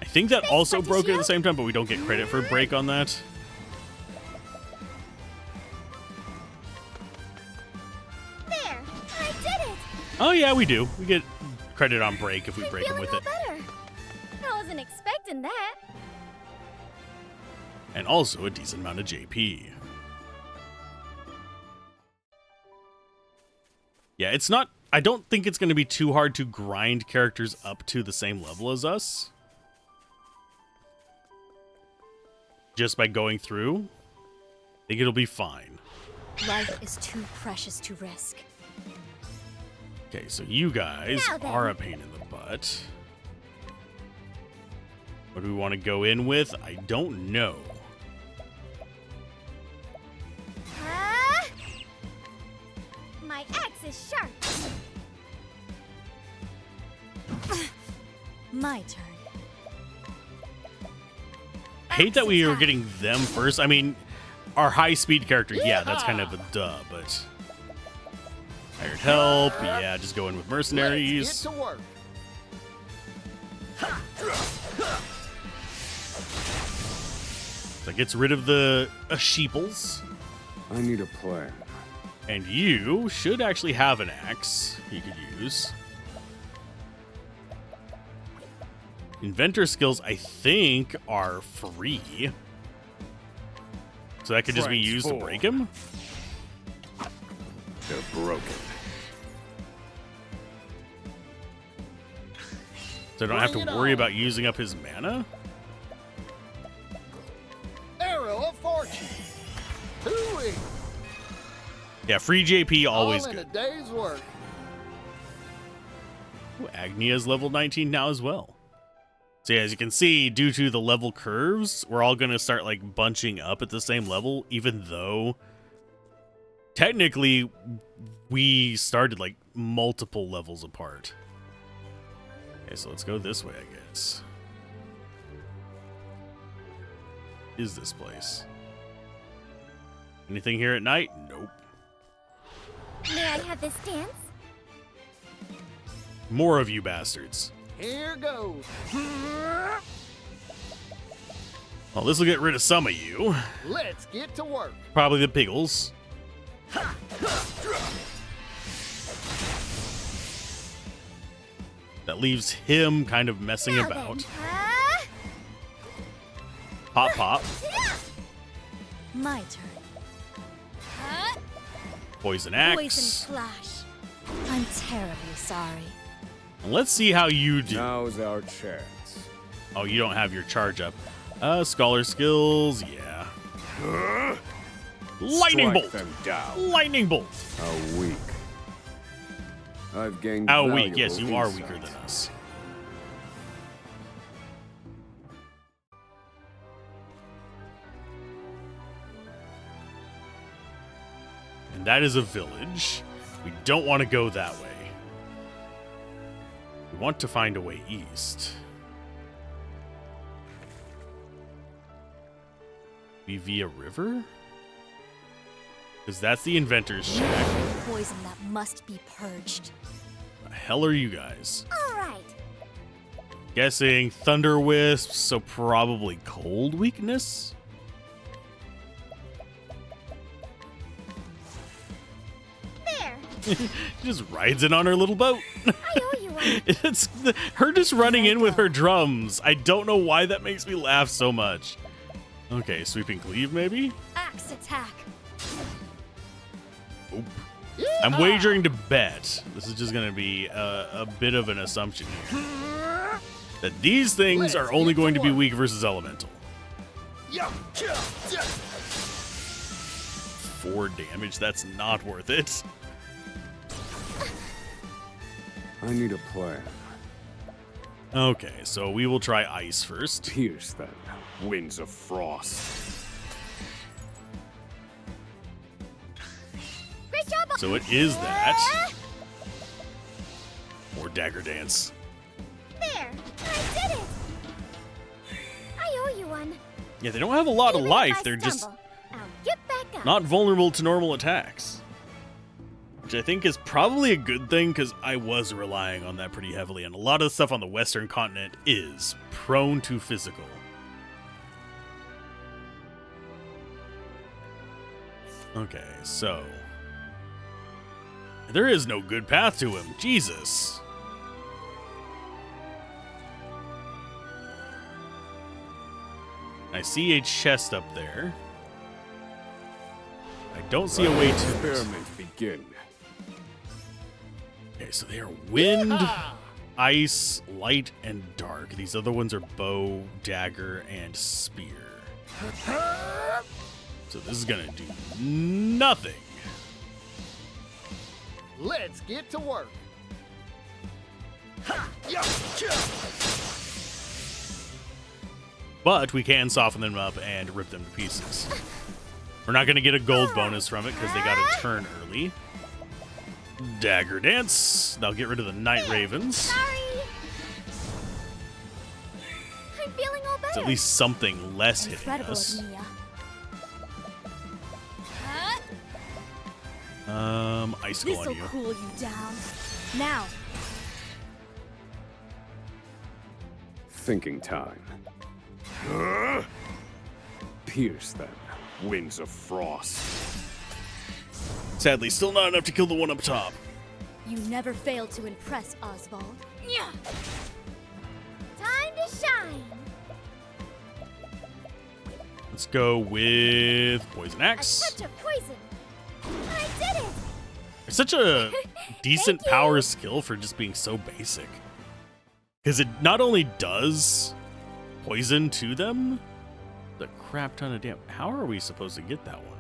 I think that also broke at the same time, but we don't get credit for break on that. There, I did it. Oh yeah, we do. We get credit on break if we break them with it. Better. I wasn't expecting that. And also a decent amount of JP. Yeah, it's not... I don't think it's going to be too hard to grind characters up to the same level as us. Just by going through. I think it'll be fine. Life is too precious to risk. Okay, so you guys are a pain in the butt. What do we want to go in with? I don't know. My axe is sharp. My turn. I hate that we are getting them first. I mean, our high-speed character, yeah, that's kind of a duh, but... Hired help, yeah, just go in with mercenaries. Let's get to work. That gets rid of the sheeples. I need a plan. And you should actually have an axe you could use. Inventor skills, I think, are free. So that could just be used to break him? They're broken. So I don't have to worry about using up his mana? Arrow of Fortune. Hooey. Yeah, free JP, always All in good. a day's work. Ooh, Agnia's level 19 now as well. So yeah, as you can see, due to the level curves, we're all going to start like bunching up at the same level, even though technically we started like multiple levels apart. Okay, so let's go this way, I guess. Is this place? Anything here at night? Nope. May I have this dance? More of you bastards. Here goes. Well, this will get rid of some of you. Let's get to work. Probably the piggles. That leaves him kind of messing about. Pop, pop. My turn. Poison axe. Poison flash. I'm terribly sorry. And let's see how you do. Now's our chance. Oh, you don't have your charge up. Scholar skills, yeah. Lightning Strike bolt. them down. Lightning bolt. How weak. I've gained How weak? Yes, you are insight. weaker than us. And that is a village. We don't want to go that way. We want to find a way east. Be via river? Because that's the inventor's shack. Poison that must be purged. The hell are you guys? All right. Guessing thunder wisps, so probably cold weakness? There. She just rides in on her little boat. I owe you one. It's her just running in with her drums. I don't know why that makes me laugh so much. Okay, sweeping cleave maybe? Axe attack. Oop. I'm wagering to bet. This is just going to be a bit of an assumption here. That these things are only going to be weak versus elemental. 4 damage, that's not worth it. I need a plan. Okay, so we will try ice first. Pierce them, winds of frost. Great job. So it is that. Or dagger dance. There. I did it. I owe you one. Yeah, they don't have a lot of Even if life. I They're just stumble, I'll get back up. not vulnerable to normal attacks. Which I think is probably a good thing, because I was relying on that pretty heavily, and a lot of the stuff on the Western continent is prone to physical. Okay, so... there is no good path to him. Jesus. I see a chest up there. I don't see a way to it. Experiment begin. Okay, so they are wind, ice, light, and dark. These other ones are bow, dagger, and spear. So this is gonna do nothing. Let's get to work. But we can soften them up and rip them to pieces. We're not gonna get a gold bonus from it because they got a turn early. Dagger dance. That'll get rid of the night ravens. Sorry. I'm feeling all It's better. at least something less hitting Incredible, us. Mia. Icicle on This'll you. cool you down. Now. Thinking time. Pierce them, winds of frost. Sadly, still not enough to kill the one up top. You never fail to impress, Oswald. Time to shine. Let's go with Poison Axe. Such a poison. I did it. It's such a decent Thank you. power skill for just being so basic. Because it not only does poison to them, the crap ton of damage. How are we supposed to get that one?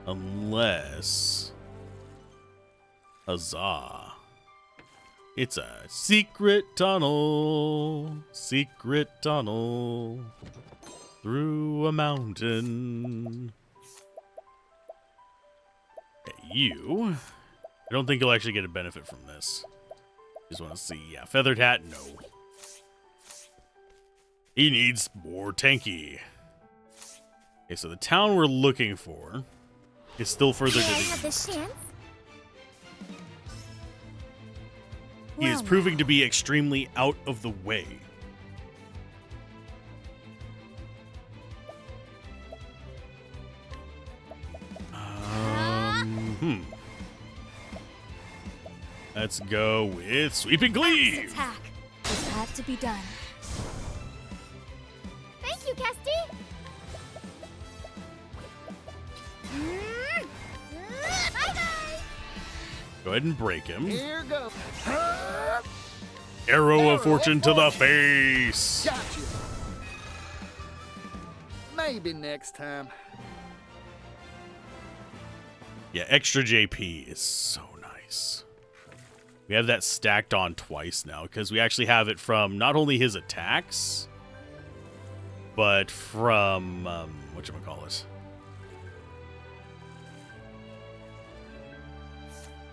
Unless... Huzzah. It's a secret tunnel. Secret tunnel. Through a mountain. Okay, you. I don't think you'll actually get a benefit from this. Just want to see. Yeah, Feathered Hat, no. He needs more tanky. Okay, so the town we're looking for is still further to May I the have this east. chance? He is Well, proving to be extremely out of the way. Let's go with Sweeping Cleave. Attack. This had to be done. Thank you, Kesty. Bye-bye. Go ahead and break him. Here goes. Arrow of Fortune to the face. Gotcha. Maybe next time. Yeah, extra JP is so nice. We have that stacked on twice now because we actually have it from not only his attacks, but from whatchamacallit.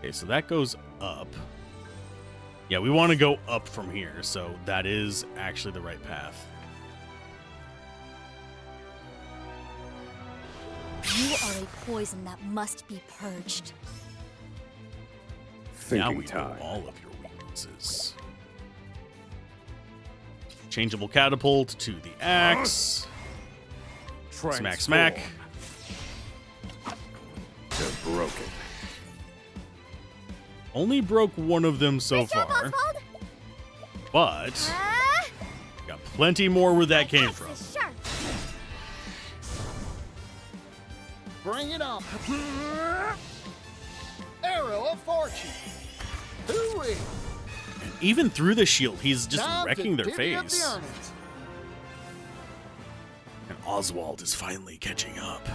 Okay, so that goes up. Yeah, we want to go up from here, so that is actually the right path. You are a poison that must be purged. Now Thinking we know time. all of your weaknesses. Changeable catapult to the axe. Smack, smack. They're broken. Only broke one of them so far. But got plenty more where that came from. Bring it on. Arrow of fortune. Hooey. And even through the shield, he's just Time to wrecking their divvy up face. the earnings. And Oswald is finally catching up.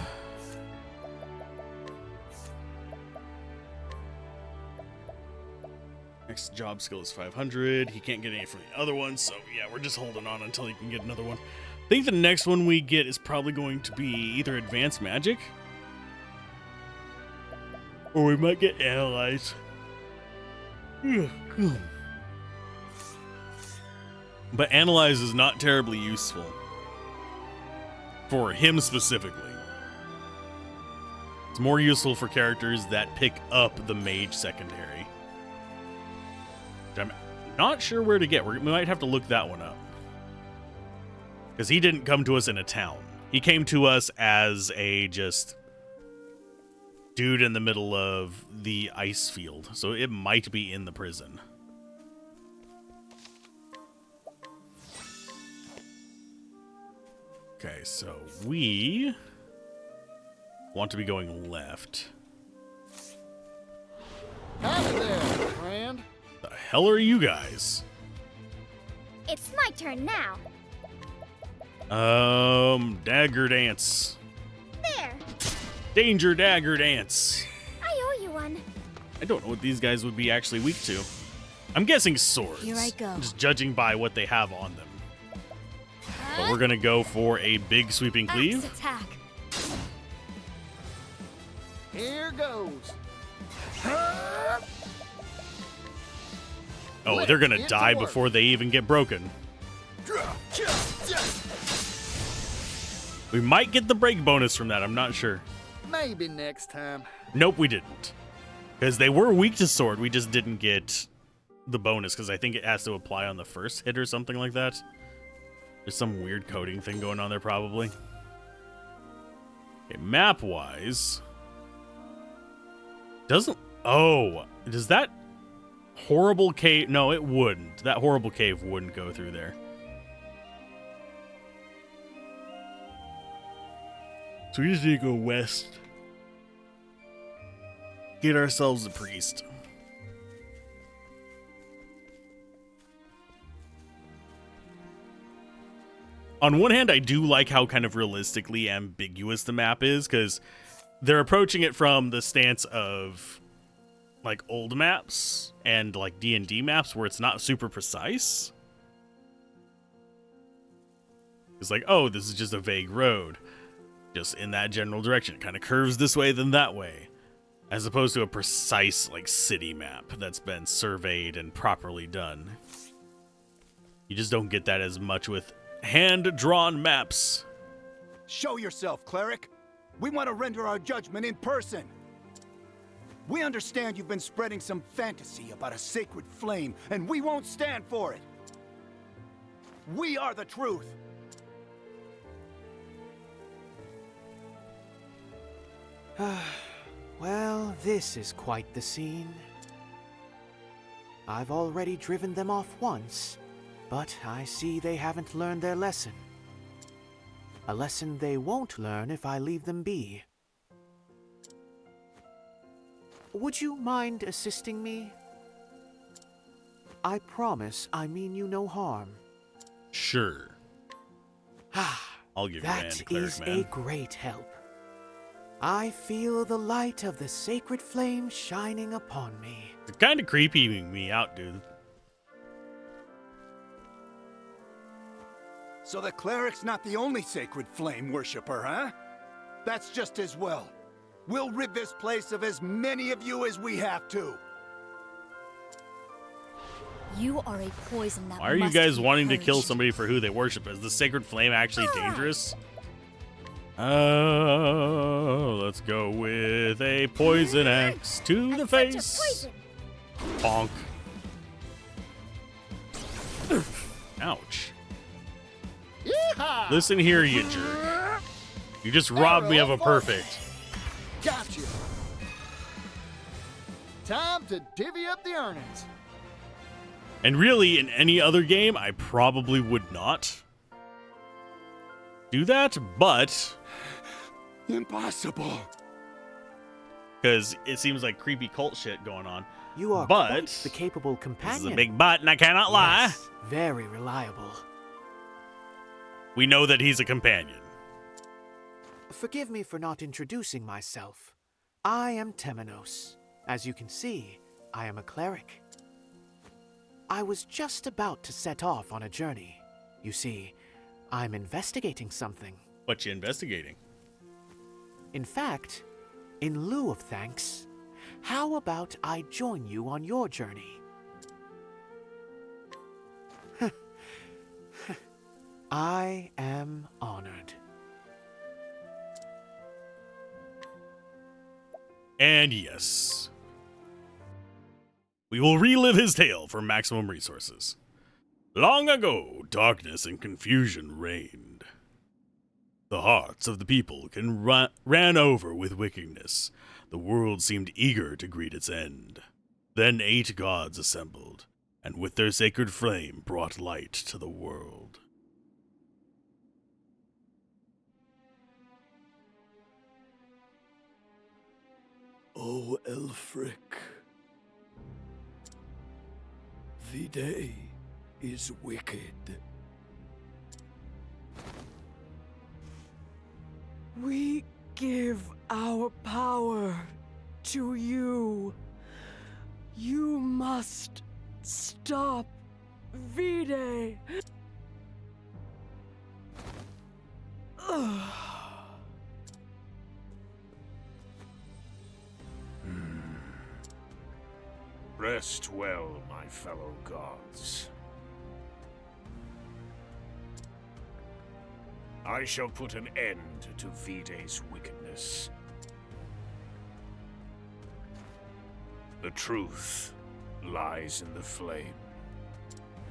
Next job skill is 500. He can't get any from the other one, so yeah, we're just holding on until he can get another one. I think the next one we get is probably going to be either Advanced Magic, or we might get Analyze. But Analyze is not terribly useful for him specifically. It's more useful for characters that pick up the Mage secondary. Which I'm not sure where to get. We might have to look that one up. Because he didn't come to us in a town. He came to us as a just dude in the middle of the ice field. So it might be in the prison. Okay, so we want to be going left. Howdy there, friend. The hell are you guys? It's my turn now. Dagger dance. There. Danger dagger dance. I owe you one. I don't know what these guys would be actually weak to. I'm guessing swords. Here I go. Just judging by what they have on them. But we're gonna go for a big sweeping cleave. Axe attack. Here goes. Oh, they're gonna Let's get die to work. before they even get broken. We might get the break bonus from that, I'm not sure. Maybe next time. Nope, we didn't. Because they were weak to sword, we just didn't get the bonus, because I think it has to apply on the first hit or something like that. There's some weird coding thing going on there, probably. Okay, map-wise... Doesn't... Oh, does that horrible cave... No, it wouldn't. That horrible cave wouldn't go through there. So we just need to go west. Get ourselves a priest. On one hand, I do like how kind of realistically ambiguous the map is, because they're approaching it from the stance of like old maps and like D&D maps where it's not super precise. It's like, oh, this is just a vague road. Just in that general direction. It kind of curves this way, then that way. As opposed to a precise, like, city map that's been surveyed and properly done. You just don't get that as much with hand-drawn maps. Show yourself, cleric. We want to render our judgment in person. We understand you've been spreading some fantasy about a sacred flame, and we won't stand for it. We are the truth. Well, this is quite the scene. I've already driven them off once, but I see they haven't learned their lesson. A lesson they won't learn if I leave them be. Would you mind assisting me? I promise I mean you no harm. Sure. I'll give you a hand, That cleric is man. a great help. I feel the light of the sacred flame shining upon me. You're kind of creeping me out, dude. So the cleric's not the only sacred flame worshiper, huh? That's just as well. We'll rid this place of as many of you as we have to. You are a poison that Why are you must guys be wanting to kill purged. somebody for who they worship? Is the sacred flame actually dangerous? Let's go with a poison axe to the face. Bonk. Ouch. Yeehaw! Listen here, you jerk. You just robbed me of a perfect. Gotcha. Time to divvy up the earnings. And really, in any other game, I probably would not do that, but... Impossible. Because it seems like creepy cult shit going on. You are but quite the capable companion. This is a big but, and I cannot lie. Yes, very reliable. We know that he's a companion. Forgive me for not introducing myself. I am Temenos. As you can see, I am a cleric. I was just about to set off on a journey. You see, I'm investigating something. What you investigating? In fact, in lieu of thanks, how about I join you on your journey? I am honored. And yes, we will relive his tale for maximum resources. Long ago, darkness and confusion reigned. The hearts of the people ran over with wickedness. The world seemed eager to greet its end. Then 8 gods assembled, and with their sacred flame brought light to the world. O Elfric, the day is wicked. We give our power to you. You must stop Vide. Rest well, my fellow gods. I shall put an end to Vide's wickedness. The truth lies in the flame.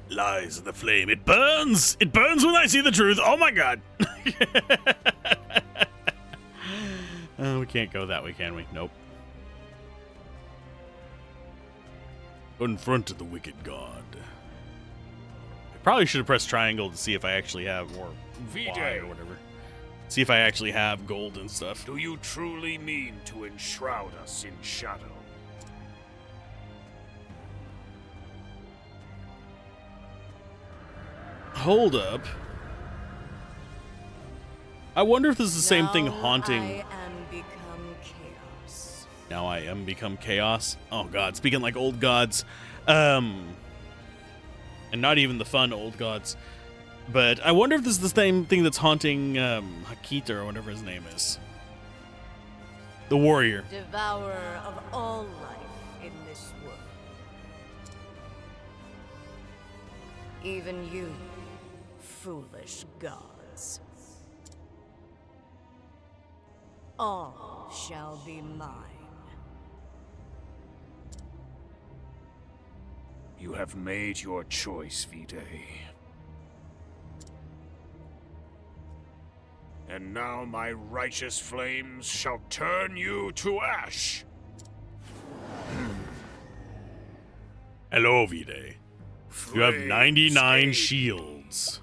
Lies in the flame. It burns! It burns when I see the truth! Oh my god! We can't go that way, can we? Nope. Confronted the wicked god. I probably should have pressed triangle to see if I actually have more Y or whatever. See if I actually have gold and stuff. Do you truly mean to enshroud us in shadow? Hold up. I wonder if this is the same thing haunting. I am become chaos. Now I am become chaos. Oh god, speaking like old gods. And not even the fun old gods. But I wonder if this is the same thing that's haunting Hakita or whatever his name is. The warrior. Devourer of all life in this world. Even you, foolish gods. All shall be mine. You have made your choice, Vide. And now my righteous flames shall turn you to ash. Hello, Vide. You have 99 shields.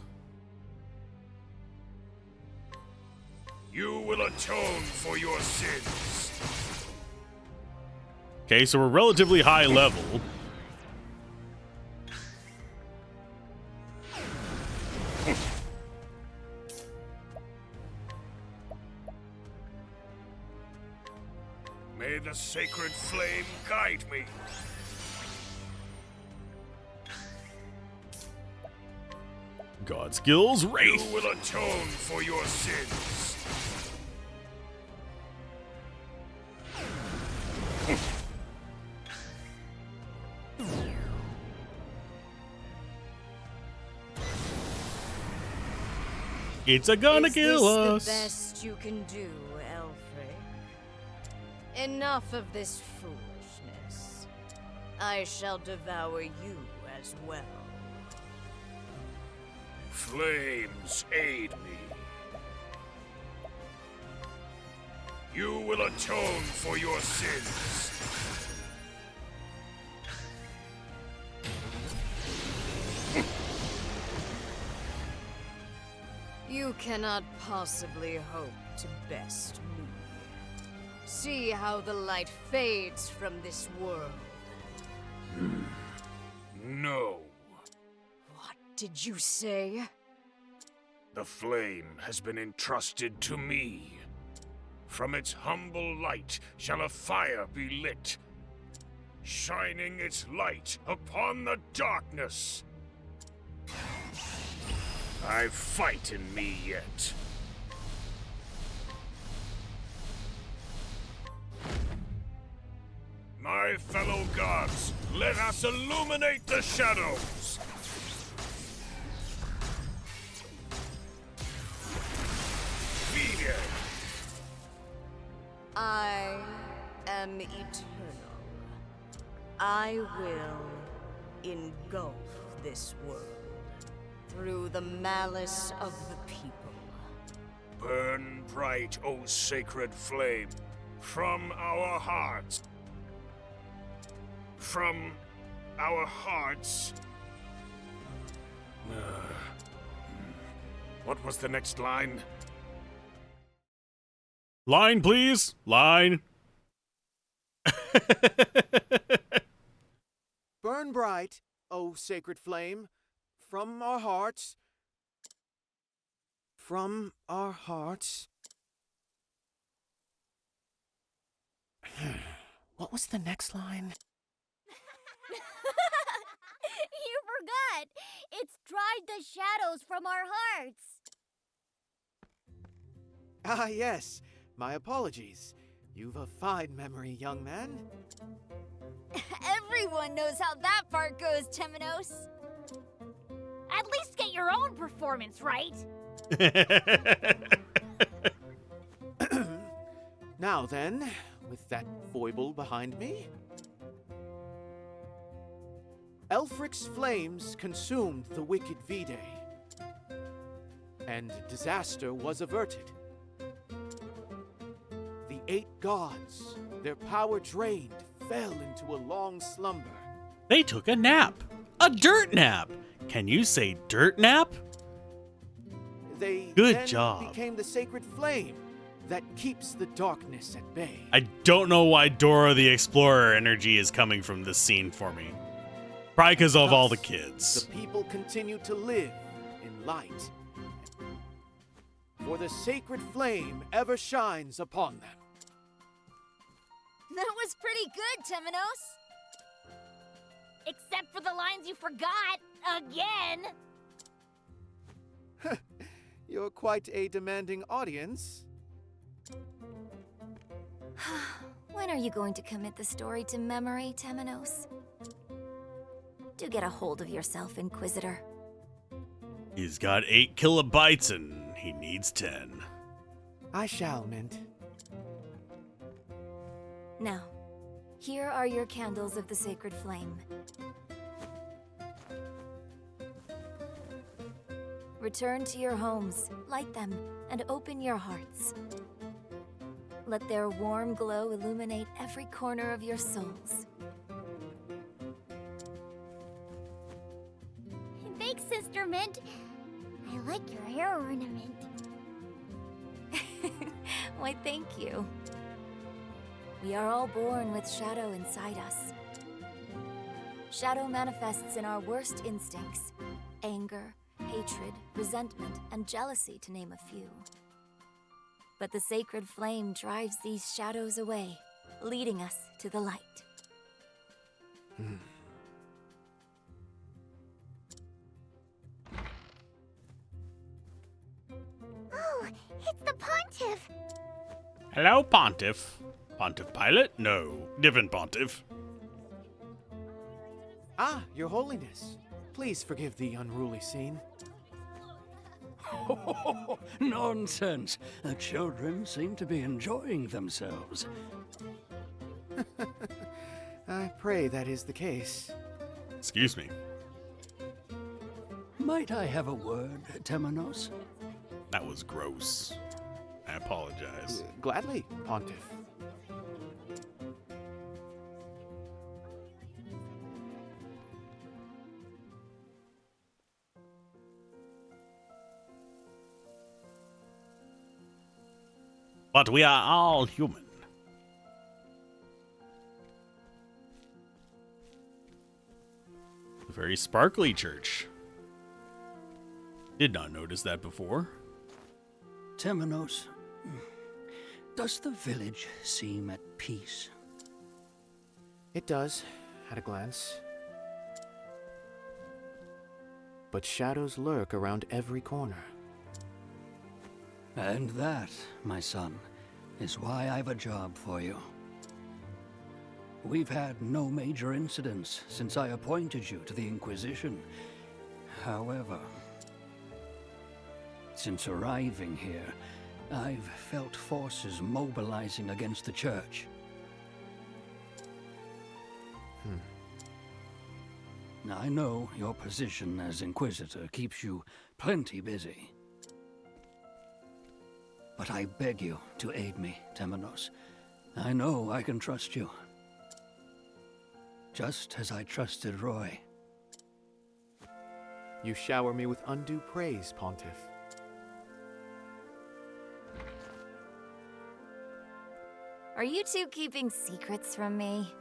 You will atone for your sins. Okay, so we're relatively high level. May the sacred flame guide me. God skills, Wraith. You will atone for your sins. It's gonna kill us. Is this the best you can do, Elfric? Enough of this foolishness. I shall devour you as well. Flames, aid me. You will atone for your sins. You cannot possibly hope to best me. See how the light fades from this world. No. What did you say? The flame has been entrusted to me. From its humble light shall a fire be lit, shining its light upon the darkness. I've fight in me yet. My fellow gods, let us illuminate the shadows! Feed it! I am eternal. I will engulf this world through the malice of the people. Burn bright, O sacred flame, from our hearts. From our hearts. What was the next line? Line, please. Line. Burn bright, O sacred flame, from our hearts. From our hearts. What was the next line? You forgot! It's dried the shadows from our hearts! Ah, yes. My apologies. You've a fine memory, young man. Everyone knows how that part goes, Temenos. At least get your own performance right. Now then, with that foible behind me, Elfric's flames consumed the wicked Vide, and disaster was averted. The 8 gods, their power drained, fell into a long slumber. They took a nap. A dirt nap. Can you say dirt nap? They Good then job. became the sacred flame that keeps the darkness at bay. I don't know why Dora the Explorer energy is coming from this scene for me. Probably because of all the kids. The people continue to live in light, for the sacred flame ever shines upon them. That was pretty good, Temenos. Except for the lines you forgot. Again. You're quite a demanding audience. When are you going to commit the story to memory, Temenos? Do get a hold of yourself, Inquisitor. He's got 8 kilobytes and he needs 10. I shall, Mint. Now, here are your candles of the sacred flame. Return to your homes, light them, and open your hearts. Let their warm glow illuminate every corner of your souls. Thanks, Sister Mint. I like your hair ornament. Why, thank you. We are all born with shadow inside us. Shadow manifests in our worst instincts: anger, hatred, resentment, and jealousy, to name a few. But the sacred flame drives these shadows away, leading us to the light. Oh, it's the Pontiff! Hello, Pontiff. Pontiff Pilot? No, different Pontiff. Ah, Your Holiness. Please forgive the unruly scene. Nonsense. The children seem to be enjoying themselves. I pray that is the case. Excuse me. Might I have a word, Temenos? That was gross. I apologize. Gladly, Pontiff. But we are all human. A very sparkly church. Did not notice that before. Temenos, does the village seem at peace? It does, at a glance. But shadows lurk around every corner. And that, my son, is why I've a job for you. We've had no major incidents since I appointed you to the Inquisition. However, since arriving here, I've felt forces mobilizing against the Church. Now, I know your position as Inquisitor keeps you plenty busy. But I beg you to aid me, Temenos. I know I can trust you. Just as I trusted Roy. You shower me with undue praise, Pontiff. Are you two keeping secrets from me?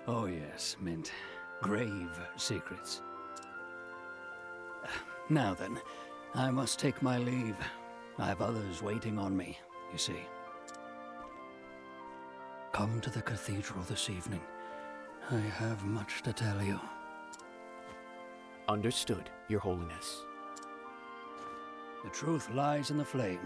Oh yes, Mint. Grave secrets. Now then, I must take my leave. I have others waiting on me, you see. Come to the cathedral this evening. I have much to tell you. Understood, Your Holiness. The truth lies in the flame.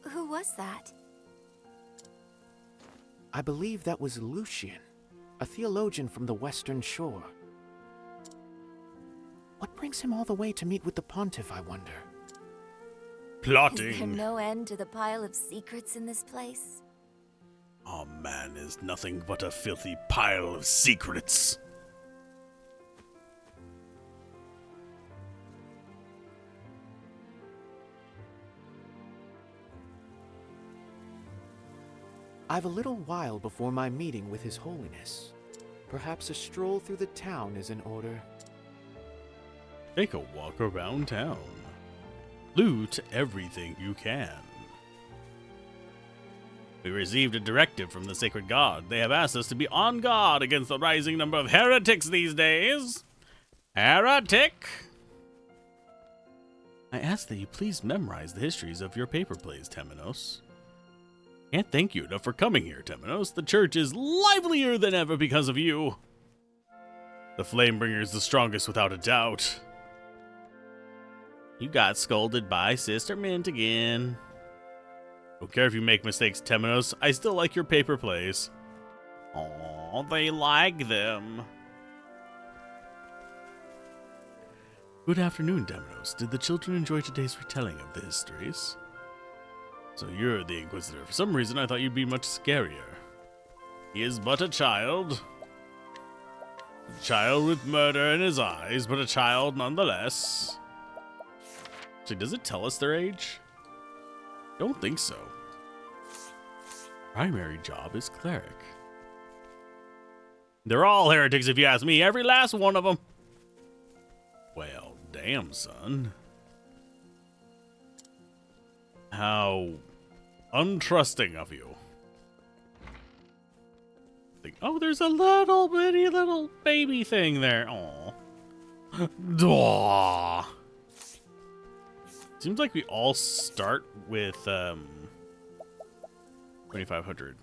Who was that? I believe that was Lucian, a theologian from the Western Shore. What brings him all the way to meet with the Pontiff, I wonder? Plotting. Is there no end to the pile of secrets in this place? Oh man is nothing but a filthy pile of secrets. I've a little while before my meeting with His Holiness. Perhaps a stroll through the town is in order. Take a walk around town. Loot everything you can. We received a directive from the Sacred God. They have asked us to be on guard against the rising number of heretics these days. Heretic! I ask that you please memorize the histories of your paper plays, Temenos. Can't thank you enough for coming here, Temenos. The church is livelier than ever because of you. The Flamebringer is the strongest without a doubt. You got scolded by Sister Mint again. Don't care if you make mistakes, Temenos. I still like your paper plays. Aw, they like them. Good afternoon, Temenos. Did the children enjoy today's retelling of the histories? So you're the Inquisitor. For some reason, I thought you'd be much scarier. He is but a child. A child with murder in his eyes, but a child nonetheless. Actually, does it tell us their age? Don't think so. Primary job is cleric. They're all heretics if you ask me. Every last one of them. Well, damn, son. How untrusting of you. Oh, there's a little bitty little baby thing there. Aww. Seems like we all start with 2,500.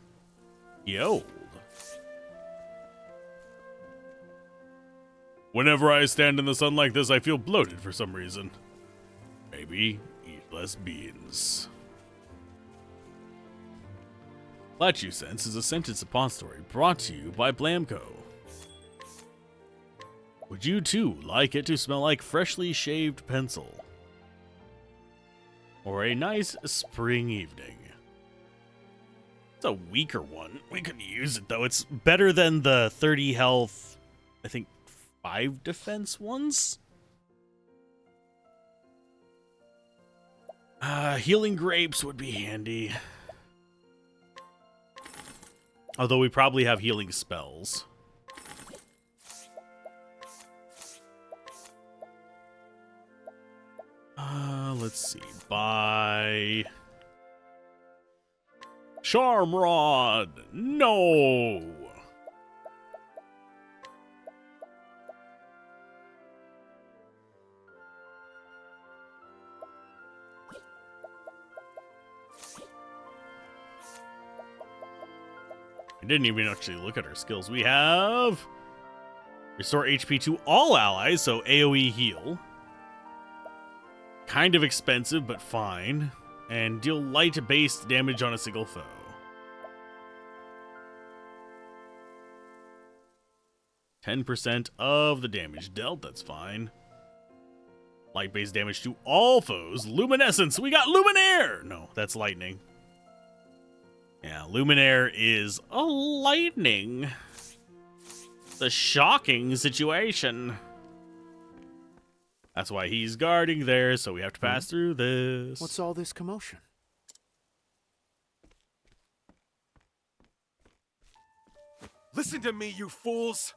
Yo. Whenever I stand in the sun like this, I feel bloated for some reason. Maybe eat less beans. Let You Sense is a scented suppository brought to you by Blamco. Would you too like it to smell like freshly shaved pencil? Or a nice spring evening? It's a weaker one. We could use it though. It's better than the 30 health, I think 5 defense ones. Healing grapes would be handy. Although we probably have healing spells. Let's see. Buy Charm Rod. No. I didn't even actually look at our skills. We have restore HP to all allies, so AoE heal. Kind of expensive, but fine. And deal light-based damage on a single foe. %10 of the damage dealt, that's fine. Light-based damage to all foes. Luminescence, we got Luminaire! No, that's lightning. Yeah, Luminaire is a lightning. It's a shocking situation. That's why he's guarding there, so we have to pass through this. What's all this commotion? Listen to me, you fools!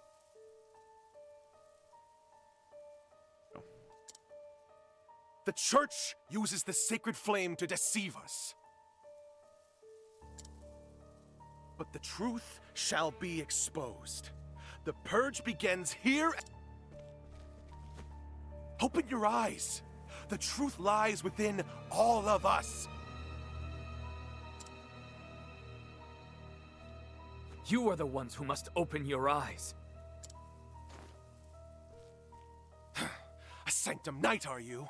The church uses the sacred flame to deceive us. But the truth shall be exposed. The purge begins here. Open your eyes. The truth lies within all of us. You are the ones who must open your eyes. A Sanctum Knight, are you?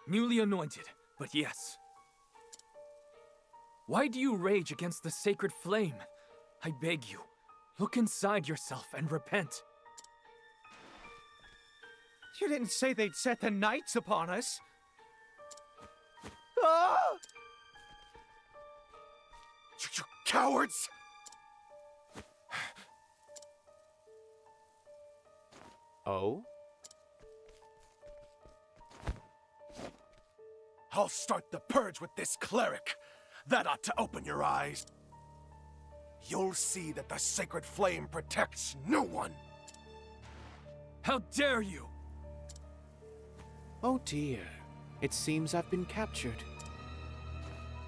Newly anointed, but yes. Why do you rage against the sacred flame? I beg you, look inside yourself and repent. You didn't say they'd set the knights upon us. Ah! You cowards! Oh? I'll start the purge with this cleric. That ought to open your eyes. You'll see that the sacred flame protects no one. How dare you! Oh dear. It seems I've been captured.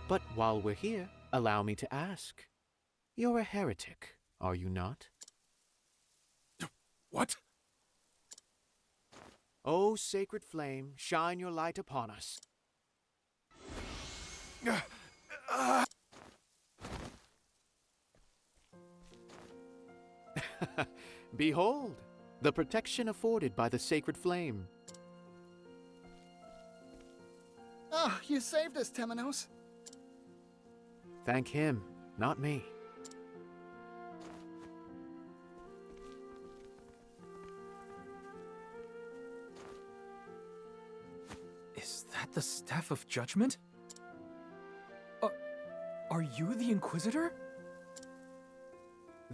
But while we're here, allow me to ask. You're a heretic, are you not? What? Oh, sacred flame, shine your light upon us. Behold, the protection afforded by the sacred flame. Ah, you saved us, Temenos. Thank him, not me. Is that the Staff of Judgment? Are you the Inquisitor?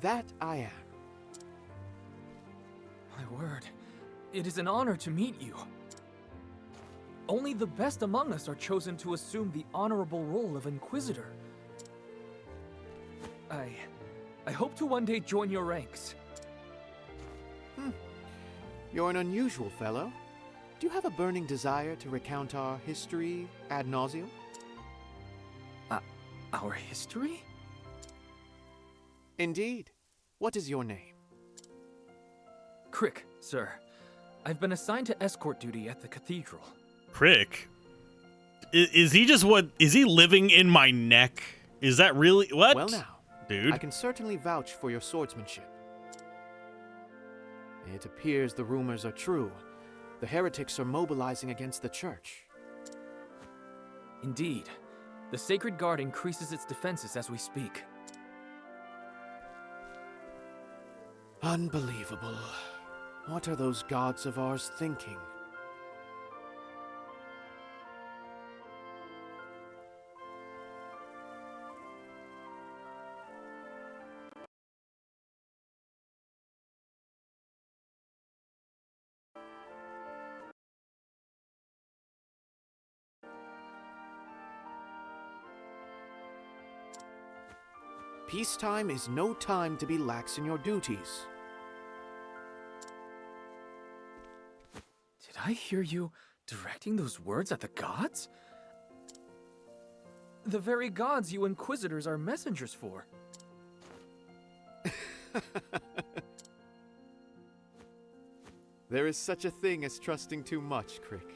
That I am. My word, it is an honor to meet you. Only the best among us are chosen to assume the honorable role of Inquisitor. I hope to one day join your ranks. You're an unusual fellow. Do you have a burning desire to recount our history ad nauseum? Our history? Indeed. What is your name? Crick, sir. I've been assigned to escort duty at the cathedral. Crick? Is he just what? Is he living in my neck? Is that really what? Well now, dude. I can certainly vouch for your swordsmanship. It appears the rumors are true. The heretics are mobilizing against the church. Indeed. The Sacred Guard increases its defenses as we speak. Unbelievable. What are those gods of ours thinking? Peacetime is no time to be lax in your duties. Did I hear you directing those words at the gods? The very gods you Inquisitors are messengers for. There is such a thing as trusting too much, Crick.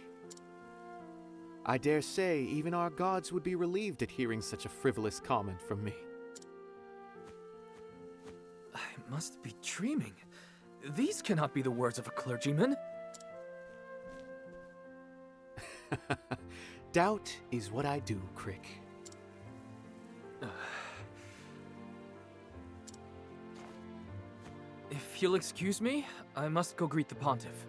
I dare say even our gods would be relieved at hearing such a frivolous comment from me. I must be dreaming. These cannot be the words of a clergyman. Doubt is what I do, Crick. If you'll excuse me, I must go greet the Pontiff.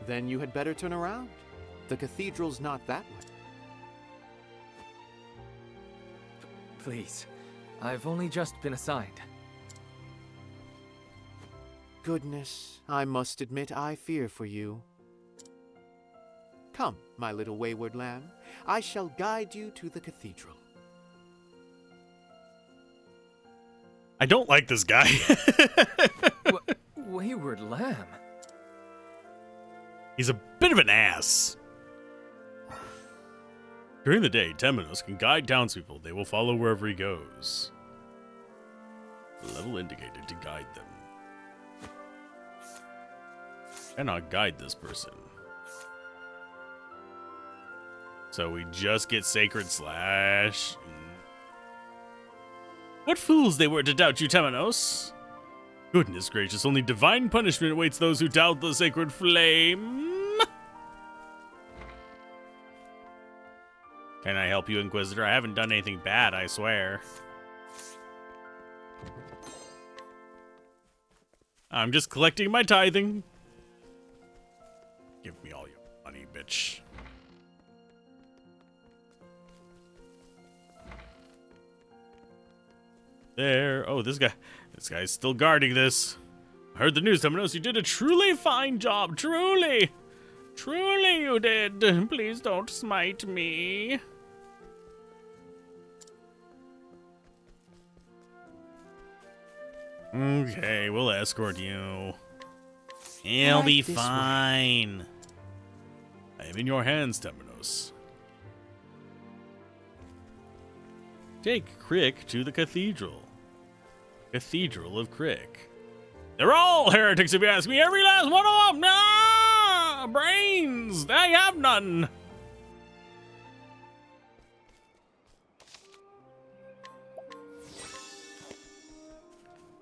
Then you had better turn around. The cathedral's not that way. Please, I've only just been assigned. Goodness, I must admit I fear for you. Come, my little wayward lamb. I shall guide you to the cathedral. I don't like this guy. Wayward lamb? He's a bit of an ass. During the day, Temenos can guide townspeople. They will follow wherever he goes. Level indicated to guide them. Cannot guide this person. So we just get Sacred Slash. What fools they were to doubt you, Temenos. Goodness gracious, only divine punishment awaits those who doubt the sacred flame. Can I help you, Inquisitor? I haven't done anything bad, I swear. I'm just collecting my tithing. Give me all your money, bitch. There. Oh, this guy's still guarding this. I heard the news, Temenos. You did a truly fine job. Truly. Truly you did. Please don't smite me. Okay, we'll escort you. He'll be fine. I am in your hands, Temenos. Take Crick to the cathedral. Cathedral of Crick. They're all heretics if you ask me. Every last one of them. Nah! Brains! I have none.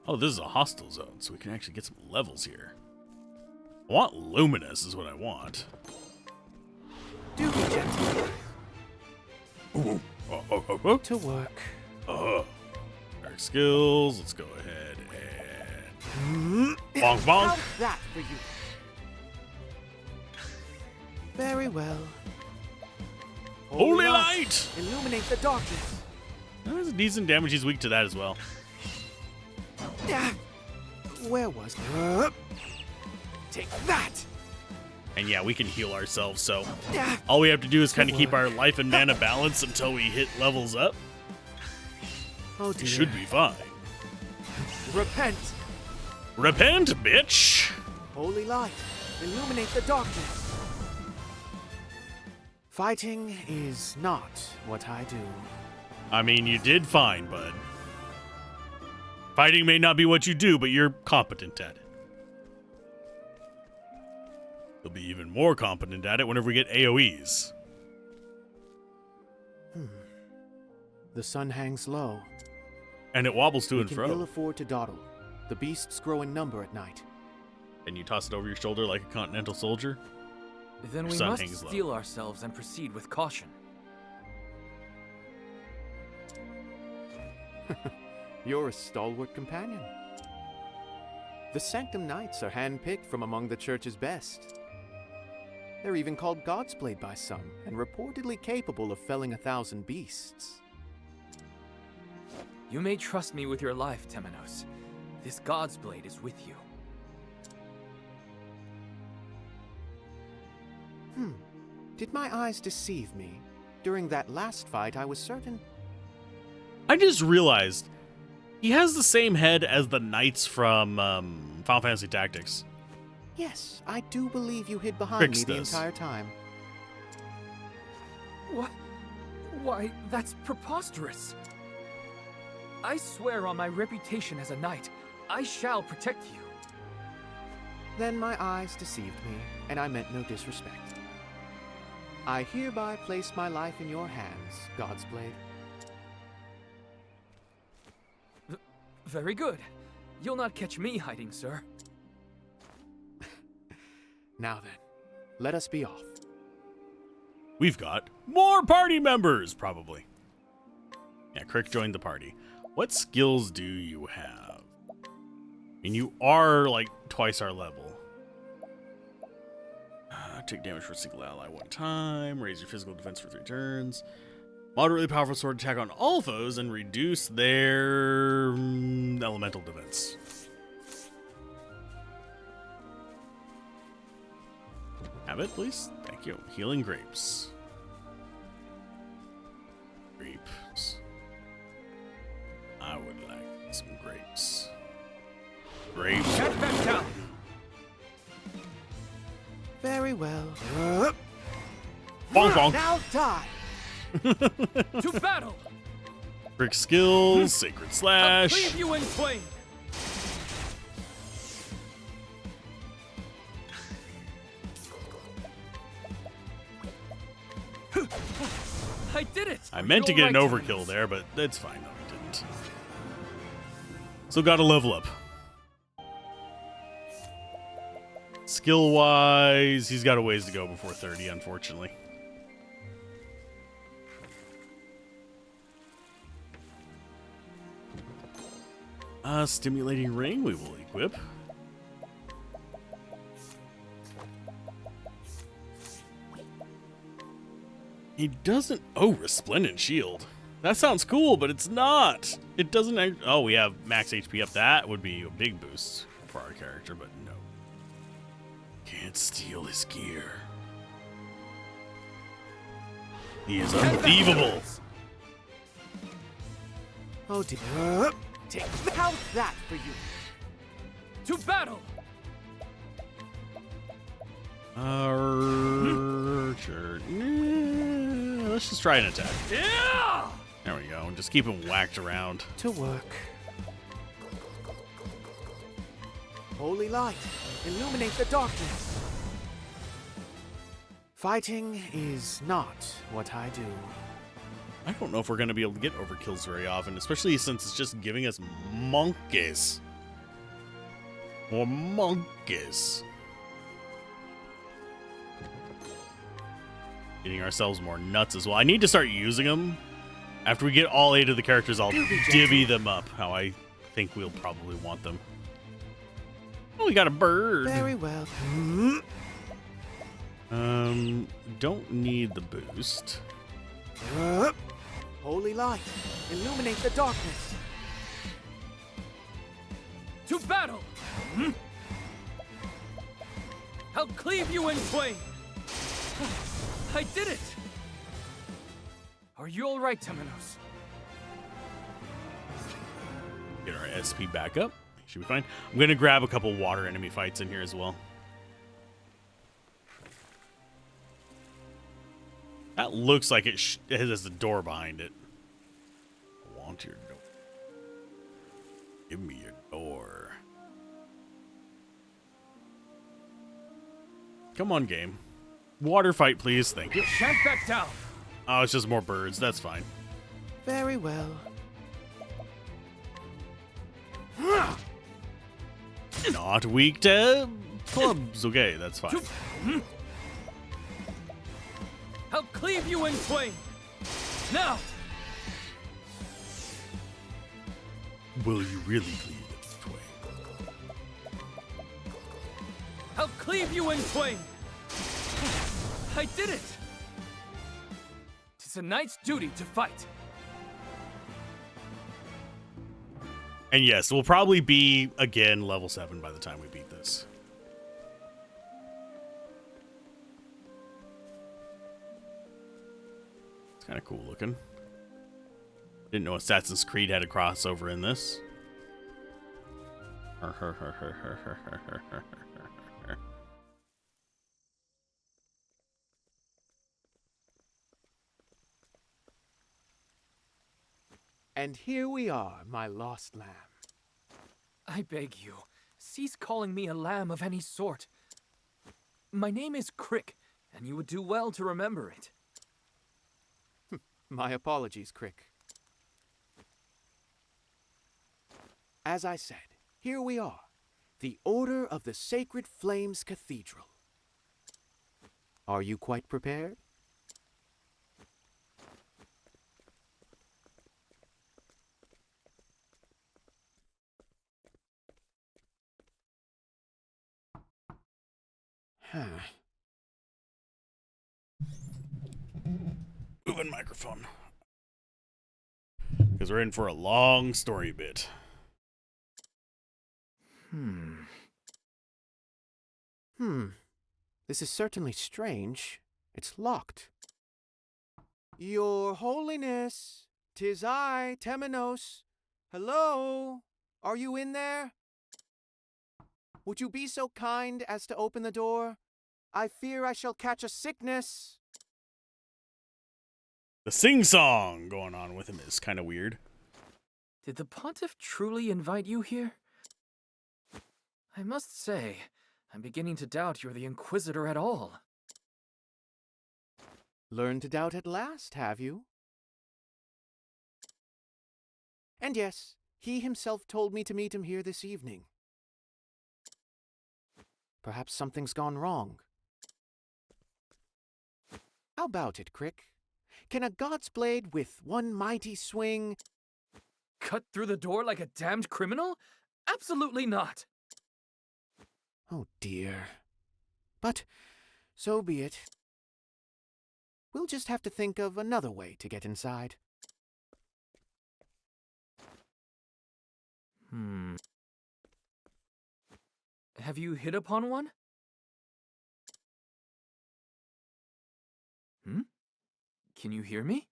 Oh, this is a hostile zone, so we can actually get some levels here. I want Luminous is what I want. Do be gentle. To work. Dark skills. Let's go ahead and bonk bonk. How's that for you? Very well. Holy light! Illuminate the darkness. That's decent damage. He's weak to that as well. Where was I? Take that! And yeah, we can heal ourselves, so all we have to do is kind of keep our life and mana balance until we hit levels up. Oh dear. We should be fine. Repent! Repent, bitch! Holy light, illuminate the darkness. Fighting is not what I do. I mean, you did fine, bud. Fighting may not be what you do, but you're competent at it. You'll be even more competent at it whenever we get AoEs. The sun hangs low. And it wobbles to We and can fro. ill afford to dawdle. The beasts grow in number at night. And you toss it over your shoulder like a continental soldier. Then Your we sun must hangs low. steel ourselves and proceed with caution. You're a stalwart companion. The Sanctum Knights are handpicked from among the Church's best. They're even called God's Blade by some, and reportedly capable of felling 1,000 beasts. You may trust me with your life, Temenos. This God's Blade is with you. Did my eyes deceive me? During that last fight, I was certain... I just realized he has the same head as the knights from Final Fantasy Tactics. Yes, I do believe you hid behind Crix me the does. entire time. What? Why, that's preposterous. I swear on my reputation as a knight, I shall protect you. Then my eyes deceived me, and I meant no disrespect. I hereby place my life in your hands, God's Blade. Very good. You'll not catch me hiding, sir. Now then, let us be off. We've got more party members, probably. Yeah, Crick joined the party. What skills do you have? I mean, you are like twice our level. Take damage for a single ally one time. Raise your physical defense for 3 turns. Moderately powerful sword attack on all foes and reduce their elemental defense. Have it, please. Thank you. Healing grapes. Grapes. I would like some grapes. Grapes. Get back down! Very well. Bonk bonk. Now die! To battle! Brick skills, sacred I'll slash. cleave you in twain! I did it! I meant to You're get an right, overkill there, but that's fine though. I didn't. Still got to level up. Skill wise, he's got a ways to go before 30, unfortunately. Stimulating ring we will equip. He doesn't. Oh, resplendent shield. That sounds cool, but it's not. It doesn't. Oh, we have max HP up. That would be a big boost for our character, but no. Can't steal his gear. He is unthievable. Oh dear. Take out that for you. To battle! Archer. Let's just try an attack. Yeah! There we go. Just keep him whacked around. To work. Holy light, illuminate the darkness. Fighting is not what I do. I don't know if we're going to be able to get overkills very often, especially since it's just giving us monkeys. More monkeys. Getting ourselves more nuts as well. I need to start using them. After we get all 8 of the characters, I'll divvy them up how I think we'll probably want them. Oh, we got a bird. Very well. Don't need the boost. Holy light, illuminate the darkness. To battle! I'll cleave you in twain! I did it! Are you alright, Temenos? Get our SP back up. Should be fine. I'm going to grab a couple water enemy fights in here as well. That looks like it has a door behind it. I want your door. Give me your door. Come on, game. Water fight, please. Thank you. Shan't back down! Oh, it's just more birds. That's fine. Very well. Not weak to clubs. Okay, that's fine. I'll cleave you in twain. Now! Will you really cleave it in twain? I'll cleave you in twain! I did it! 'Tis a knight's duty to fight. And yes, we'll probably be, again, level 7 by the time we beat this. It's kind of cool looking. Didn't know Assassin's Creed had a crossover in this. And here we are, my lost lamb. I beg you, cease calling me a lamb of any sort. My name is Crick, and you would do well to remember it. My apologies, Crick. As I said, here we are, the Order of the Sacred Flames Cathedral. Are you quite prepared? Moving microphone. Because we're in for a long story bit. This is certainly strange. It's locked. Your Holiness, 'tis I, Temenos. Hello? Are you in there? Would you be so kind as to open the door? I fear I shall catch a sickness. The sing-song going on with him is kind of weird. Did the Pontiff truly invite you here? I must say, I'm beginning to doubt you're the Inquisitor at all. Learned to doubt at last, have you? And yes, he himself told me to meet him here this evening. Perhaps something's gone wrong. How about it, Crick? Can a god's blade with one mighty swing cut through the door like a damned criminal? Absolutely not. Oh dear. But so be it. We'll just have to think of another way to get inside. Have you hit upon one? Can you hear me?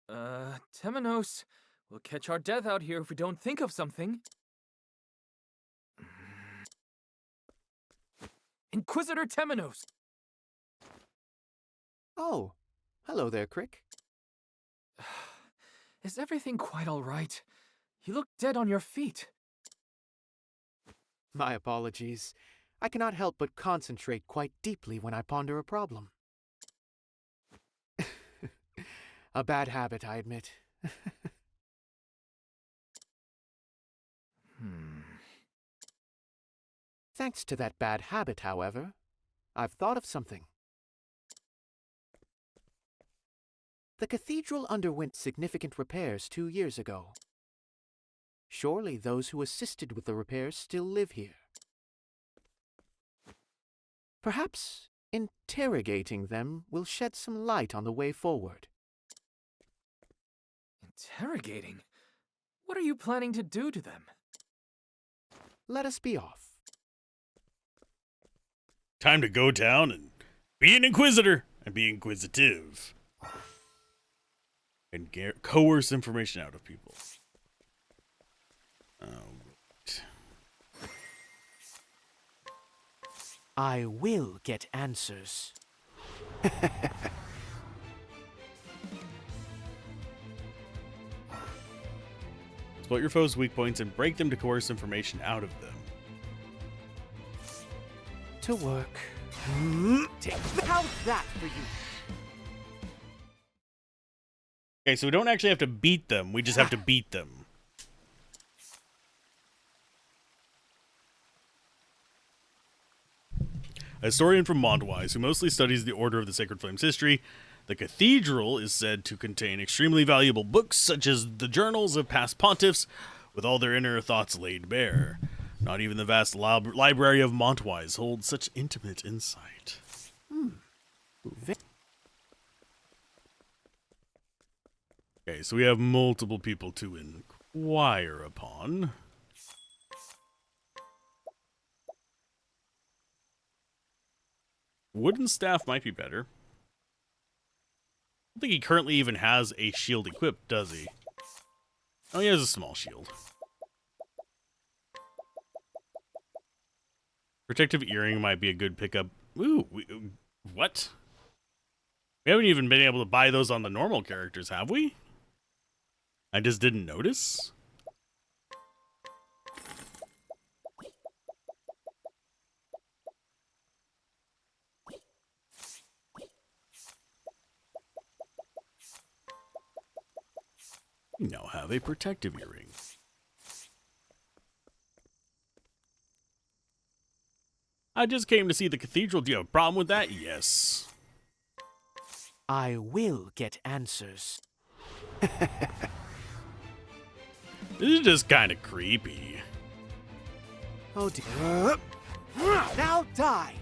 Temenos, we'll catch our death out here if we don't think of something. Inquisitor Temenos! Oh, hello there, Crick. Is everything quite all right? You look dead on your feet. My apologies. I cannot help but concentrate quite deeply when I ponder a problem. A bad habit, I admit. Thanks to that bad habit, however, I've thought of something. The cathedral underwent significant repairs 2 years ago. Surely those who assisted with the repairs still live here. Perhaps interrogating them will shed some light on the way forward. Interrogating? What are you planning to do to them? Let us be off. Time to go down and be an Inquisitor and be inquisitive. And coerce information out of people. Right. I will get answers. Exploit your foes' weak points and break them to coerce information out of them. To work. How's that for you? Okay, so we don't actually have to beat them. We just have to beat them. A historian from Montwise, who mostly studies the Order of the Sacred Flame's history, the cathedral is said to contain extremely valuable books, such as the journals of past pontiffs, with all their inner thoughts laid bare. Not even the vast library of Montwise holds such intimate insight. Okay, so we have multiple people to inquire upon. Wooden staff might be better. I don't think he currently even has a shield equipped, does he? Oh, he has a small shield. Protective earring might be a good pickup. Ooh, what? We haven't even been able to buy those on the normal characters, have we? I just didn't notice. We now have a protective earring. I just came to see the cathedral. Do you have a problem with that? Yes. I will get answers. This is just kind of creepy. Oh dear. Now die!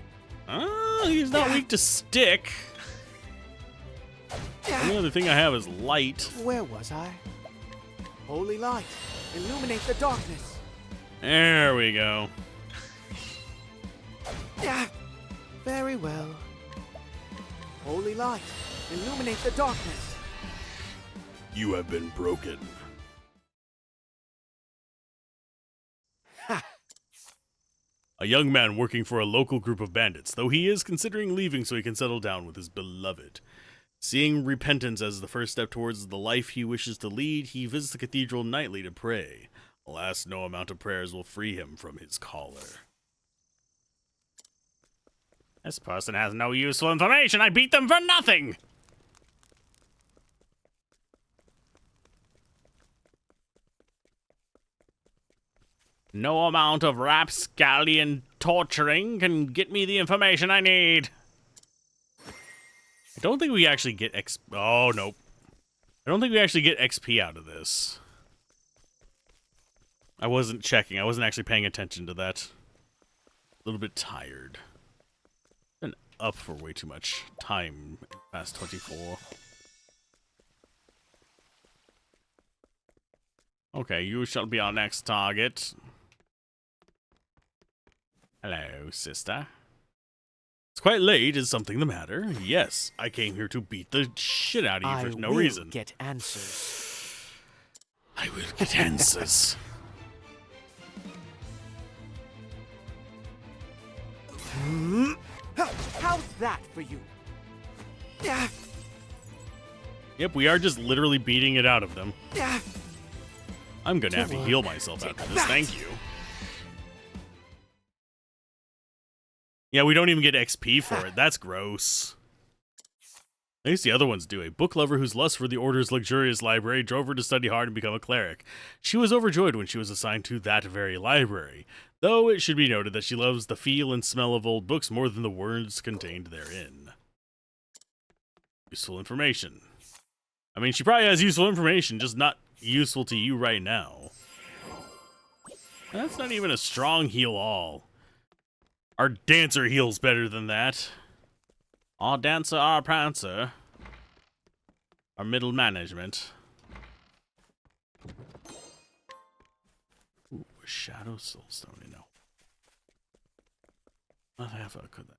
He's not weak to stick. The only other thing I have is light. Where was I? Holy light, illuminate the darkness. There we go. Very well. Holy light, illuminate the darkness. You have been broken. A young man working for a local group of bandits, though he is considering leaving so he can settle down with his beloved. Seeing repentance as the first step towards the life he wishes to lead, he visits the cathedral nightly to pray. Alas, no amount of prayers will free him from his caller. This person has no useful information. I beat them for nothing! No amount of rapscallion torturing can get me the information I need. I don't think we actually get Oh, nope. I don't think we actually get XP out of this. I wasn't checking. I wasn't actually paying attention to that. A little bit tired. Been up for way too much time past 24. Okay, you shall be our next target. Hello, sister. It's quite late. Is something the matter? Yes, I came here to beat the shit out of you for no reason. I will get answers. I will get answers. How's that for you? Yep, we are just literally beating it out of them. I'm gonna have to heal myself after this, thank you. Yeah, we don't even get XP for it. That's gross. At least the other ones do. A book lover whose lust for the Order's luxurious library drove her to study hard and become a cleric. She was overjoyed when she was assigned to that very library, though it should be noted that she loves the feel and smell of old books more than the words contained therein. Useful information. I mean, she probably has useful information, just not useful to you right now. That's not even a strong heal all. Our dancer heals better than that. Our dancer, our prancer. Our middle management. Ooh, a shadow soulstone, you know. Not half a could that.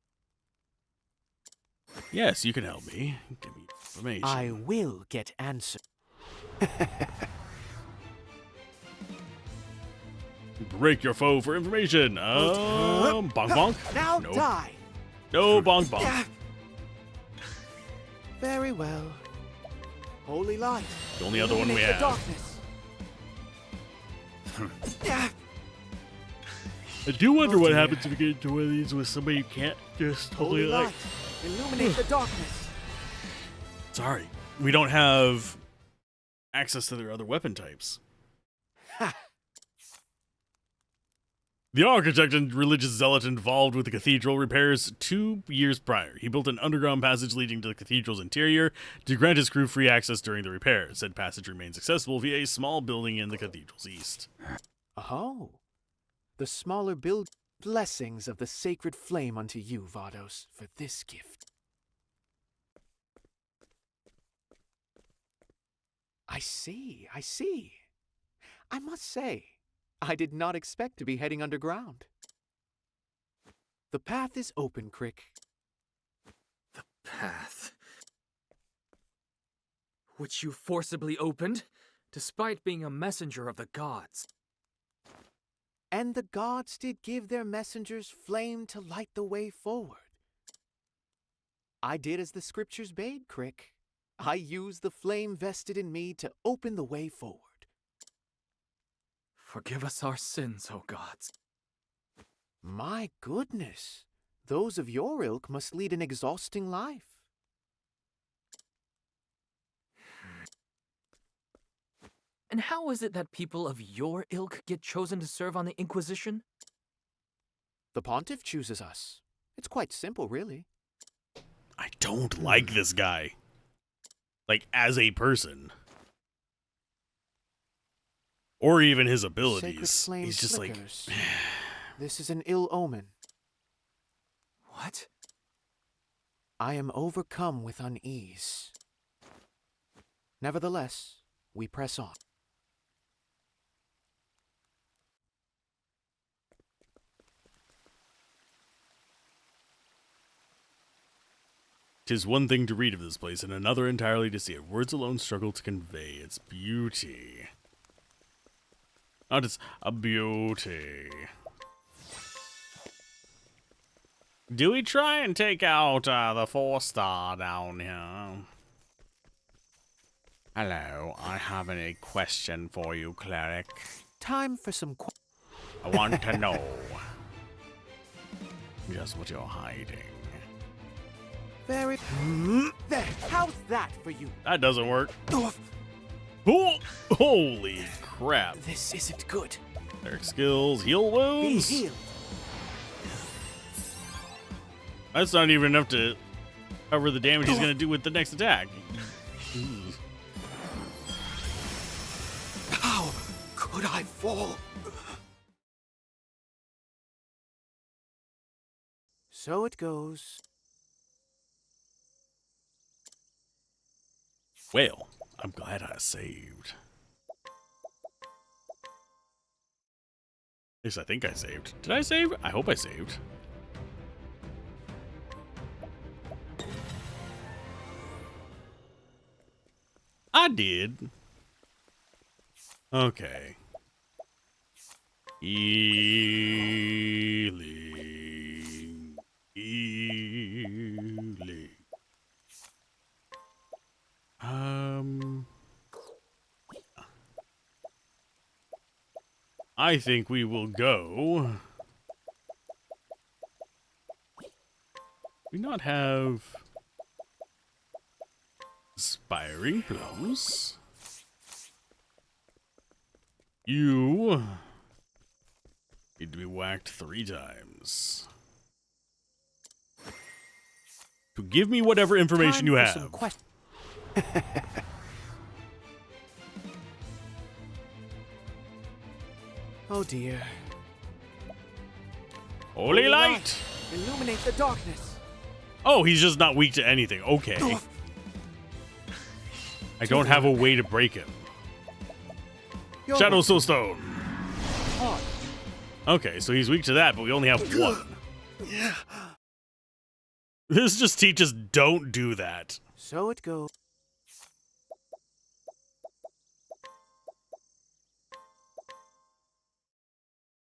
Yes, you can help me. Give me information. I will get answers. Break your foe for information. Bonk bonk. Now nope. die. No bonk bonk. Very well. Holy light. The only other one we have. Darkness. I do wonder what happens if you get into one of these with somebody you can't just totally like. Illuminate the darkness. Sorry, we don't have access to their other weapon types. The architect and religious zealot involved with the cathedral repairs 2 years prior. He built an underground passage leading to the cathedral's interior to grant his crew free access during the repairs. Said passage remains accessible via a small building in the cathedral's east. Oh. The smaller build blessings of the sacred flame unto you, Vados, for this gift. I see, I see. I must say, I did not expect to be heading underground. The path is open, Crick. The path. Which you forcibly opened, despite being a messenger of the gods. And the gods did give their messengers flame to light the way forward. I did as the scriptures bade, Crick. I used the flame vested in me to open the way forward. Forgive us our sins, O gods. My goodness. Those of your ilk must lead an exhausting life. And how is it that people of your ilk get chosen to serve on the Inquisition? The Pontiff chooses us. It's quite simple, really. I don't like this guy. Like, as a person. Or even his abilities. Sacred flame He's just flickers. like... This is an ill omen. What? I am overcome with unease. Nevertheless, we press on. 'Tis one thing to read of this place, and another entirely to see it. Words alone struggle to convey its beauty. Not its a beauty. Do we try and take out the 4-star down here? Hello, I have a question for you, cleric. Time for some I want to know just what you're hiding. Very... There, how's that for you? That doesn't work. Oh, holy crap. This isn't good. Cleric skills, heal wounds. Be healed. That's not even enough to cover the damage he's going to do with the next attack. How could I fall? So it goes. Well, I'm glad I saved. At least I think I saved. Did I save? I hope I saved. I did. Okay. Healing. Healing. I think we will go. We not have Aspiring Plums. You need to be whacked 3 times. To give me whatever information you have. Oh dear. Holy light! Illuminate the darkness. Oh, he's just not weak to anything. Okay. I don't have a way to break him. Shadow Soul Stone. Okay, so he's weak to that, but we only have 1. This just teaches don't do that. So it goes.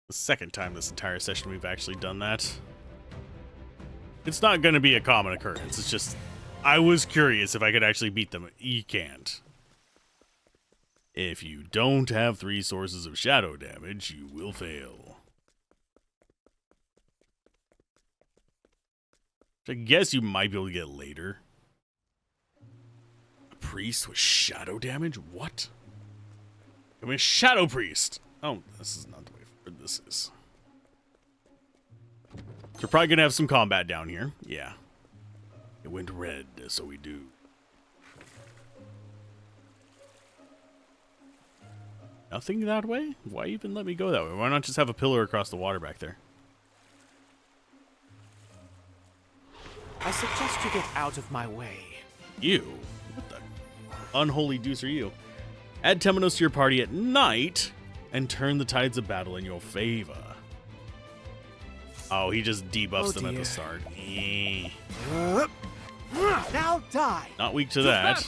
The second time this entire session we've actually done that. It's not going to be a common occurrence. It's just, I was curious if I could actually beat them. You can't. If you don't have 3 sources of shadow damage, you will fail. Which I guess you might be able to get later. priest with shadow damage? What? I'm a shadow priest. Oh, this is not the way forward. This is. So we're probably gonna have some combat down here. Yeah. It went red, so we do. Nothing that way? Why even let me go that way? Why not just have a pillar across the water back there? I suggest you get out of my way. You? What the unholy deuce are you? Add Temenos to your party at night and turn the tides of battle in your favor. Oh, he just debuffs them at the start. Now die. Not weak to that.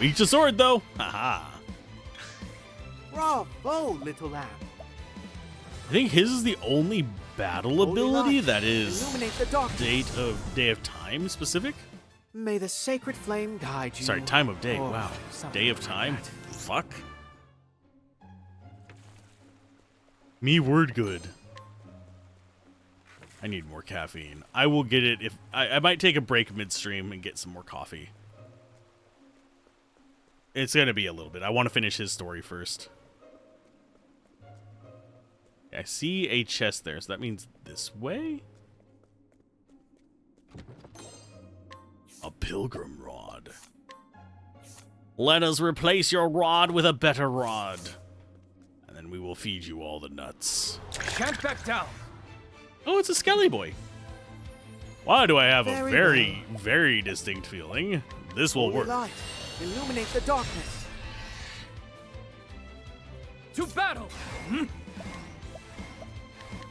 Weak to sword, though. Haha. Bravo, little lamb. I think his is the only battle ability light, that is illuminate the darkness. day of time specific. May the sacred flame guide you. Sorry, time of day. Oh, Wow. something Day of like time. that. Fuck. Me word good. I need more caffeine. I will get it if I might take a break midstream and get some more coffee. It's gonna be a little bit. I want to finish his story first. I see a chest there, so that means this way? A pilgrim rod. Let us replace your rod with a better rod. And then we will feed you all the nuts. Can't back down. Oh, it's a Skelly Boy. Why do I have a Very very distinct feeling? This will Holy work. light, illuminate the darkness. To battle!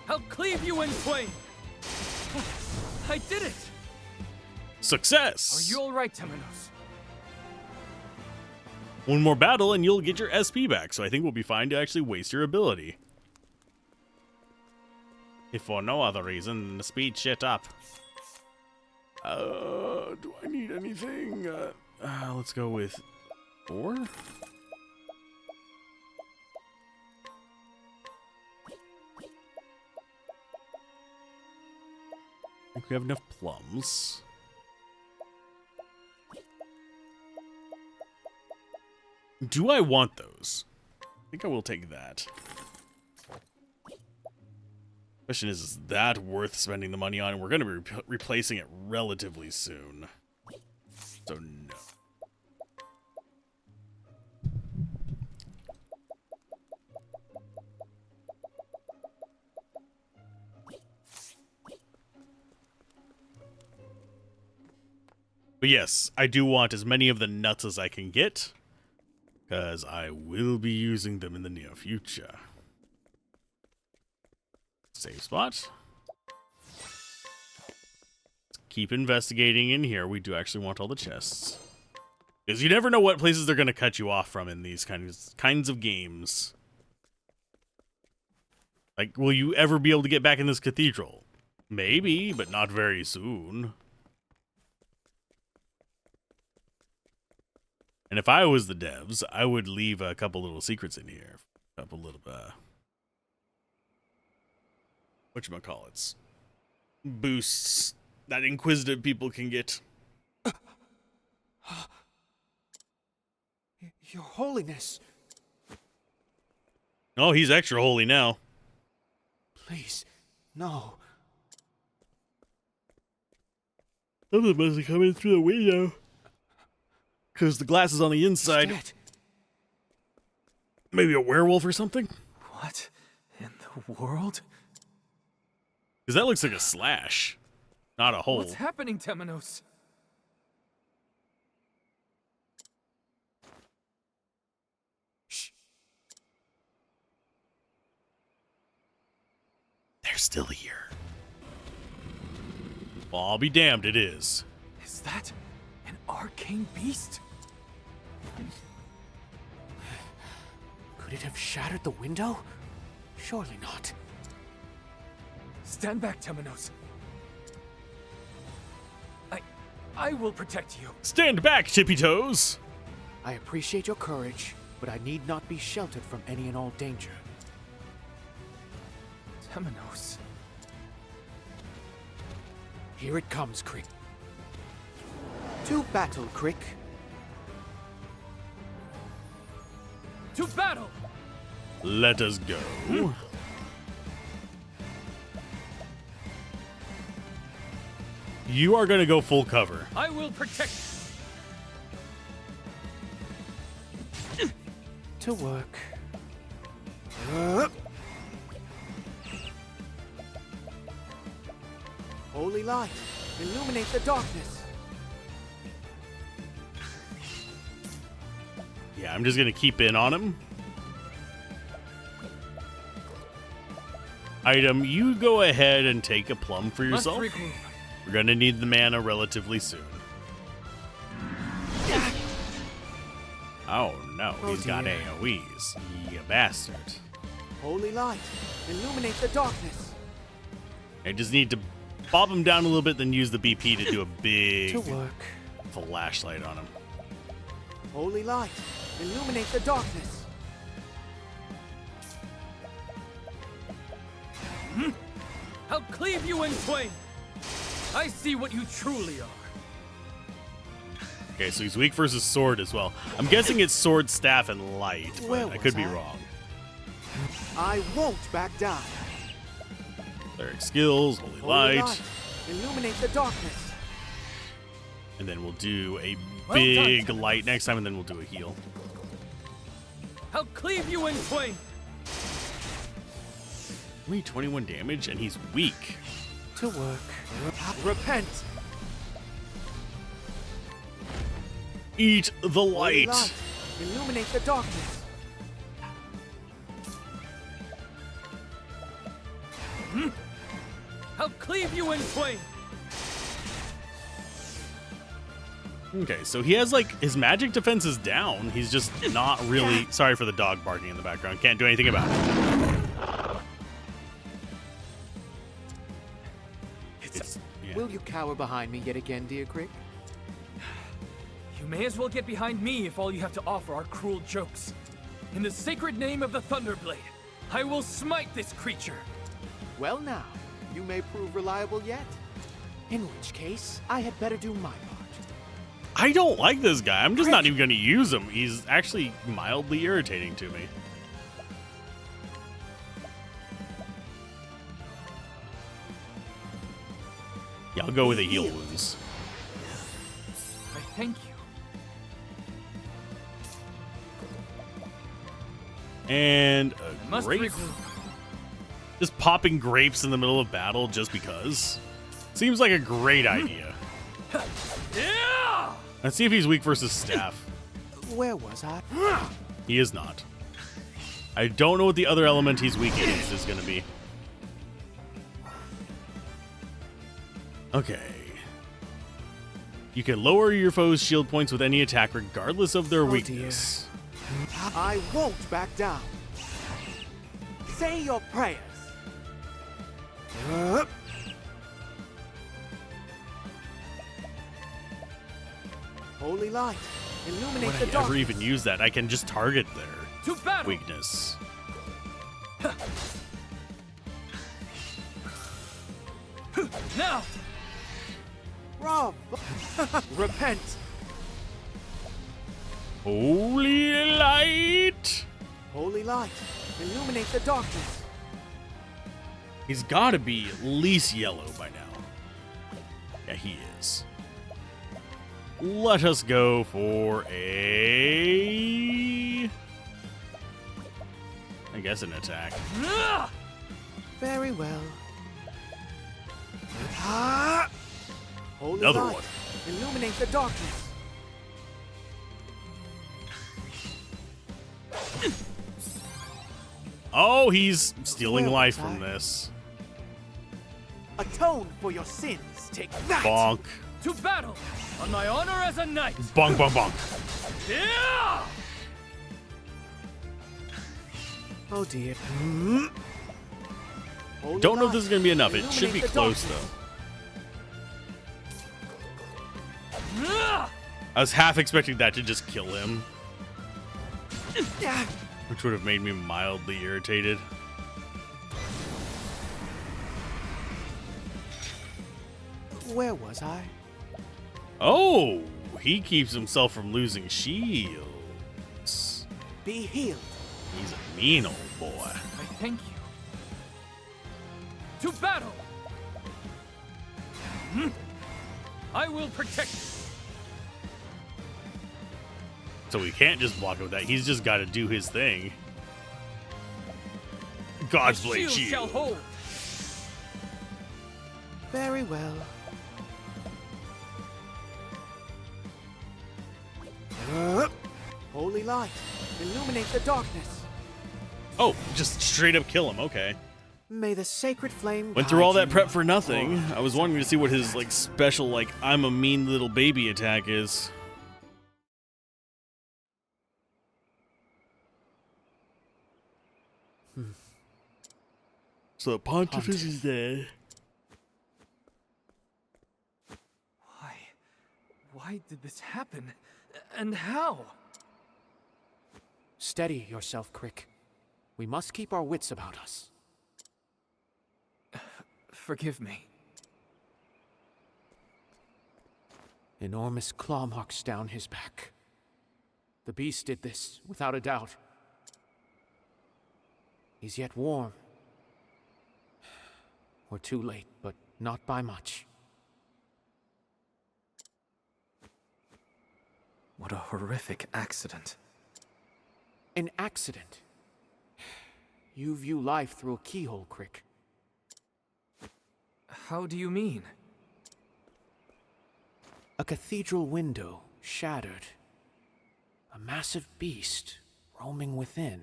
I'll cleave you in twain. I did it. Success! Are you all right, Temenos? One more battle and you'll get your SP back, so I think we'll be fine to actually waste your ability. If for no other reason than to speed shit up. Do I need anything? Let's go with 4. I think we have enough plums. Do I want those? I think I will take that. Question is that worth spending the money on? We're going to be replacing it relatively soon. So no. But yes, I do want as many of the nuts as I can get, because I will be using them in the near future. Save spot. Let's keep investigating in here. We do actually want all the chests. Because you never know what places they're going to cut you off from in these kinds of games. Like, will you ever be able to get back in this cathedral? Maybe, but not very soon. And if I was the devs, I would leave a couple little secrets in here. A couple little, whatchamacallits, boosts that inquisitive people can get. Your Holiness. Oh, he's extra holy now. Please, no. Something must have come in through the window. Because the glass is on the inside. Maybe a werewolf or something? What in the world? Because that looks like a slash, not a hole. What's happening, Temenos? Shh. They're still here. Well, I'll be damned, it is. Is that an arcane beast? Could it have shattered the window? Surely not. Stand back, Temenos. I will protect you. Stand back, Tippy Toes! I appreciate your courage, but I need not be sheltered from any and all danger. Temenos. Here it comes, Creek. To battle, Crick. To battle! Let us go. You are going to go full cover. I will protect. To work. Holy light, illuminate the darkness. Yeah, I'm just going to keep in on him. Item, you go ahead and take a plum for yourself. We're going to need the mana relatively soon. Oh no, he's got AoEs. You bastard. Holy light, illuminate the darkness. I just need to bob him down a little bit, then use the BP to do a big To work. flashlight on him. Holy light, illuminate the darkness. I'll cleave you in twain. I see what you truly are. Okay, so he's weak versus sword as well. I'm guessing it's sword, staff, and light, Where but I could be was I? wrong. I won't back down. Cleric skills, holy light, illuminate the darkness. and then we'll do a Well done, big light next time, and then we'll do a heal. I'll cleave you in twain. Only 21 damage, and he's weak. To work. Repent. Eat the Holy light. light, illuminate the darkness. I'll cleave you in twain. Okay, so he has like his magic defense is down. He's just not really. Sorry for the dog barking in the background. Can't do anything about it. Will you cower behind me yet again, dear Crick? You may as well get behind me if all you have to offer are cruel jokes. In the sacred name of the Thunderblade, I will smite this creature. Well now, you may prove reliable yet. In which case, I had better do my part. I don't like this guy. I'm just not even going to use him. He's actually mildly irritating to me. Yeah, I'll go with a heal wounds. I thank you. And a Must grape. regroup. Just popping grapes in the middle of battle just because. Seems like a great idea. Yeah! Let's see if he's weak versus staff. Where was I? He is not. I don't know what the other element he's weak against is going to be. Okay. You can lower your foe's shield points with any attack regardless of their weakness. I won't back down. Say your prayers. Holy light, illuminate Would the I ever darkness. even use that? I can just target To their battle. weakness. Now! Rob! Repent! Holy light! Holy light, illuminate the darkness. He's got to be at least yellow by now. Yeah, he is. Let us go for a... I guess an attack. Very well. Holy Another light, one. illuminate the darkness. Oh, he's stealing Where life was from I? this. Atone for your sins. Take that. Bonk. To battle! On my honor as a knight! Bonk, bonk, bonk. Yeah! Oh dear. Holy Don't know if light, this is going to be enough. It should be illuminate the close, darkness. though. I was half expecting that to just kill him, which would have made me mildly irritated. Where was I? Oh, he keeps himself from losing shields. Be healed. He's a mean old boy. I thank you. To battle! I will protect you. So we can't just block with that. He's just got to do his thing. God's The blade shield shield. shall hold. Very well. Holy light, illuminate the darkness. Oh, just straight up kill him. Okay. May the sacred flame Went through all guide that you. prep for nothing. I was wanting to see what his like special like I'm a mean little baby attack is. So the Pontifex is dead. Why did this happen? And how? Steady yourself, Crick. We must keep our wits about us. Forgive me. Enormous claw marks down his back. The beast did this, without a doubt. He's yet warm. We're too late, but not by much. What a horrific accident. An accident? You view life through a keyhole, Crick. How do you mean? A cathedral window shattered. A massive beast roaming within.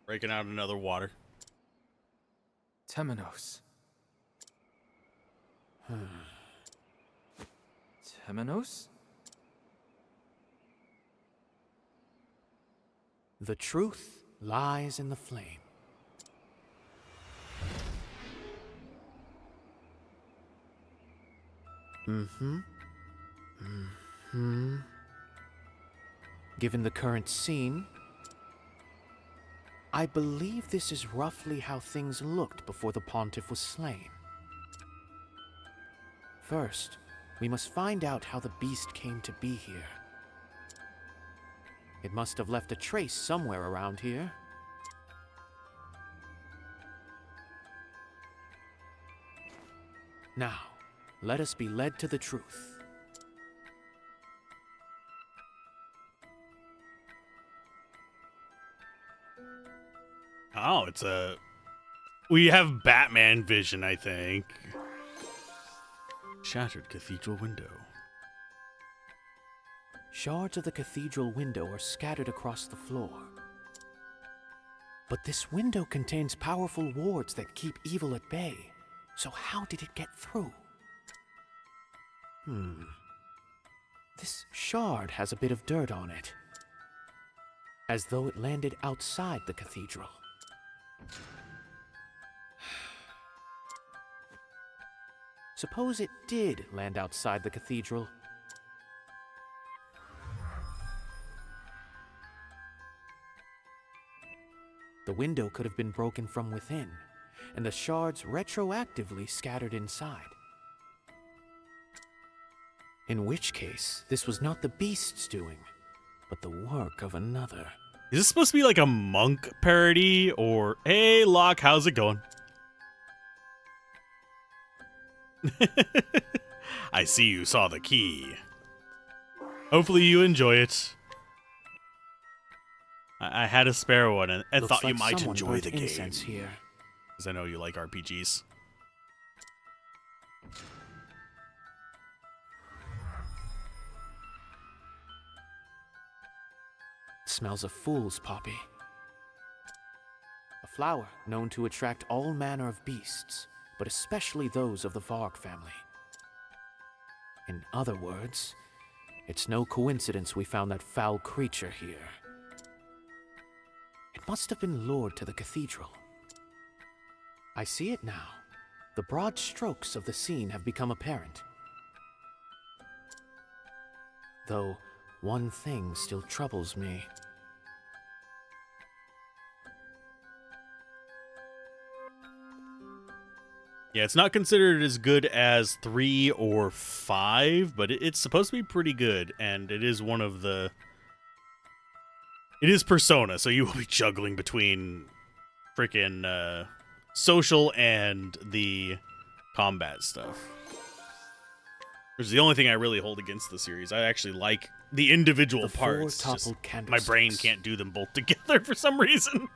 Breaking out another water. Temenos. Temenos? The truth lies in the flame. Given the current scene, I believe this is roughly how things looked before the Pontiff was slain. First, we must find out how the beast came to be here. It must have left a trace somewhere around here. Now, let us be led to the truth. Oh, it's a... We have Batman vision, I think. Shattered cathedral window. Shards of the cathedral window are scattered across the floor. But this window contains powerful wards that keep evil at bay. So how did it get through? This shard has a bit of dirt on it. As though it landed outside the cathedral. Suppose it did land outside the cathedral. The window could have been broken from within, and the shards retroactively scattered inside. In which case, this was not the beast's doing, but the work of another. Is this supposed to be like a monk parody? Or, hey, Locke, how's it going? I see you saw the key. Hopefully you enjoy it. I had a spare one and I thought like you might someone enjoy burnt the game. incense here. Because I know you like RPGs. It smells of fool's poppy. A flower known to attract all manner of beasts, but especially those of the Varg family. In other words, it's no coincidence we found that foul creature here. It must have been lured to the cathedral. I see it now. The broad strokes of the scene have become apparent. Though, one thing still troubles me. Yeah, it's not considered as good as 3 or 5, but it's supposed to be pretty good, and it is one of the... It is Persona, so you will be juggling between freaking social and the combat stuff. Which is the only thing I really hold against the series. I actually like the individual parts. Just my brain can't do them both together for some reason.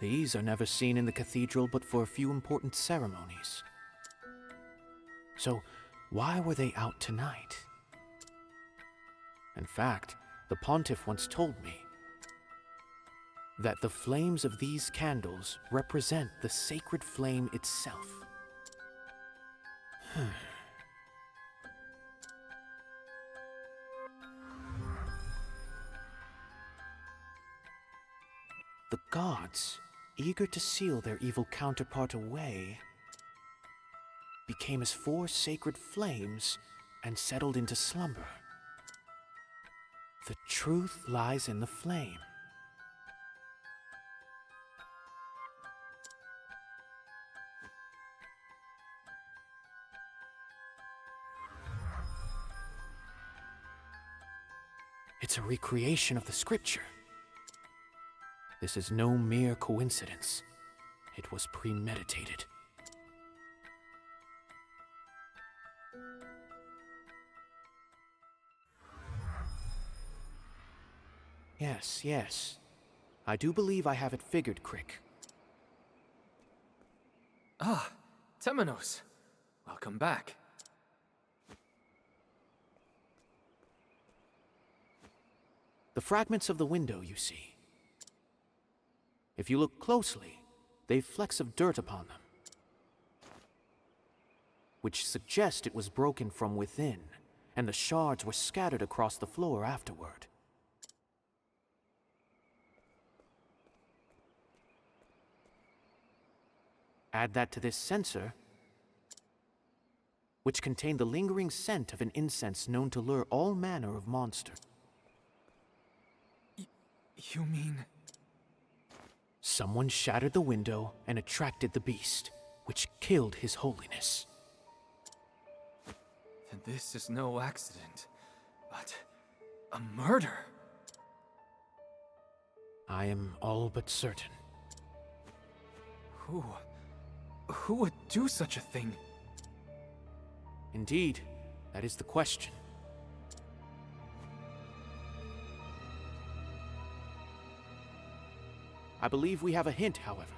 These are never seen in the cathedral but for a few important ceremonies. So, why were they out tonight? In fact, the pontiff once told me that the flames of these candles represent the sacred flame itself. The gods, eager to seal their evil counterpart away, became as 4 sacred flames and settled into slumber. The truth lies in the flame. It's a recreation of the scripture. This is no mere coincidence. It was premeditated. Yes. I do believe I have it figured, Crick. Ah, Temenos. Welcome back. The fragments of the window, you see. If you look closely, they've flecks of dirt upon them, which suggest it was broken from within, and the shards were scattered across the floor afterward. Add that to this censer, which contained the lingering scent of an incense known to lure all manner of monsters. You mean... Someone shattered the window and attracted the beast, which killed His Holiness. Then this is no accident, but a murder. I am all but certain. Who would do such a thing? Indeed, that is the question. I believe we have a hint, however.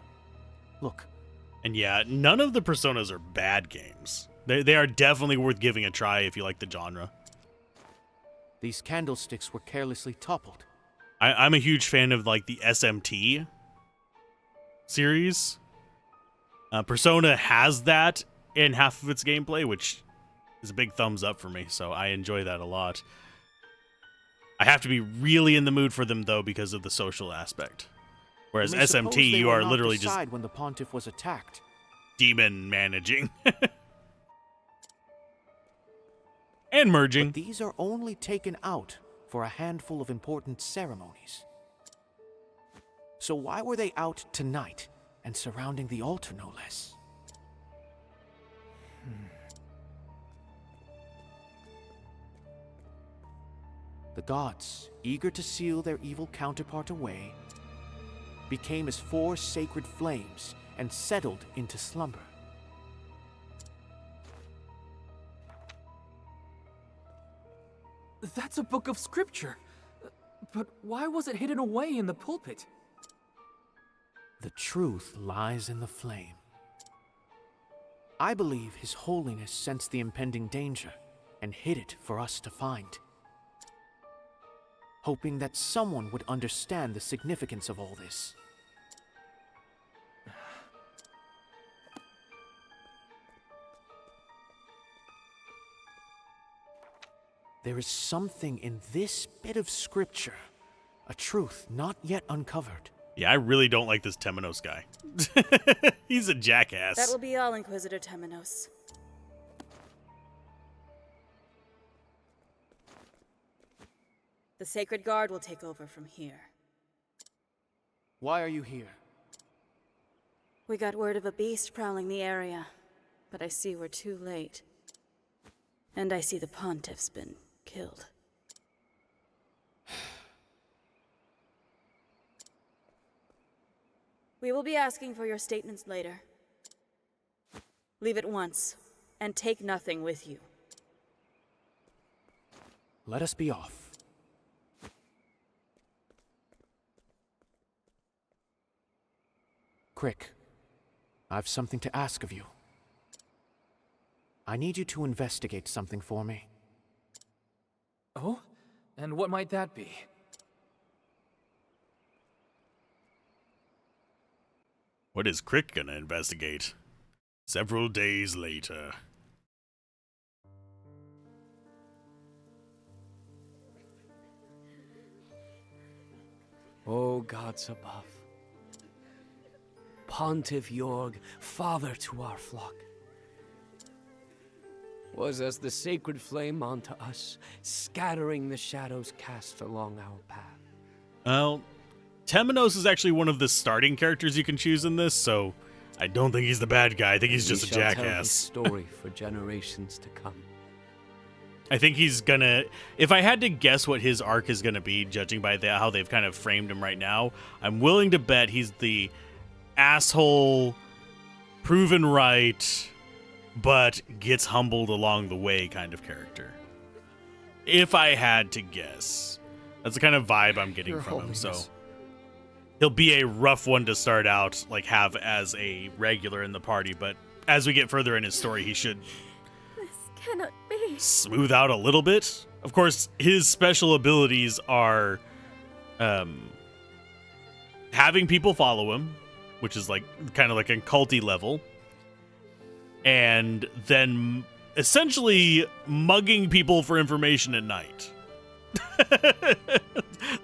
Look. And yeah, none of the Personas are bad games. They are definitely worth giving a try if you like the genre. These candlesticks were carelessly toppled. I'm a huge fan of like the SMT series. Persona has that in half of its gameplay, which is a big thumbs up for me, so I enjoy that a lot. I have to be really in the mood for them, though, because of the social aspect. Whereas SMT, you are literally just when the pontiff was attacked. Demon managing. And merging. But these are only taken out for a handful of important ceremonies. So why were they out tonight and surrounding the altar, no less? The gods, eager to seal their evil counterpart away, became as 4 sacred flames and settled into slumber. That's a book of scripture. But why was it hidden away in the pulpit? The truth lies in the flame. I believe His Holiness sensed the impending danger and hid it for us to find, hoping that someone would understand the significance of all this. There is something in this bit of scripture, a truth not yet uncovered. Yeah, I really don't like this Temenos guy. He's a jackass. That will be all, Inquisitor Temenos. The Sacred Guard will take over from here. Why are you here? We got word of a beast prowling the area, but I see we're too late. And I see the Pontiff's been killed. We will be asking for your statements later. Leave at once, and take nothing with you. Let us be off. Crick, I've something to ask of you. I need you to investigate something for me. Oh? And what might that be? What is Crick gonna investigate? Several days later. O gods above, Pontiff Jorg, father to our flock, was as the sacred flame unto us, scattering the shadows cast along our path. Well, Temenos is actually one of the starting characters you can choose in this, so I don't think he's the bad guy. I think he's just a Tell his jackass. story for generations to come. I think he's gonna. If I had to guess what his arc is gonna be, judging by how they've kind of framed him right now, I'm willing to bet he's the asshole, proven right, but gets humbled along the way kind of character. If I had to guess, that's the kind of vibe I'm getting Your from him. Holiness. So he'll be a rough one to start out, like have as a regular in the party, but as we get further in his story, he should Cannot be. smooth out a little bit. Of course, his special abilities are having people follow him, which is like kind of like a culty level, and then essentially mugging people for information at night.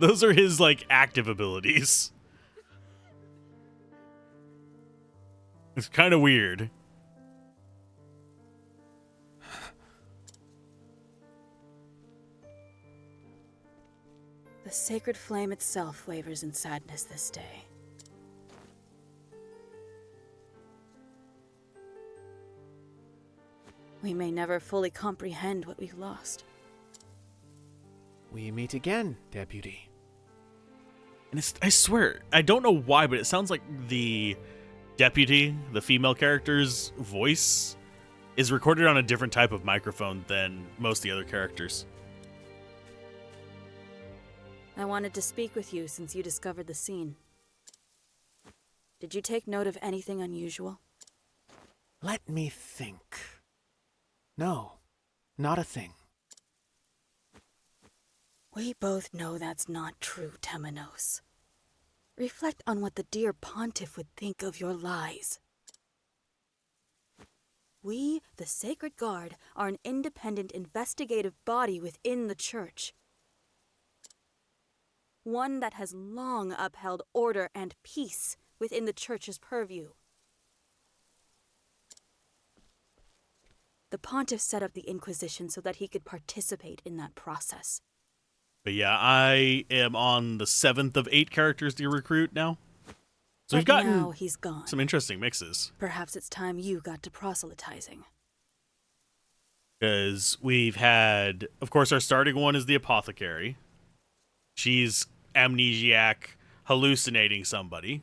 Those are his like active abilities. It's kind of weird. The sacred flame itself wavers in sadness this day. We may never fully comprehend what we've lost. We meet again, Deputy. And I swear, I don't know why, but it sounds like the deputy, the female character's voice, is recorded on a different type of microphone than most of the other characters. I wanted to speak with you since you discovered the scene. Did you take note of anything unusual? Let me think. No, not a thing. We both know that's not true, Temenos. Reflect on what the dear Pontiff would think of your lies. We, the Sacred Guard, are an independent investigative body within the Church. One that has long upheld order and peace within the Church's purview. The Pontiff set up the Inquisition so that he could participate in that process. But yeah, I am on the 7th of 8 characters to recruit now. So we've But gotten now he's gone. some interesting mixes. Perhaps it's time you got to proselytizing. Because we've had, of course, our starting one is the apothecary. She's amnesiac, hallucinating somebody.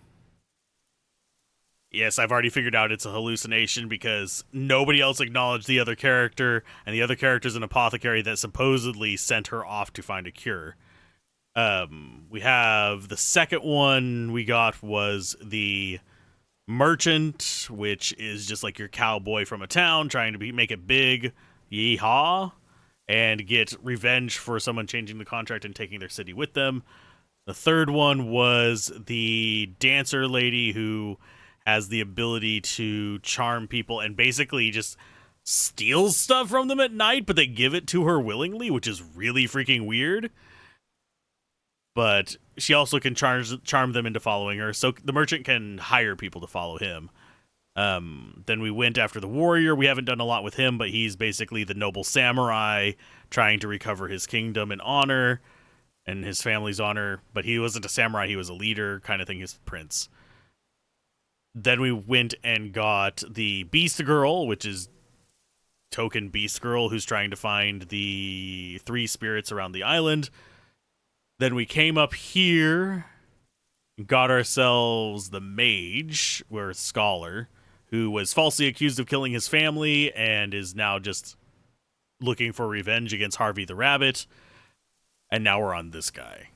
Yes, I've already figured out it's a hallucination because nobody else acknowledged the other character, and the other character's an apothecary that supposedly sent her off to find a cure. We have the second one we got was the merchant, which is just like your cowboy from a town trying to make it big, yeehaw, and get revenge for someone changing the contract and taking their city with them. The third one was the dancer lady who has the ability to charm people and basically just steals stuff from them at night, but they give it to her willingly, which is really freaking weird. But she also can charm them into following her, so the merchant can hire people to follow him. Then we went after the warrior. We haven't done a lot with him, but he's basically the noble samurai trying to recover his kingdom and honor and his family's honor. But he wasn't a samurai, he was a leader kind of thing, his prince. Then we went and got the Beast Girl, which is token Beast Girl, who's trying to find the 3 spirits around the island. Then we came up here, got ourselves the Mage, or Scholar, who was falsely accused of killing his family and is now just looking for revenge against Harvey the Rabbit. And now we're on this guy.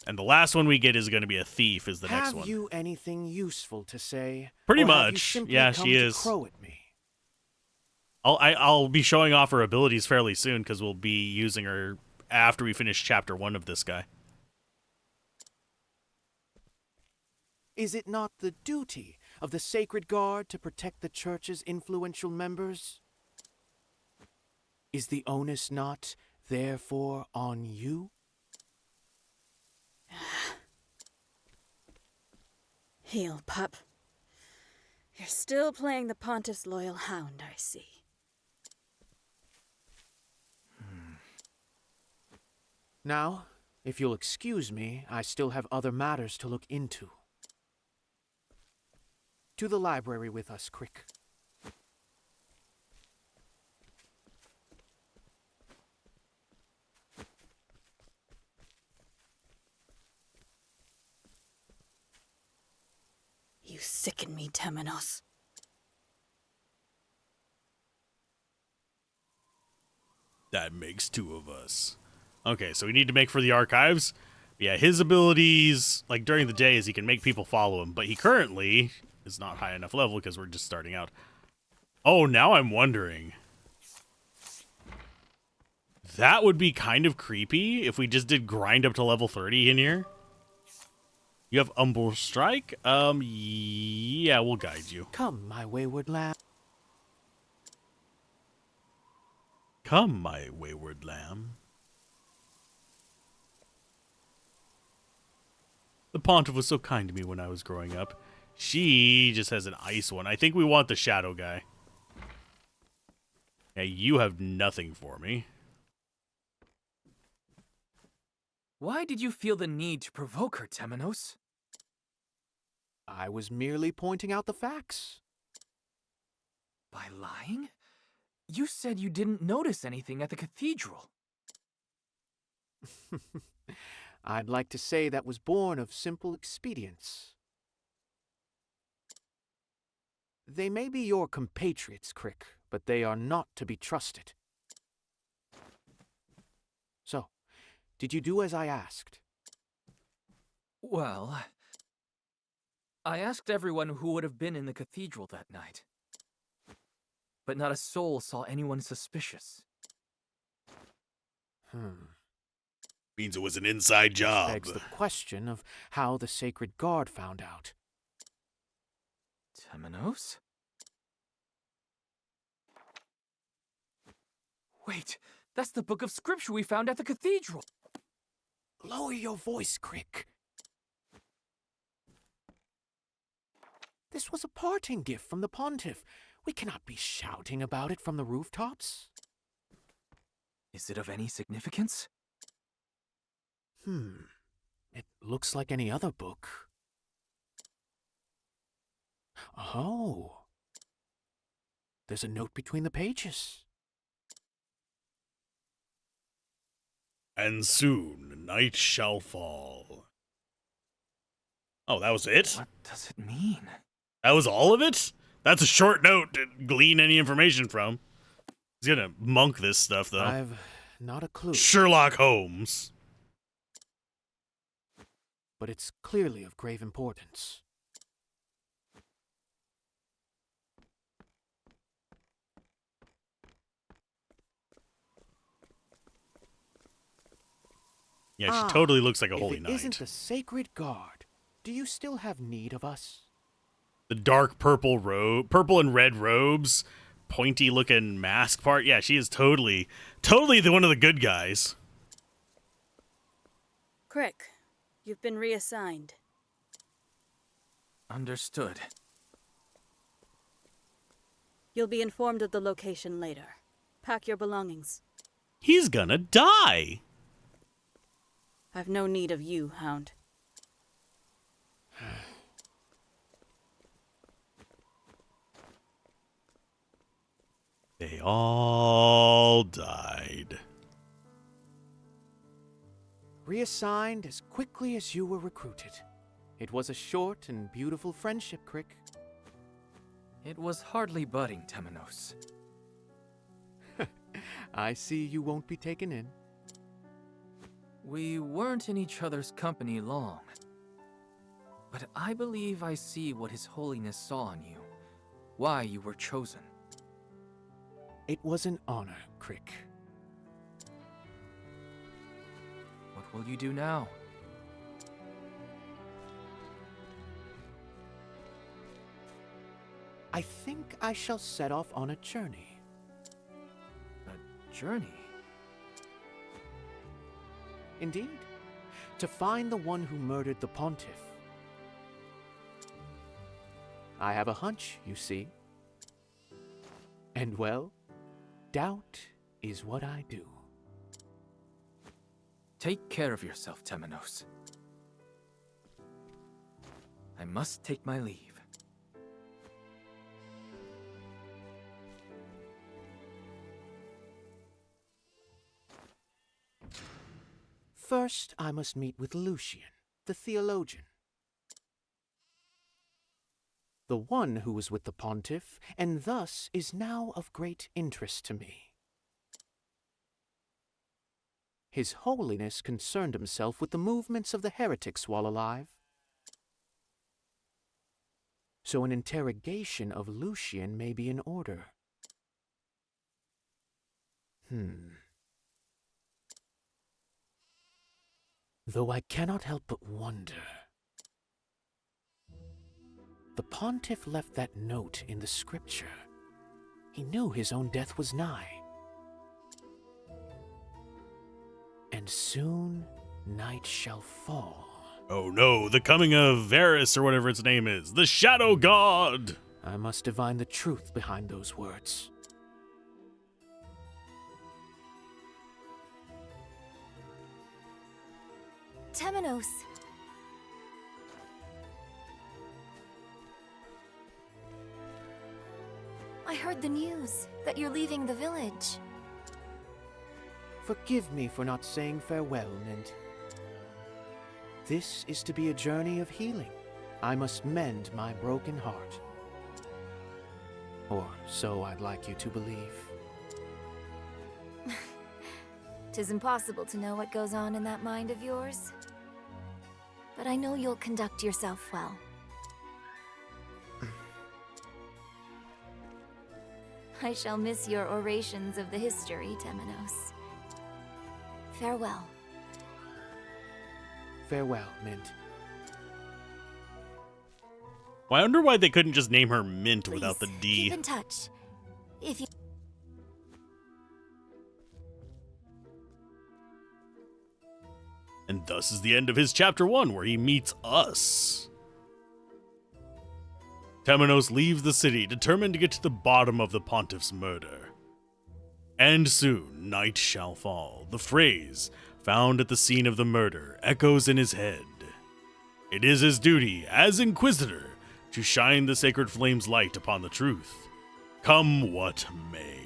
And the last one we get is going to be a thief, is the next one. Have you anything useful to say? Pretty or have you much. simply Yeah, come she to is. crow at me? I'll be showing off her abilities fairly soon because we'll be using her after we finish chapter 1 of this guy. Is it not the duty of the Sacred Guard to protect the Church's influential members? Is the onus not, therefore, on you? Heel, pup. You're still playing the Pontiff's loyal hound, I see. Now, if you'll excuse me, I still have other matters to look into. To the library with us, Crick. You sicken me, Temenos. That makes 2 of us. Okay, so we need to make for the archives. Yeah, his abilities, like during the day, is he can make people follow him, but he currently is not high enough level because we're just starting out. Oh, now I'm wondering. That would be kind of creepy if we just did grind up to level 30 in here. You have Umbral Strike? Yeah, we'll guide you. Come, my wayward lamb. Come, my wayward lamb. The Pontiff was so kind to me when I was growing up. She just has an ice one. I think we want the shadow guy. Yeah, you have nothing for me. Why did you feel the need to provoke her, Temenos? I was merely pointing out the facts. By lying? You said you didn't notice anything at the cathedral. I'd like to say that was born of simple expedience. They may be your compatriots, Crick, but they are not to be trusted. So, did you do as I asked? Well, I asked everyone who would have been in the cathedral that night. But not a soul saw anyone suspicious. Means it was an inside job. Which begs the question of how the Sacred Guard found out. Temenos? Wait, that's the book of scripture we found at the cathedral. Lower your voice, Crick. This was a parting gift from the Pontiff. We cannot be shouting about it from the rooftops. Is it of any significance? It looks like any other book. Oh. There's a note between the pages. And soon night shall fall. Oh, that was it? What does it mean? That was all of it? That's a short note to glean any information from. He's gonna monk this stuff, though. I've not a clue. Sherlock Holmes. But it's clearly of grave importance. Yeah, she totally looks like a holy if it knight. isn't the Sacred Guard, do you still have need of us? The dark purple robe, purple and red robes, pointy looking mask part. Yeah, she is totally one of the good guys. Crick, you've been reassigned. Understood. You'll be informed of the location later. Pack your belongings. He's gonna die. I've no need of you, Hound. They all died. Reassigned as quickly as you were recruited. It was a short and beautiful friendship, Crick. It was hardly budding, Temenos. I see you won't be taken in. We weren't in each other's company long. But I believe I see what His Holiness saw in you. Why you were chosen. It was an honor, Crick. What will you do now? I think I shall set off on a journey. A journey? Indeed. To find the one who murdered the Pontiff. I have a hunch, you see. And well, doubt is what I do. Take care of yourself, Temenos. I must take my leave. First, I must meet with Lucian, the theologian. The one who was with the Pontiff, and thus is now of great interest to me. His Holiness concerned himself with the movements of the heretics while alive. So an interrogation of Lucian may be in order. Though I cannot help but wonder. The Pontiff left that note in the scripture. He knew his own death was nigh. And soon night shall fall. Oh no, the coming of Varys, or whatever its name is, the Shadow God! I must divine the truth behind those words. Temenos. I heard the news that you're leaving the village. Forgive me for not saying farewell, Mint. This is to be a journey of healing. I must mend my broken heart. Or so I'd like you to believe. 'Tis impossible to know what goes on in that mind of yours. But I know you'll conduct yourself well. I shall miss your orations of the history, Temenos. Farewell. Farewell, Mint. Well, I wonder why they couldn't just name her Mint without the D. Keep in touch. If you... And thus is the end of his chapter 1, where he meets us. Temenos leaves the city, determined to get to the bottom of the Pontiff's murder. And soon night shall fall. The phrase, found at the scene of the murder, echoes in his head. It is his duty, as Inquisitor, to shine the sacred flame's light upon the truth, come what may.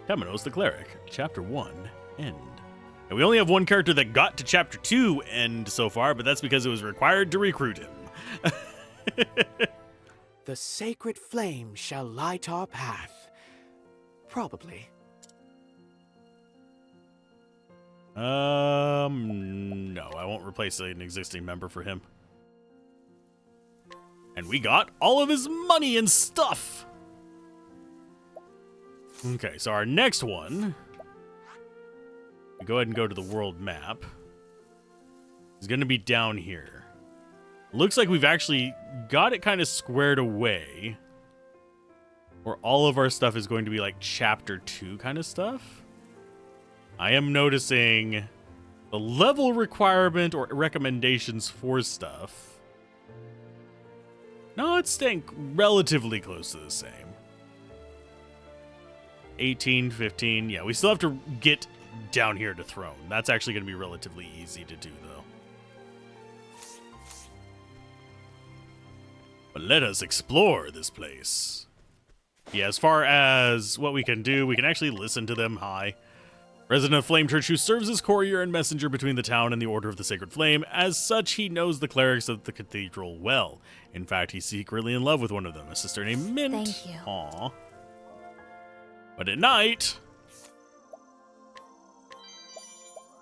Temenos the Cleric, Chapter 1, end. And we only have one character that got to Chapter 2 end so far, but that's because it was required to recruit him. The sacred flame shall light our path. Probably. No, I won't replace an existing member for him. And we got all of his money and stuff. Okay, so our next one, we go ahead and go to the world map. It's going to be down here. Looks like we've actually got it kind of squared away, where all of our stuff is going to be like chapter 2 kind of stuff. I am noticing the level requirement or recommendations for stuff. No, it's staying relatively close to the same. 18, 15. Yeah, we still have to get down here to throne. That's actually going to be relatively easy to do, though. But let us explore this place. Yeah, as far as what we can do, we can actually listen to them. Hi. Resident of Flame Church, who serves as courier and messenger between the town and the Order of the Sacred Flame. As such, he knows the clerics of the cathedral well. In fact, he's secretly in love with one of them, a sister named Mint. Thank you. Aww. But at night,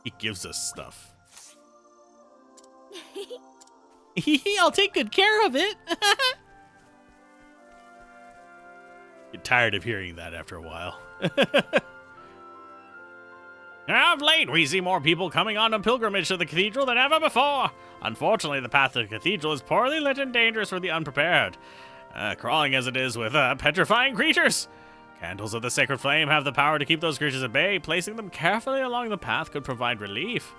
he gives us stuff. I'll take good care of it. Get tired of hearing that after a while. Of late, we see more people coming on a pilgrimage to the cathedral than ever before. Unfortunately, the path to the cathedral is poorly lit and dangerous for the unprepared, crawling as it is with petrifying creatures. Candles of the sacred flame have the power to keep those creatures at bay. Placing them carefully along the path could provide relief.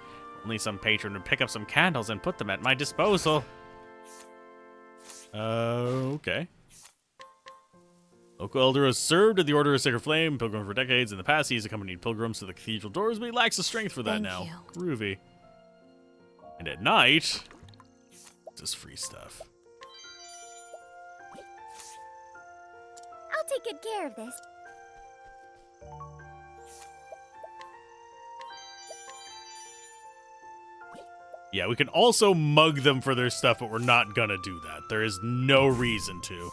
Only some patron would pick up some candles and put them at my disposal. Okay. Local elder has served at the Order of Sacred Flame, pilgrim for decades. In the past, he's accompanied pilgrims to the cathedral doors, but he lacks the strength for that now. Groovy. And at night, just free stuff. I'll take good care of this. Yeah, we can also mug them for their stuff, but we're not gonna do that. There is no reason to.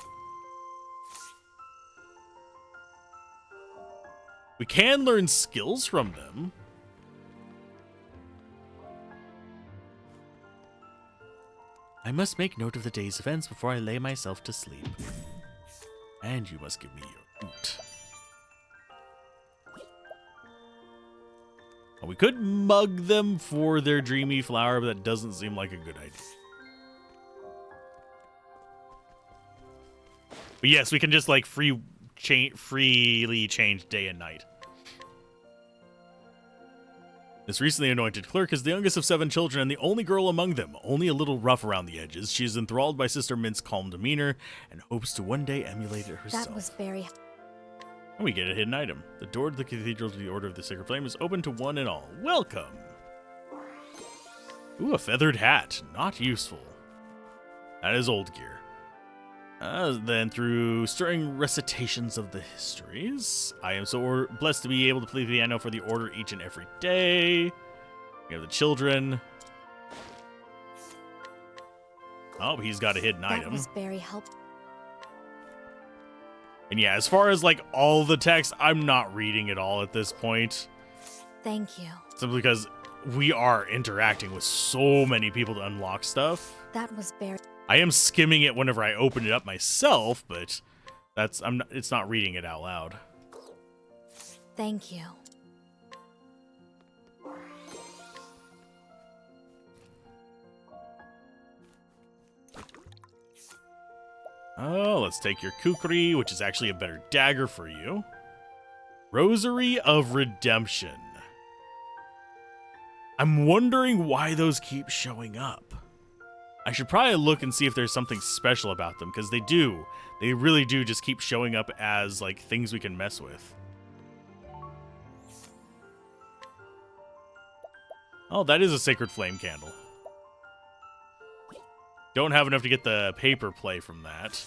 We can learn skills from them. I must make note of the day's events before I lay myself to sleep. And you must give me your oot. We could mug them for their dreamy flower, but that doesn't seem like a good idea. But yes, we can just like freely change day and night. This recently anointed clerk is the youngest of 7 children and the only girl among them, only a little rough around the edges. She is enthralled by Sister Mint's calm demeanor and hopes to one day emulate it herself. That was very... And we get a hidden item. The door to the cathedral to the Order of the Sacred Flame is open to one and all. Welcome! Ooh, a feathered hat. Not useful. That is old gear. Then through stirring recitations of the histories, I am so blessed to be able to play the piano for the Order each and every day. We have the children. Oh, he's got a hidden item. That was very helpful. And yeah, as far as like all the text, I'm not reading it all at this point. Thank you. Simply because we are interacting with so many people to unlock stuff. That was very... I am skimming it whenever I open it up myself, but it's not reading it out loud. Thank you. Oh, let's take your kukri, which is actually a better dagger for you. Rosary of Redemption. I'm wondering why those keep showing up. I should probably look and see if there's something special about them, because they do. They really do just keep showing up as, like, things we can mess with. Oh, that is a Sacred Flame candle. Don't have enough to get the paper play from that.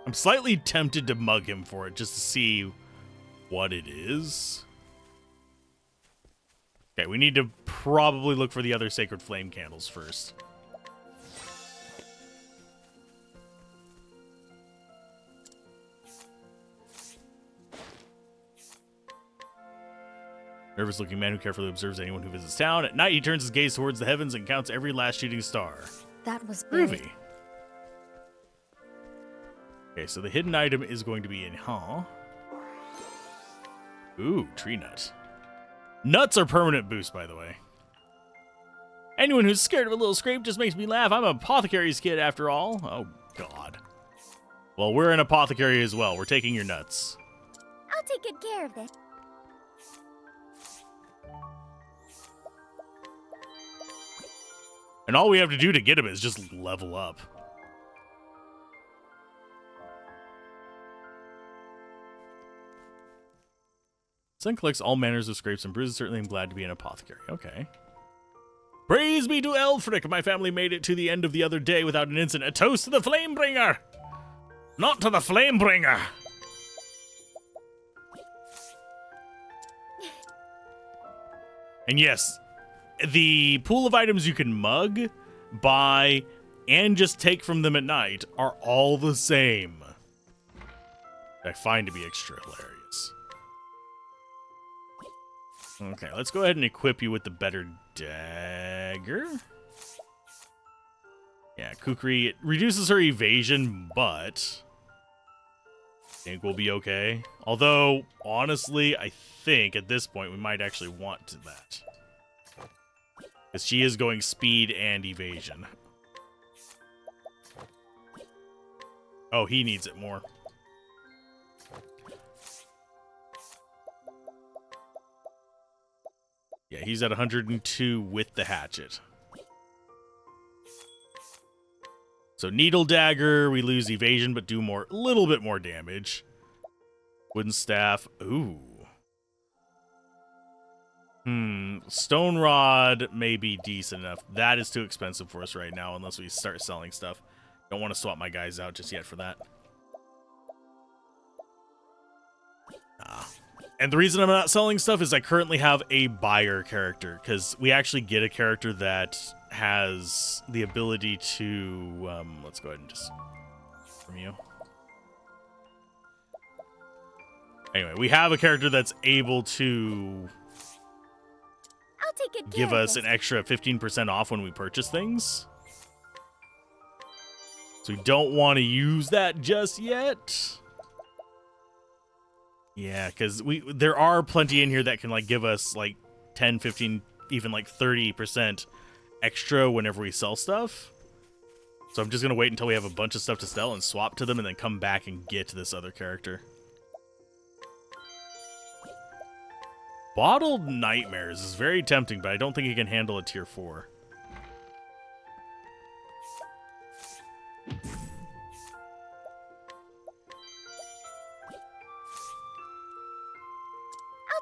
I'm slightly tempted to mug him for it just to see what it is. Okay, we need to probably look for the other Sacred Flame candles first. Nervous-looking man who carefully observes anyone who visits town. At night, he turns his gaze towards the heavens and counts every last shooting star. That was very... Groovy. Okay, so the hidden item is going to be in, Ooh, tree nut. Nuts are permanent boost, by the way. Anyone who's scared of a little scrape just makes me laugh. I'm an apothecary's kid, after all. Oh, God. Well, we're an apothecary as well. We're taking your nuts. I'll take good care of this. And all we have to do to get him is just level up. Son collects all manners of scrapes and bruises. Certainly am glad to be an apothecary. Okay. Praise be to Elfric. My family made it to the end of the other day without an incident. A toast to the Flamebringer. Not to the Flamebringer. And yes, the pool of items you can mug, buy, and just take from them at night are all the same. I find to be extra hilarious. Okay, let's go ahead and equip you with the better dagger. Yeah, Kukri, it reduces her evasion, but I think we'll be okay. Although, honestly, I think at this point we might actually want that. Because she is going speed and evasion. Oh, he needs it more. Yeah, he's at 102 with the hatchet. So needle dagger, we lose evasion, but do a little bit more damage. Wooden staff, ooh. Stone rod may be decent enough. That is too expensive for us right now, unless we start selling stuff. Don't want to swap my guys out just yet for that. And the reason I'm not selling stuff is I currently have a buyer character, because we actually get a character that has the ability to, let's go ahead and just from you. Anyway, we have a character that's able to give us an extra 15% off when we purchase things. So we don't want to use that just yet. Yeah, because there are plenty in here that can like give us like 10, 15, even like 30% extra whenever we sell stuff. So I'm just going to wait until we have a bunch of stuff to sell and swap to them and then come back and get this other character. Bottled Nightmares is very tempting, but I don't think he can handle a tier 4.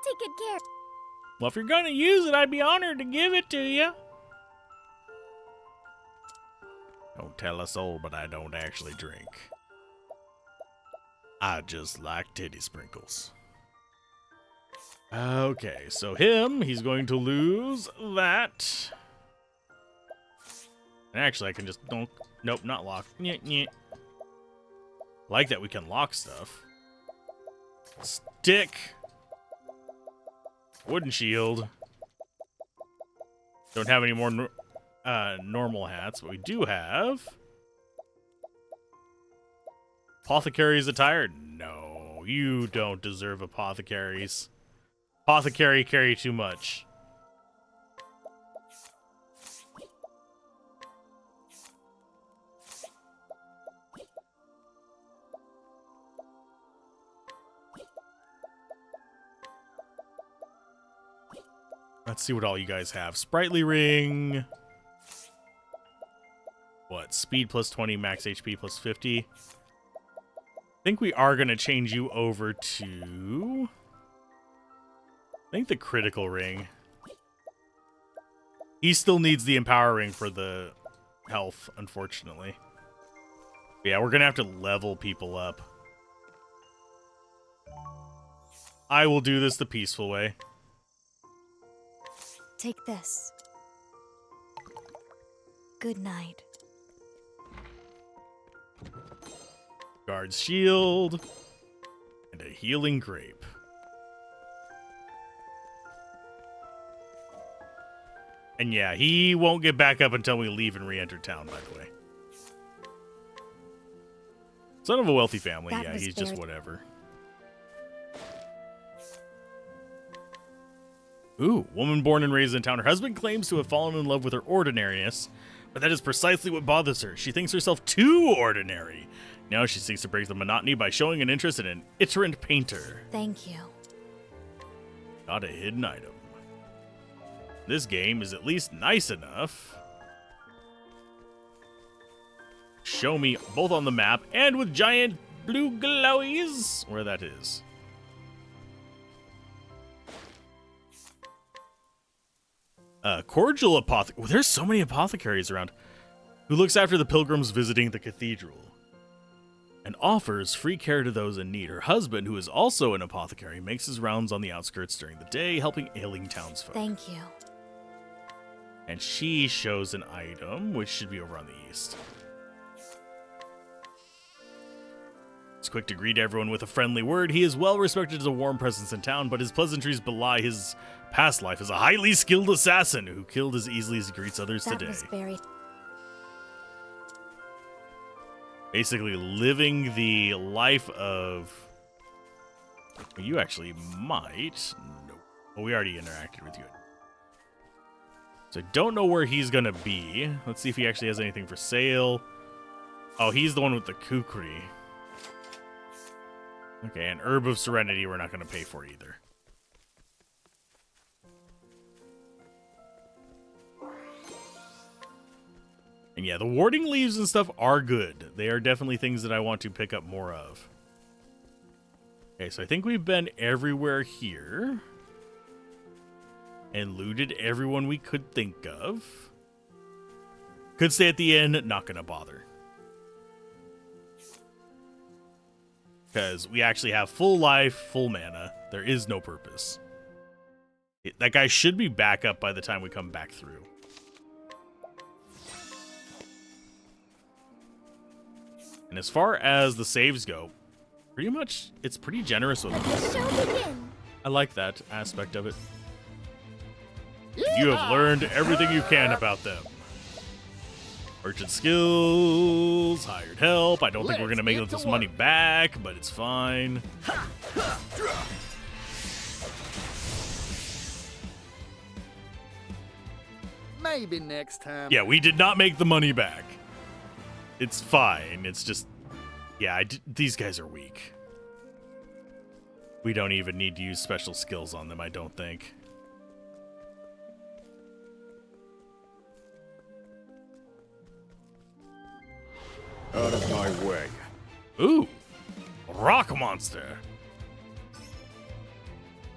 Take good care. Well, if you're gonna use it, I'd be honored to give it to you. Don't tell a soul, but I don't actually drink. I just like titty sprinkles. Okay, so he's going to lose that. And actually, I can just nope, not lock. Like that we can lock stuff. Stick. Wooden shield. Don't have any more normal hats, but we do have Apothecary's attire. No, you don't deserve apothecaries. Apothecary carry too much. Let's see what all you guys have. Sprightly ring. What? Speed plus 20, max HP plus 50. I think we are going to change you over to... I think the critical ring. He still needs the empower ring for the health, unfortunately. Yeah, we're going to have to level people up. I will do this the peaceful way. Take this. Good night. Guard's shield. And a healing grape. And yeah, he won't get back up until we leave and re-enter town, by the way. Son of a wealthy family, yeah, he's just whatever. Ooh, woman born and raised in town. Her husband claims to have fallen in love with her ordinariness, but that is precisely what bothers her. She thinks herself too ordinary. Now she seeks to break the monotony by showing an interest in an itinerant painter. Thank you. Got a hidden item. This game is at least nice enough. Show me both on the map and with giant blue glowies where that is. Cordial apothecary. There's so many apothecaries around. Who looks after the pilgrims visiting the cathedral and offers free care to those in need. Her husband, who is also an apothecary, makes his rounds on the outskirts during the day, helping ailing townsfolk. Thank you. And she shows an item, which should be over on the east. He's quick to greet everyone with a friendly word. He is well respected as a warm presence in town, but his pleasantries belie his past life as a highly skilled assassin who killed as easily as he greets others That today. was very... Basically living the life of... You actually might... Nope. Well, we already interacted with you. So I don't know where he's going to be. Let's see if he actually has anything for sale. Oh, he's the one with the kukri. Okay, and Herb of Serenity we're not going to pay for either. And yeah, the warding leaves and stuff are good. They are definitely things that I want to pick up more of. Okay, so I think we've been everywhere here. And looted everyone we could think of. Could stay at the inn, not going to bother. Because we actually have full life, full mana. There is no purpose. That guy should be back up by the time we come back through. And as far as the saves go, pretty much, it's pretty generous with them. I like that aspect of it. You have learned everything you can about them. Merchant skills, hired help. I don't think we're going to make this money back, but it's fine. Maybe next time. Yeah, we did not make the money back. It's fine. It's just, yeah, these guys are weak. We don't even need to use special skills on them, I don't think. Out of my way. Ooh, rock monster.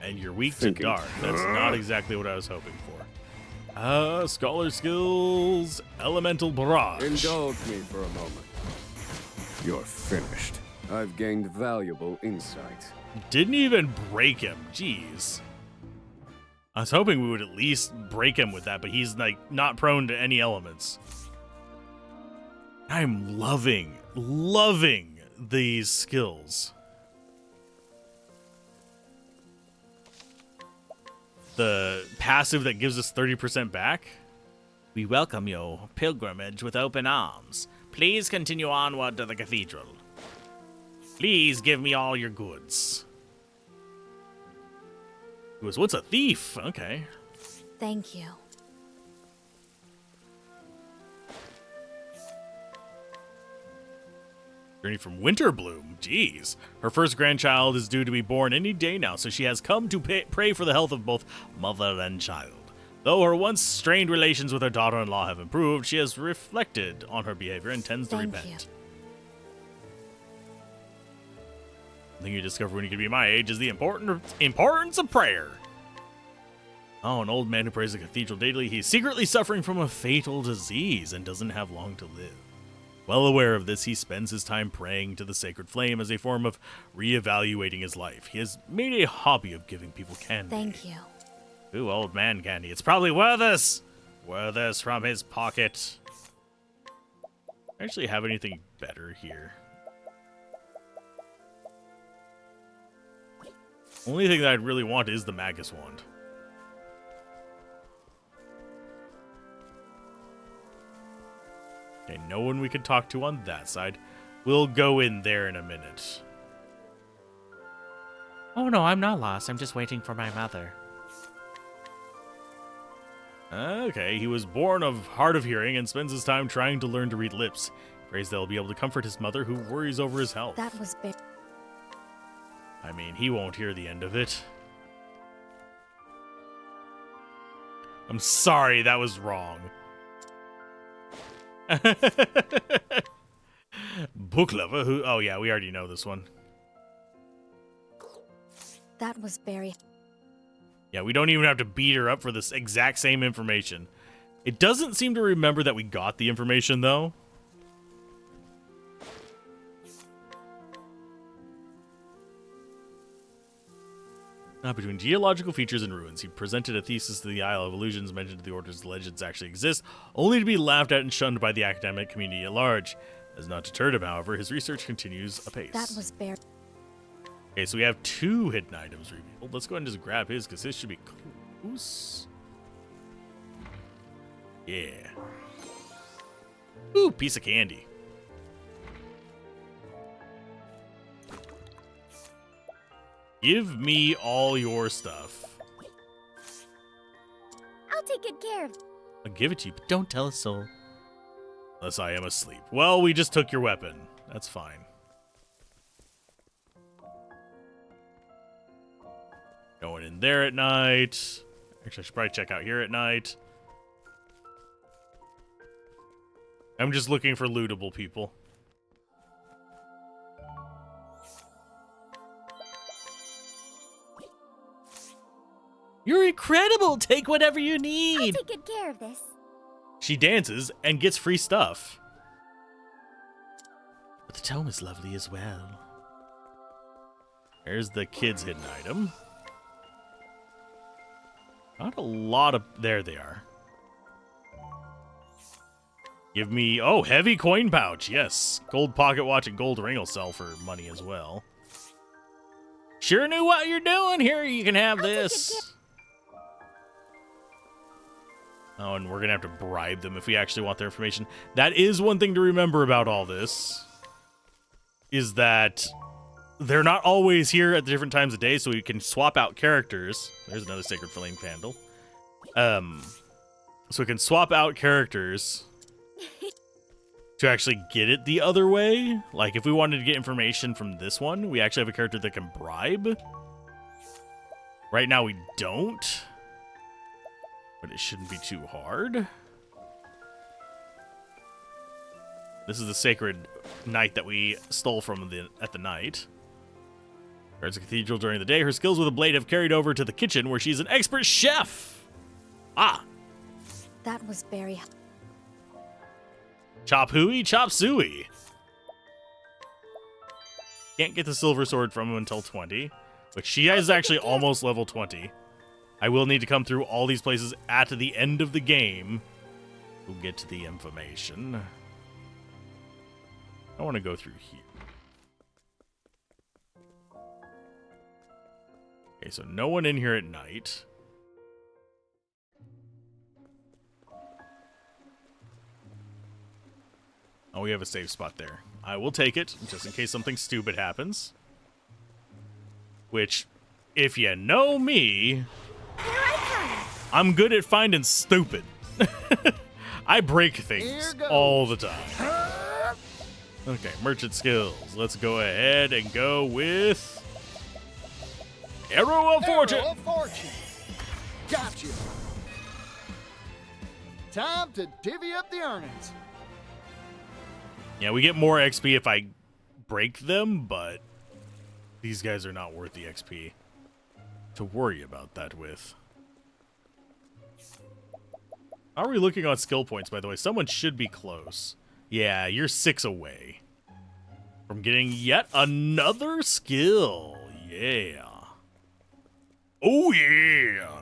And you're weak to dark. That's not exactly what I was hoping for. Scholar skills, elemental barrage. Indulge me for a moment. You're finished. I've gained valuable insight. Didn't even break him. Jeez. I was hoping we would at least break him with that, but he's like not prone to any elements. I'm loving these skills. The passive that gives us 30% back. We welcome your pilgrimage with open arms. Please continue onward to the cathedral. Please give me all your goods. He was once a thief. Okay. Thank you. Journey from Winterbloom. Jeez. Her first grandchild is due to be born any day now, so she has come to pray for the health of both mother and child. Though her once strained relations with her daughter-in-law have improved, she has reflected on her behavior and tends to repent. The thing you discover when you can be my age is the importance of prayer. Oh, an old man who prays the cathedral daily. He's secretly suffering from a fatal disease and doesn't have long to live. Well aware of this, he spends his time praying to the sacred flame as a form of reevaluating his life. He has made a hobby of giving people candy. Thank you. Ooh, old man candy. It's probably Werther's. Werther's from his pocket. Actually have anything better here. Only thing that I'd really want is the Magus Wand. Okay, no one we could talk to on that side. We'll go in there in a minute. Oh no, I'm not lost. I'm just waiting for my mother. Okay, he was born of hard of hearing and spends his time trying to learn to read lips. Prays they'll be able to comfort his mother, who worries over his health. That was big. I mean, he won't hear the end of it. I'm sorry, that was wrong. Book lover who... Oh yeah, we already know this one. That was very... Yeah, we don't even have to beat her up for this exact same information. It doesn't seem to remember that we got the information, though. Between geological features and ruins, he presented a thesis to the Isle of Illusions, mentioned the Order's legends actually exist, only to be laughed at and shunned by the academic community at large. As not deterred him, however, his research continues apace. That was bare. Okay, so we have 2 hidden items revealed. Let's go ahead and just grab his, because his should be close. Yeah. Ooh, piece of candy. Give me all your stuff. I'll take good care of it. I'll give it to you, but don't tell a soul. Unless I am asleep. Well, we just took your weapon. That's fine. Going in there at night. Actually, I should probably check out here at night. I'm just looking for lootable people. You're incredible! Take whatever you need! I'll take good care of this. She dances and gets free stuff. But the tome is lovely as well. There's the kid's hidden item. Not a lot of... There they are. Give me... Oh, heavy coin pouch. Yes. Gold pocket watch and gold ring will sell for money as well. Sure knew what you're doing. Here, you can have this. Oh, and we're going to have to bribe them if we actually want their information. That is one thing to remember about all this. Is that they're not always here at different times of day, so we can swap out characters. There's another Sacred Flame candle. So we can swap out characters to actually get it the other way. Like, if we wanted to get information from this one, we actually have a character that can bribe. Right now, we don't. But it shouldn't be too hard. This is the sacred knight that we stole from at the night. Guards the cathedral during the day. Her skills with a blade have carried over to the kitchen, where she's an expert chef. Ah. That was very... Chop hooey, chop suey. Can't get the silver sword from him until 20. But she is actually almost level 20. I will need to come through all these places at the end of the game to get to the information. I want to go through here. Okay, so no one in here at night. Oh, we have a safe spot there. I will take it, just in case something stupid happens. Which, if you know me... I'm good at finding stupid. I break things all the time. Okay, merchant skills. Let's go ahead and go with... Arrow of Fortune! Arrow of Fortune. Gotcha. Time to divvy up the earnings. Yeah, we get more XP if I break them, but these guys are not worth the XP to worry about that with. How are we looking on skill points, by the way? Someone should be close. Yeah, you're 6 away from getting yet another skill. Yeah. Oh, yeah.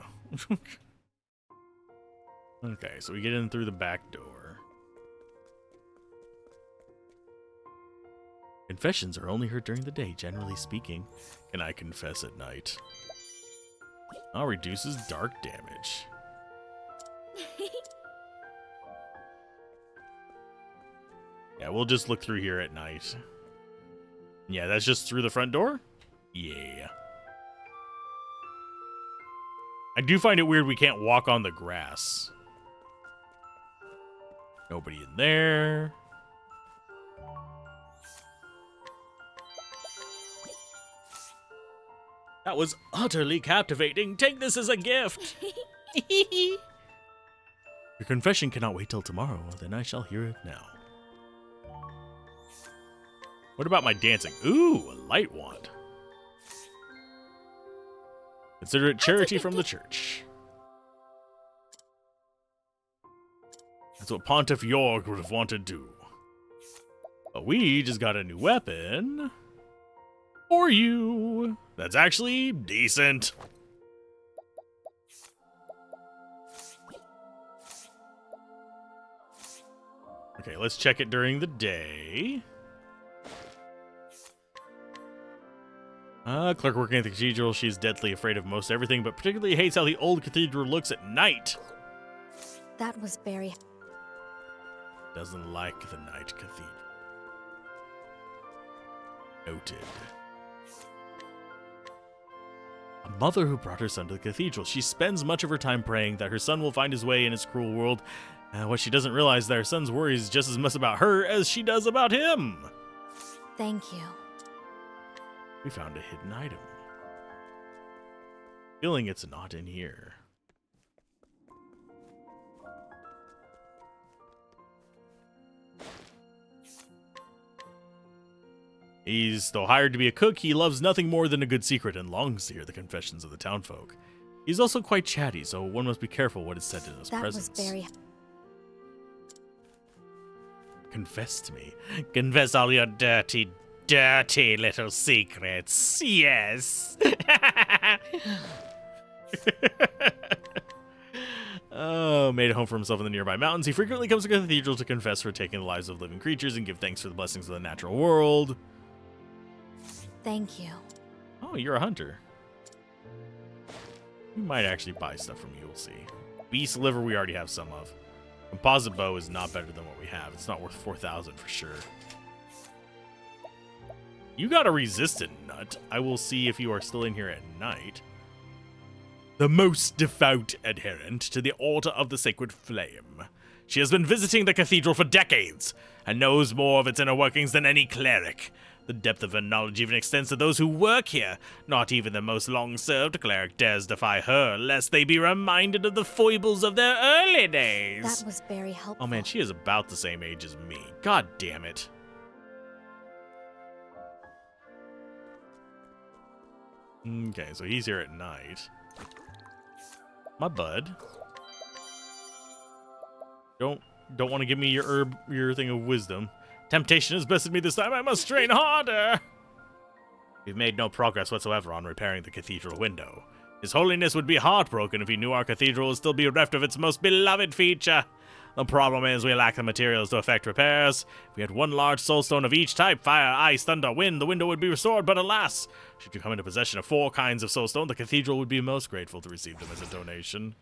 Okay, so we get in through the back door. Confessions are only heard during the day, generally speaking. Can I confess at night? Oh, reduces dark damage. Yeah, we'll just look through here at night. Yeah, that's just through the front door? Yeah. I do find it weird we can't walk on the grass. Nobody in there. That was utterly captivating. Take this as a gift. Your confession cannot wait till tomorrow, then I shall hear it now. What about my dancing? Ooh, a light wand. Consider it charity from the church. That's what Pontiff York would have wanted to do. But we just got a new weapon for you. That's actually decent. Okay, let's check it during the day. Clerk working at the cathedral. She's deathly afraid of most everything, but particularly hates how the old cathedral looks at night. That was very... Doesn't like the night cathedral. Noted. A mother who brought her son to the cathedral. She spends much of her time praying that her son will find his way in his cruel world. What she doesn't realize is that her son's worries just as much about her as she does about him. Thank you. We found a hidden item. Feeling it's not in here. He's, though hired to be a cook, he loves nothing more than a good secret and longs to hear the confessions of the townfolk. He's also quite chatty, so one must be careful what is said in his presence. That was very... Confess to me. Confess all your dirty, dirty little secrets. Yes. Oh, made a home for himself in the nearby mountains. He frequently comes to the cathedral to confess for taking the lives of living creatures and give thanks for the blessings of the natural world. Thank you. Oh, you're a hunter. We might actually buy stuff from you, we'll see. Beast liver we already have some of. Composite bow is not better than what we have. It's not worth 4,000 for sure. You got a resistant nut. I will see if you are still in here at night. The most devout adherent to the Order of the Sacred Flame. She has been visiting the cathedral for decades and knows more of its inner workings than any cleric. The depth of her knowledge even extends to those who work here. Not even the most long-served cleric dares defy her, lest they be reminded of the foibles of their early days. That was very helpful. Oh man, she is about the same age as me. God damn it. Okay, so he's here at night. My bud. Don't want to give me your thing of wisdom. Temptation has bested me this time. I must strain harder. We've made no progress whatsoever on repairing the cathedral window. His Holiness would be heartbroken if he knew our cathedral would still be bereft of its most beloved feature. The problem is we lack the materials to effect repairs. If we had one large soulstone of each type, fire, ice, thunder, wind, the window would be restored, but alas, should you come into possession of 4 kinds of soulstone, the cathedral would be most grateful to receive them as a donation.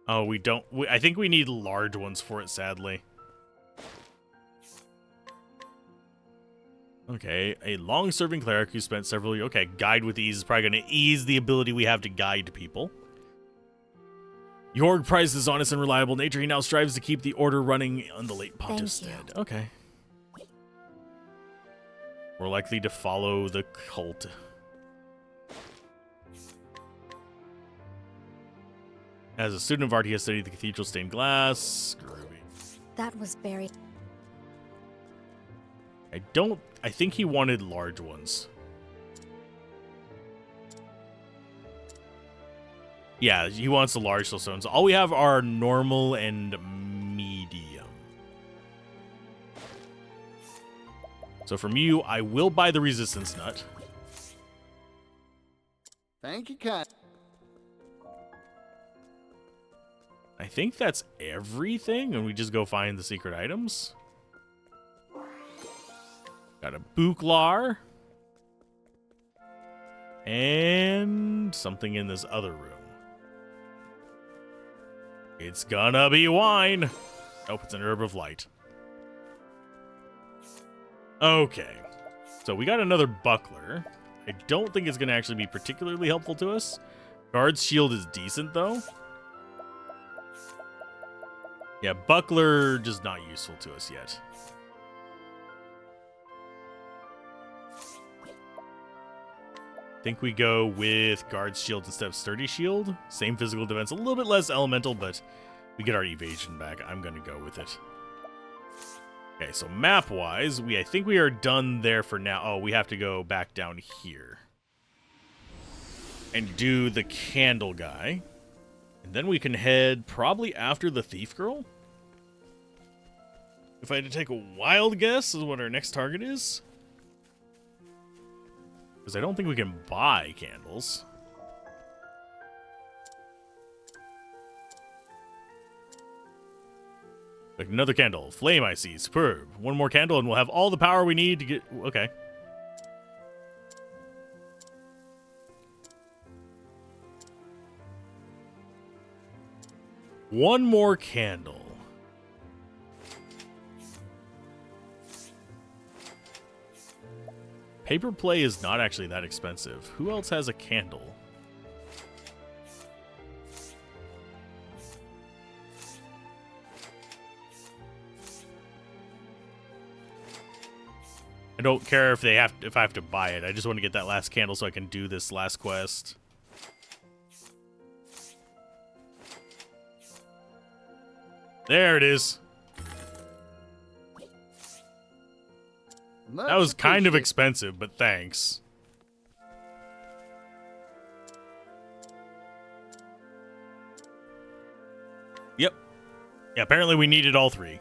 Oh, we don't... I think we need large ones for it, sadly. Okay, a long-serving cleric who spent several years... Okay, guide with ease is probably going to ease the ability we have to guide people. Jorg prized his honest and reliable nature. He now strives to keep the order running on the late pontiff's stead. Okay. We're likely to follow the cult. As a student of art, he has studied the cathedral stained glass. Groovy. That was very... I think he wanted large ones. Yeah, he wants the large soulstones. All we have are normal and medium. So from you, I will buy the resistance nut. Thank you, Kat. I think that's everything, and we just go find the secret items. Got a Buklar. And something in this other room. It's gonna be wine. Nope, it's an herb of light. Okay. So we got another buckler. I don't think it's gonna actually be particularly helpful to us. Guard's shield is decent, though. Yeah, buckler just not useful to us yet. Think we go with guard's shield instead of sturdy shield. Same physical defense, a little bit less elemental, but we get our evasion back. I'm gonna go with it. Okay, so map-wise, I think we are done there for now. Oh, we have to go back down here. And do the candle guy. And then we can head probably after the thief girl. If I had to take a wild guess is what our next target is. Because I don't think we can buy candles. Like another candle. Flame I see. Superb. One more candle and we'll have all the power we need to get... Okay. One more candle. Paper play is not actually that expensive. Who else has a candle? I don't care if I have to buy it. I just want to get that last candle so I can do this last quest. There it is. That was kind of expensive, but thanks. Yep. Yeah, apparently we needed all three.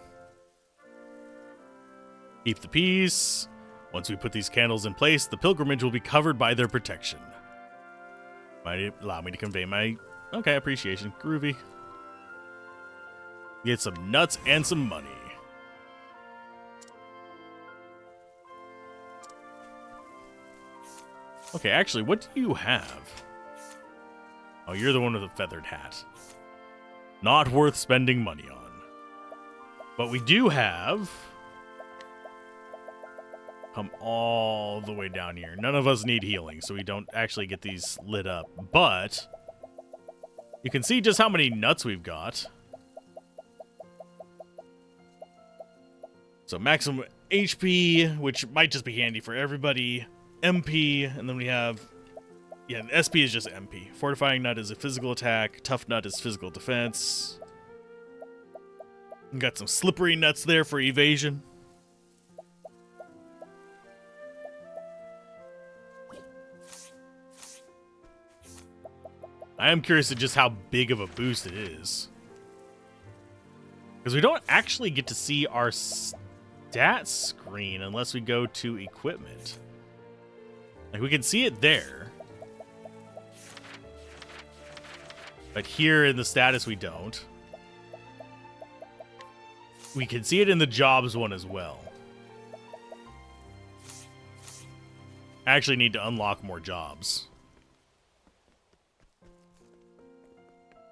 Keep the peace. Once we put these candles in place, the pilgrimage will be covered by their protection. Might allow me to convey my... Okay, appreciation. Groovy. Get some nuts and some money. Okay, actually, what do you have? Oh, you're the one with the feathered hat. Not worth spending money on. But we do have... Come all the way down here. None of us need healing, so we don't actually get these lit up. But you can see just how many nuts we've got. So maximum HP, which might just be handy for everybody. MP, and then we have... Yeah, SP is just MP. Fortifying nut is a physical attack. Tough nut is physical defense. We got some slippery nuts there for evasion. I am curious to just how big of a boost it is. Because we don't actually get to see our stats screen unless we go to equipment. Like, we can see it there. But here in the status, we don't. We can see it in the jobs one as well. I actually need to unlock more jobs.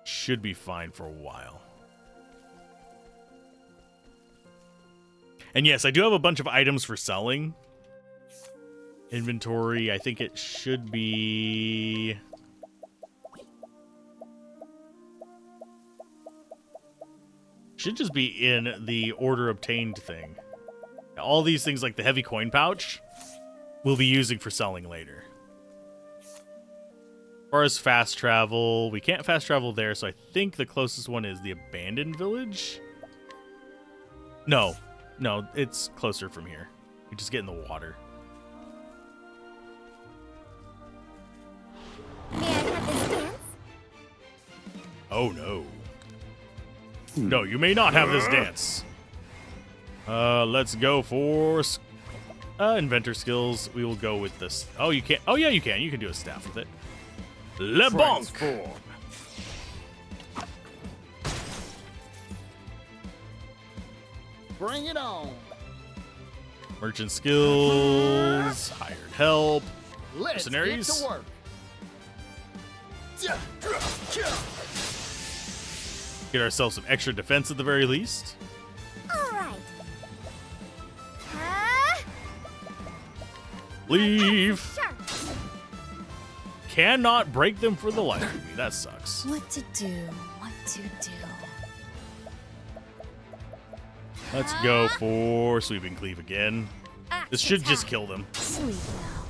Should be fine for a while. And yes, I do have a bunch of items for selling. Inventory, I think it should be... Should just be in the order obtained thing. All these things like the heavy coin pouch, we'll be using for selling later. As far as fast travel, we can't fast travel there, so I think the closest one is the abandoned village. No, it's closer from here. We just get in the water. May I have this dance? Oh no. No, you may not have this dance. Let's go for inventor skills. We will go with this. Oh, you can't. Oh yeah, you can. You can do a staff with it. Le Bonk. Bring it on. Merchant skills, hired help, Let's mercenaries. get to work. Get ourselves some extra defense at the very least. All right. Leave. Sure. Cannot break them for the life of me. That sucks. What to do? What to do? Let's go for sweeping cleave again. This should just kill them. Sleep now.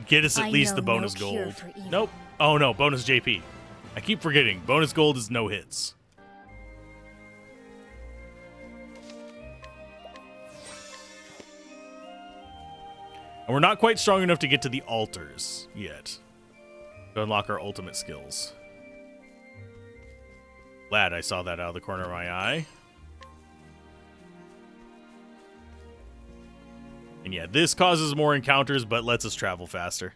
Get us at least the bonus gold. Nope. Oh no, bonus JP. I keep forgetting. Bonus gold is no hits. And we're not quite strong enough to get to the altars yet. To unlock our ultimate skills. Glad I saw that out of the corner of my eye. And yeah, this causes more encounters, but lets us travel faster.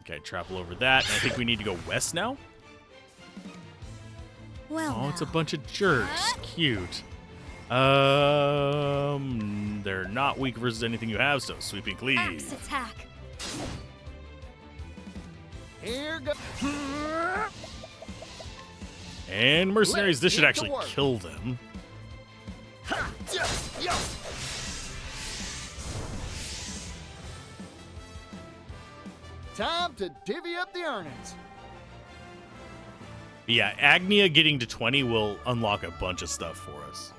Okay, travel over that. And I think we need to go west now. Well, oh, it's a bunch of jerks. Cute. They're not weak versus anything you have, so sweeping cleave. Axe attack. Here goes. And mercenaries, this should actually kill them. Time to divvy up the earnings. Yeah, Agnia getting to 20 will unlock a bunch of stuff for us.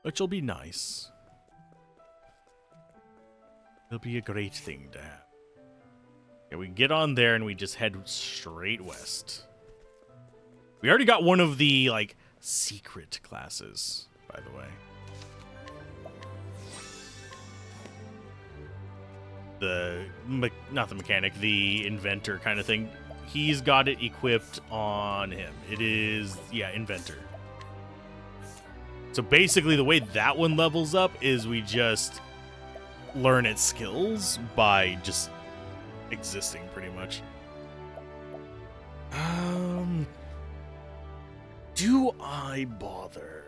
Which will be nice. It'll be a great thing to have. Yeah, we get on there and we just head straight west. We already got one of the, like, secret classes, by the way. Not the mechanic, the inventor kind of thing. He's got it equipped on him. It is, yeah, inventor. So basically the way that one levels up is we just learn its skills by just existing pretty much. Do I bother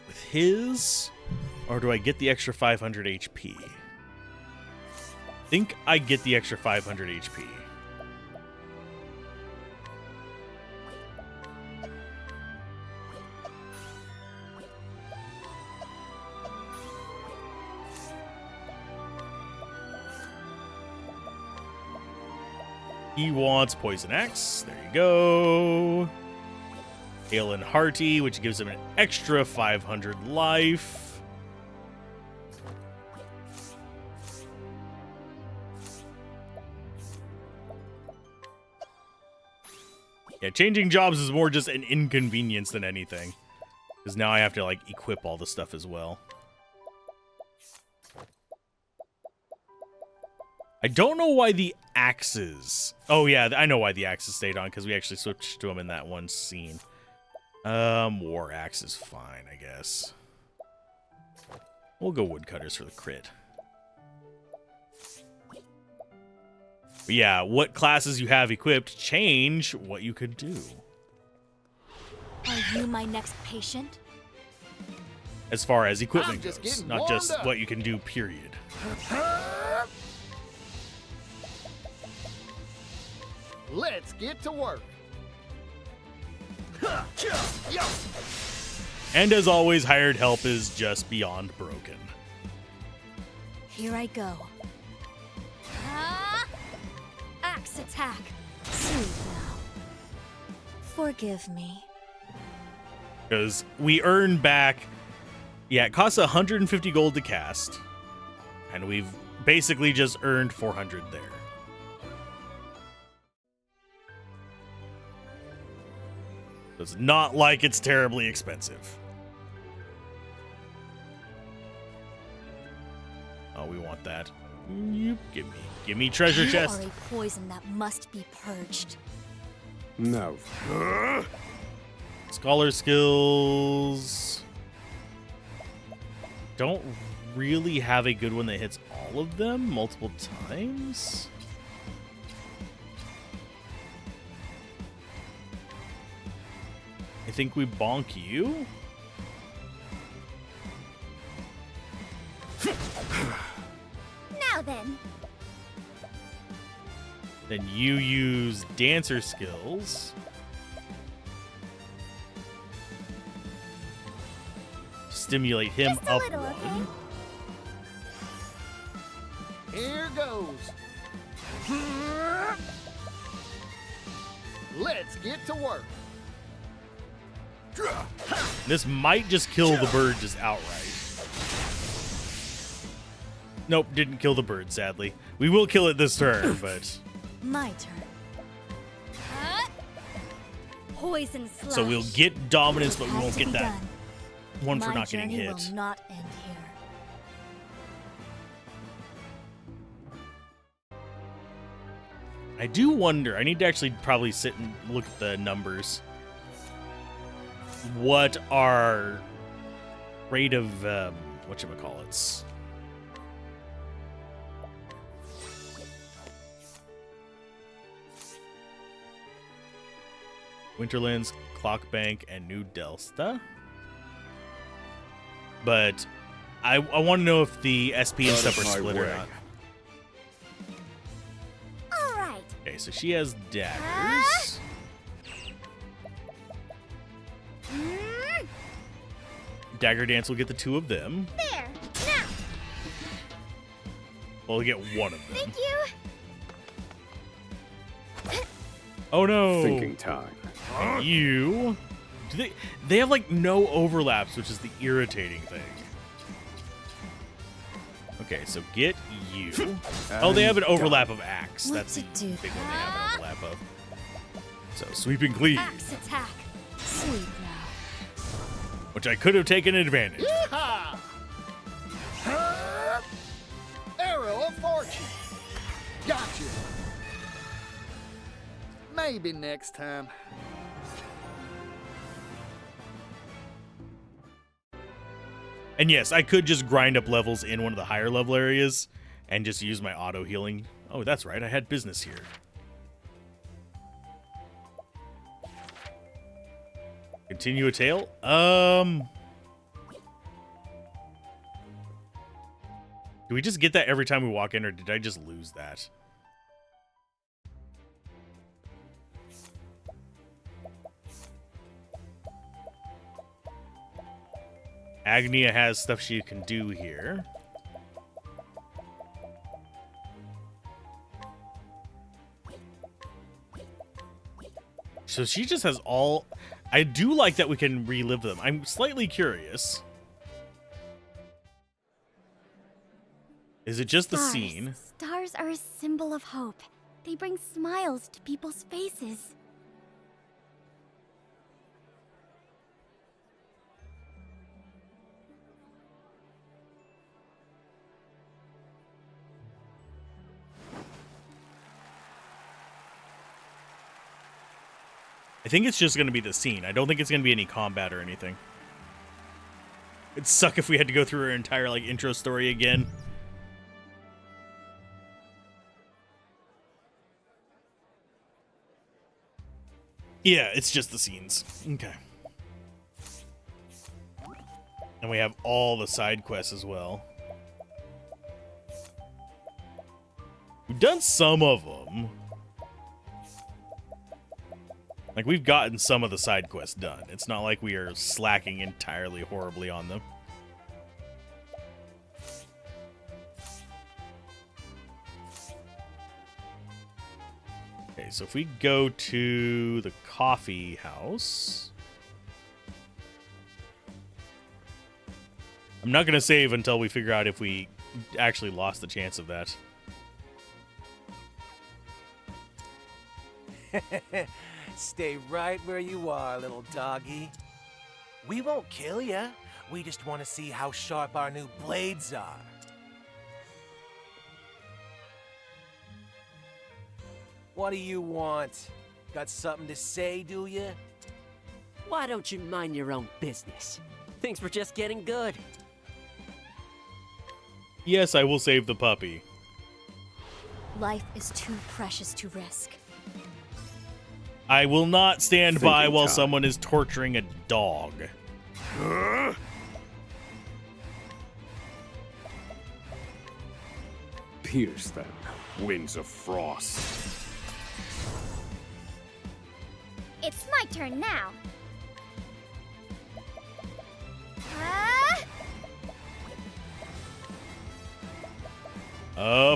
with his, or do I get the extra 500 HP? I think I get the extra 500 HP. He wants Poison Axe. There you go. Hale and Hearty, which gives him an extra 500 life. Yeah, changing jobs is more just an inconvenience than anything. Because now I have to, like, equip all the stuff as well. I don't know why the axes... Oh, yeah, I know why the axes stayed on, because we actually switched to them in that one scene. War axe is fine, I guess. We'll go woodcutters for the crit. But yeah, what classes you have equipped change what you could do. Are you my next patient? As far as equipment goes, not just what you can do, period. Let's get to work. And as always, hired help is just beyond broken. Here I go. Axe attack. Sleep now. Forgive me. Because we earn back... Yeah, it costs 150 gold to cast. And we've basically just earned 400 there. It's not like it's terribly expensive. Oh, we want that. Yep, give me treasure chest. You are a poison that must be purged. No. Scholar skills. Don't really have a good one that hits all of them multiple times. I think we bonk you. Now then. Then you use dancer skills. Stimulate him up one. Here goes. Let's get to work. This might just kill the bird just outright. Nope, didn't kill the bird, sadly. We will kill it this turn, but... My turn. Poison slash. So we'll get dominance, but we Has won't to get be that done. one for My not getting journey hit. will not end here. I do wonder. I need to actually probably sit and look at the numbers. What our rate of whatchamacallits? Winterlands, Clockbank, and New Delsta. But I want to know if the SP and stuff are split or not. All right. Okay, so she has daggers. Dagger Dance will get the two of them. There. Now. Well, we'll get one of them. Thank you. Oh no! Thinking time. And you? Do they have like no overlaps, which is the irritating thing. Okay, so get you. Oh, they have an overlap of axe. That's the big one they have an overlap of. So sweep and cleave, Axe attack. Sweep now. which I could have taken advantage. Yeehaw! Arrow of fortune. Gotcha. Maybe next time. And yes, I could just grind up levels in one of the higher level areas and just use my auto healing. Oh, that's right. I had business here. Continue a tale? Do we just get that every time we walk in, or did I just lose that? Agnia has stuff she can do here. So she just has all... I do like that we can relive them. I'm slightly curious. Is it just the scene? Stars are a symbol of hope. They bring smiles to people's faces. I think it's just going to be the scene. I don't think it's going to be any combat or anything. It'd suck if we had to go through our entire like intro story again. Yeah, it's just the scenes. Okay. And we have all the side quests as well. We've done some of them. Like, we've gotten some of the side quests done. It's not like we are slacking entirely horribly on them. Okay, so if we go to the coffee house... I'm not going to save until we figure out if we actually lost the chance of that. Stay right where you are, little doggy. We won't kill ya. We just want to see how sharp our new blades are. What do you want? Got something to say, do ya? Why don't you mind your own business? Things were just getting good. Yes, I will save the puppy. Life is too precious to risk. I will not stand by Thinking while time. someone is torturing a dog. Pierce them, winds of frost. It's my turn now.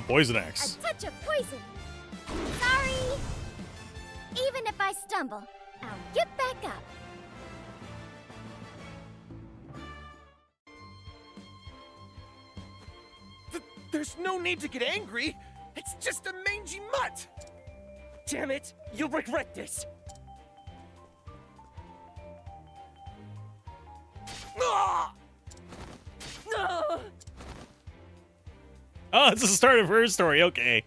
Poison A axe. touch of poison. Sorry. Even if I stumble, I'll get back up. There's no need to get angry. It's just a mangy mutt. Damn it! You'll regret this! Oh, it's the start of her story. Okay.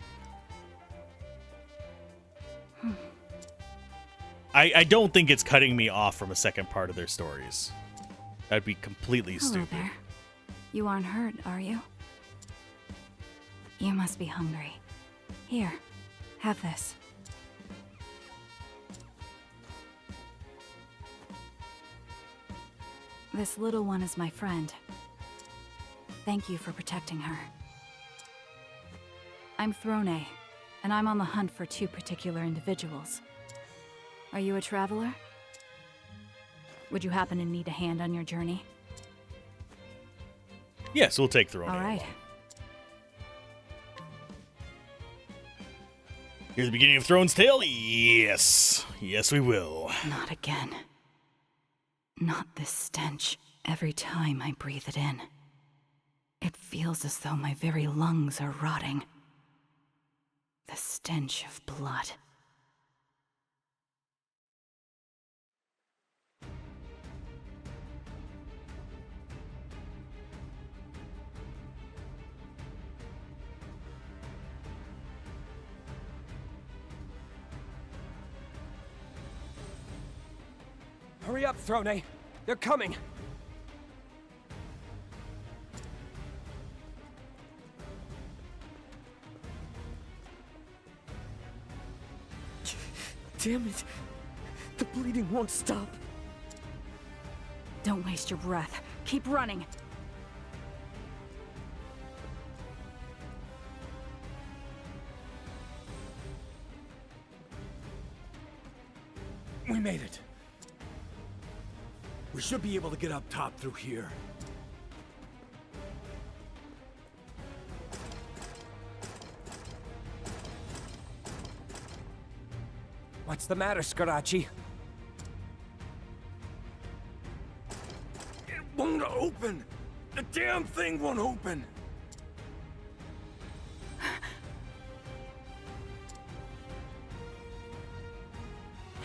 I don't think it's cutting me off from a second part of their stories. That'd be completely Hello stupid. there. You aren't hurt, are you? You must be hungry. Here, have this. This little one is my friend. Thank you for protecting her. I'm Throne, and I'm on the hunt for two particular individuals. Are you a traveler? Would you happen to need a hand on your journey? Yes, we'll take Throne. All right. Here's the beginning of Throne's Tale? Yes. Yes, we will. Not again. Not this stench. Every time I breathe it in, it feels as though my very lungs are rotting. The stench of blood. Hurry up, Throne. They're coming. Damn it. The bleeding won't stop. Don't waste your breath. Keep running. We made it. We should be able to get up top through here. What's the matter, Scarachi? It won't open! The damn thing won't open!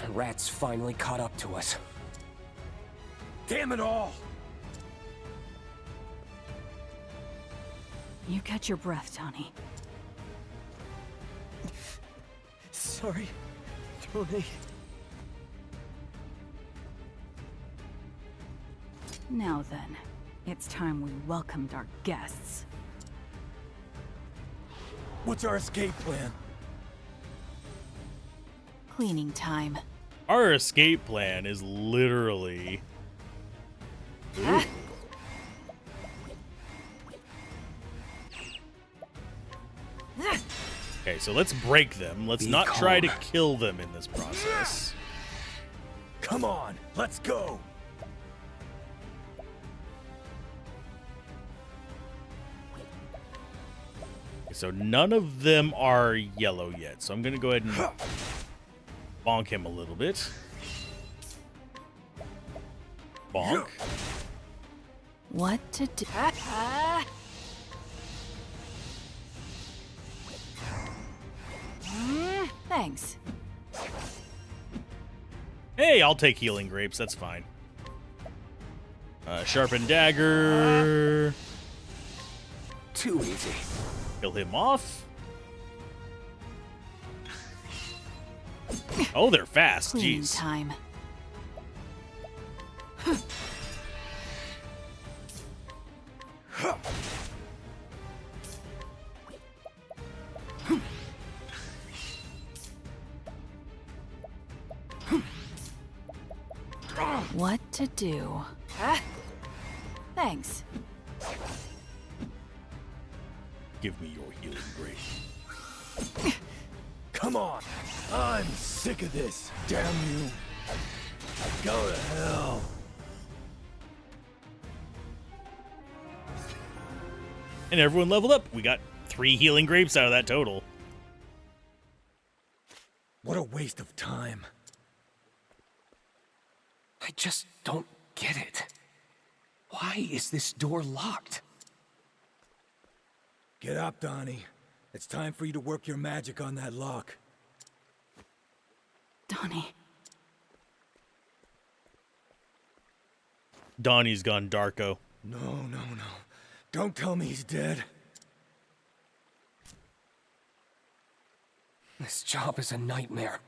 The rats finally caught up to us. Damn it all! You catch your breath, Tony. Sorry, Throne. Now then, it's time we welcomed our guests. What's our escape plan? Cleaning time. Our escape plan is literally... Okay, so let's break them. Let's not try to kill them in this process. Come on, let's go! So none of them are yellow yet. So I'm going to go ahead and bonk him a little bit. Bonk. What to do? Thanks. Hey, I'll take healing grapes. That's fine. Sharpened dagger. Too easy. Kill him off. Oh, they're fast. Cleaning Jeez. time. What to do? Thanks. Give me your healing grape. Come on! I'm sick of this, damn you! Go to hell! And everyone leveled up. We got 3 healing grapes out of that total. What a waste of time. I just don't get it. Why is this door locked? Get up, Donnie. It's time for you to work your magic on that lock. Donnie. Donnie's gone darko. No. Don't tell me he's dead. This job is a nightmare.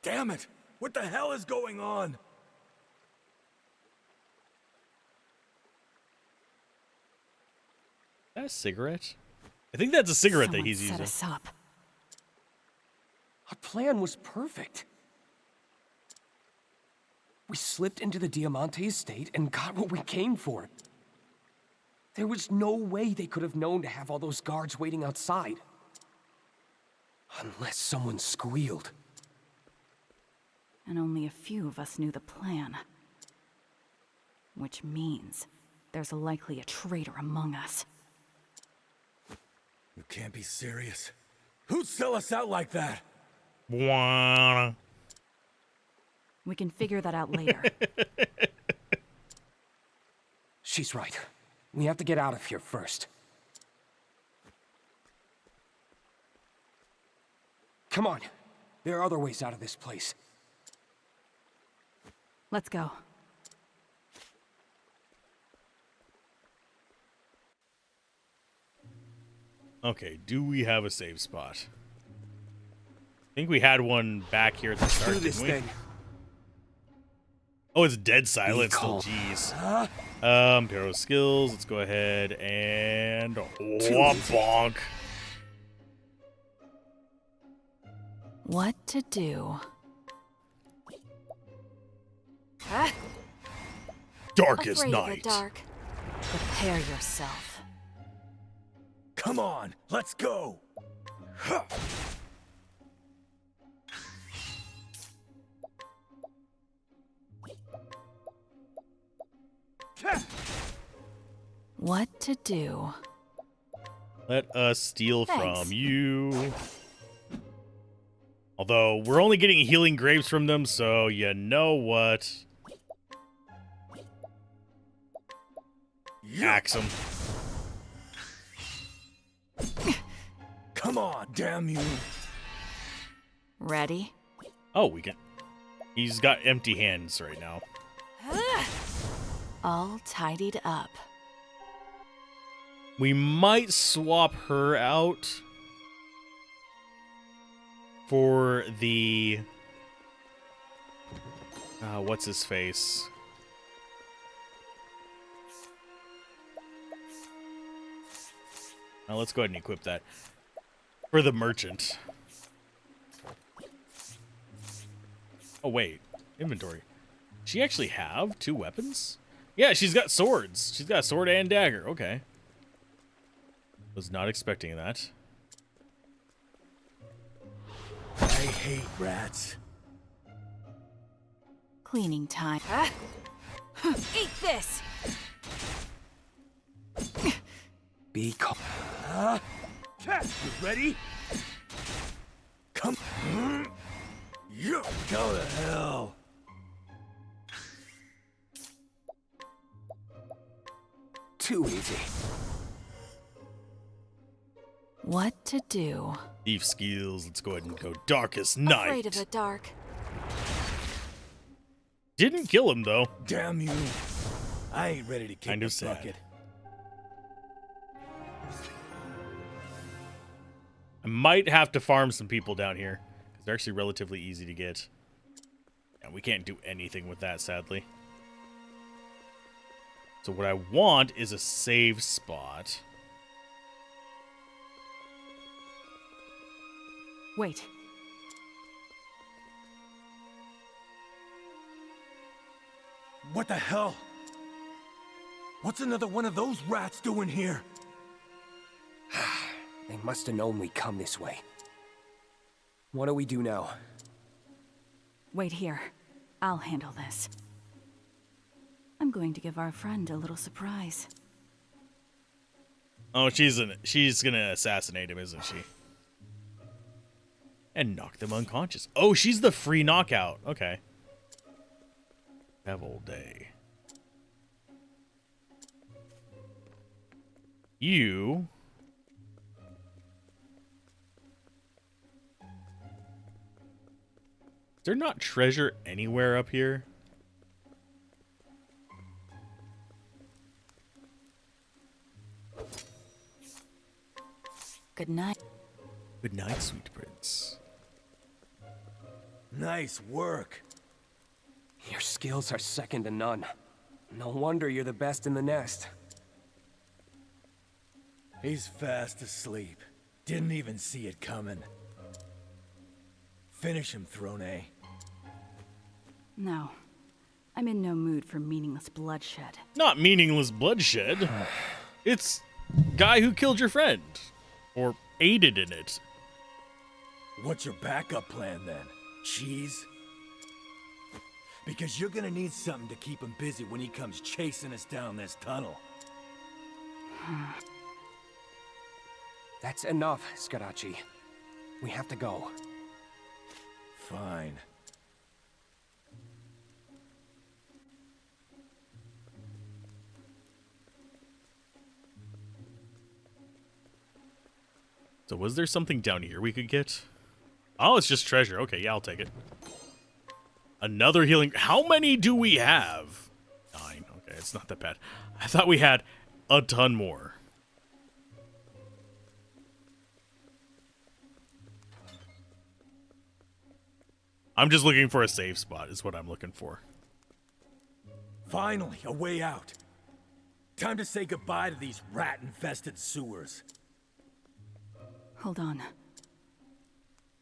Damn it! What the hell is going on? Is that a cigarette? I think that's a cigarette that Someone he's set using. us up. Our plan was perfect. We slipped into the Diamante estate and got what we came for. There was no way they could have known to have all those guards waiting outside. Unless someone squealed. And only a few of us knew the plan. Which means there's likely a traitor among us. You can't be serious. Who'd sell us out like that? Wah. We can figure that out later. She's right. We have to get out of here first. Come on. There are other ways out of this place. Let's go. Okay, do we have a save spot? I think we had one back here at the start, didn't we? Oh, it's dead silent still. Jeez. Hero skills. Let's go ahead and bonk. What to do? Darkest Afraid of night. the dark. Prepare yourself. Come on, let's go. What to do? Let us steal Thanks. from you. Although, we're only getting healing grapes from them, so you know what? Axe them. Come on, damn you. Ready? Oh, we can. He's got empty hands right now. All tidied up. We might swap her out for the what's his face? Now let's go ahead and equip that for the merchant. Oh wait, inventory. Does she actually have 2 weapons? Yeah, she's got swords. She's got a sword and dagger. Okay. Was not expecting that. I hate rats. Cleaning time. Eat this! Be calm. You ready? Come. You go to hell. Too easy. What to do? Thief skills. Let's go ahead and go darkest night. Afraid of the dark. Didn't kill him though. Damn you. I ain't ready to kick Kind of the sad. bucket. I might have to farm some people down here because they're actually relatively easy to get. And we can't do anything with that, sadly. So what I want is a save spot. Wait. What the hell? What's another one of those rats doing here? They must have known we'd come this way. What do we do now? Wait here. I'll handle this. I'm going to give our friend a little surprise. Oh, she's gonna assassinate him, isn't she? And knock them unconscious. Oh, she's the free knockout. Okay. Have all day. You. Is there not treasure anywhere up here? Good night. Good night, sweet prince. Nice work. Your skills are second to none. No wonder you're the best in the nest. He's fast asleep. Didn't even see it coming. Finish him, Throne. No. I'm in no mood for meaningless bloodshed. Not meaningless bloodshed. It's guy who killed your friend. Or aided in it. What's your backup plan then? Cheese? Because you're gonna need something to keep him busy when he comes chasing us down this tunnel. That's enough, Scarachi. We have to go. Fine. So was there something down here we could get? Oh, it's just treasure. Okay, yeah, I'll take it. Another healing. How many do we have? 9. Okay, it's not that bad. I thought we had a ton more. I'm just looking for a safe spot is what I'm looking for. Finally, a way out. Time to say goodbye to these rat-infested sewers. Hold on.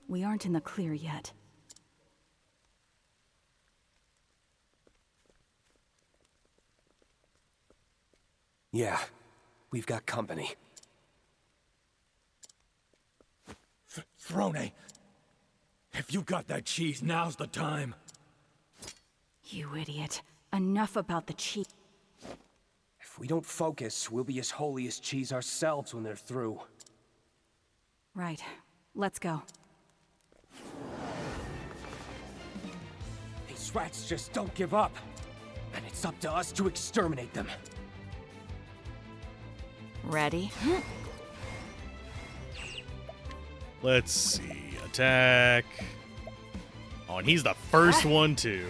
We aren't in the clear yet. Yeah, we've got company. Throne, if you got that cheese, now's the time. You idiot. Enough about the cheese. If we don't focus, we'll be as holy as cheese ourselves when they're through. Right. Let's go. These rats just don't give up. And it's up to us to exterminate them. Ready? Let's see. Attack. Oh, and he's the first one too.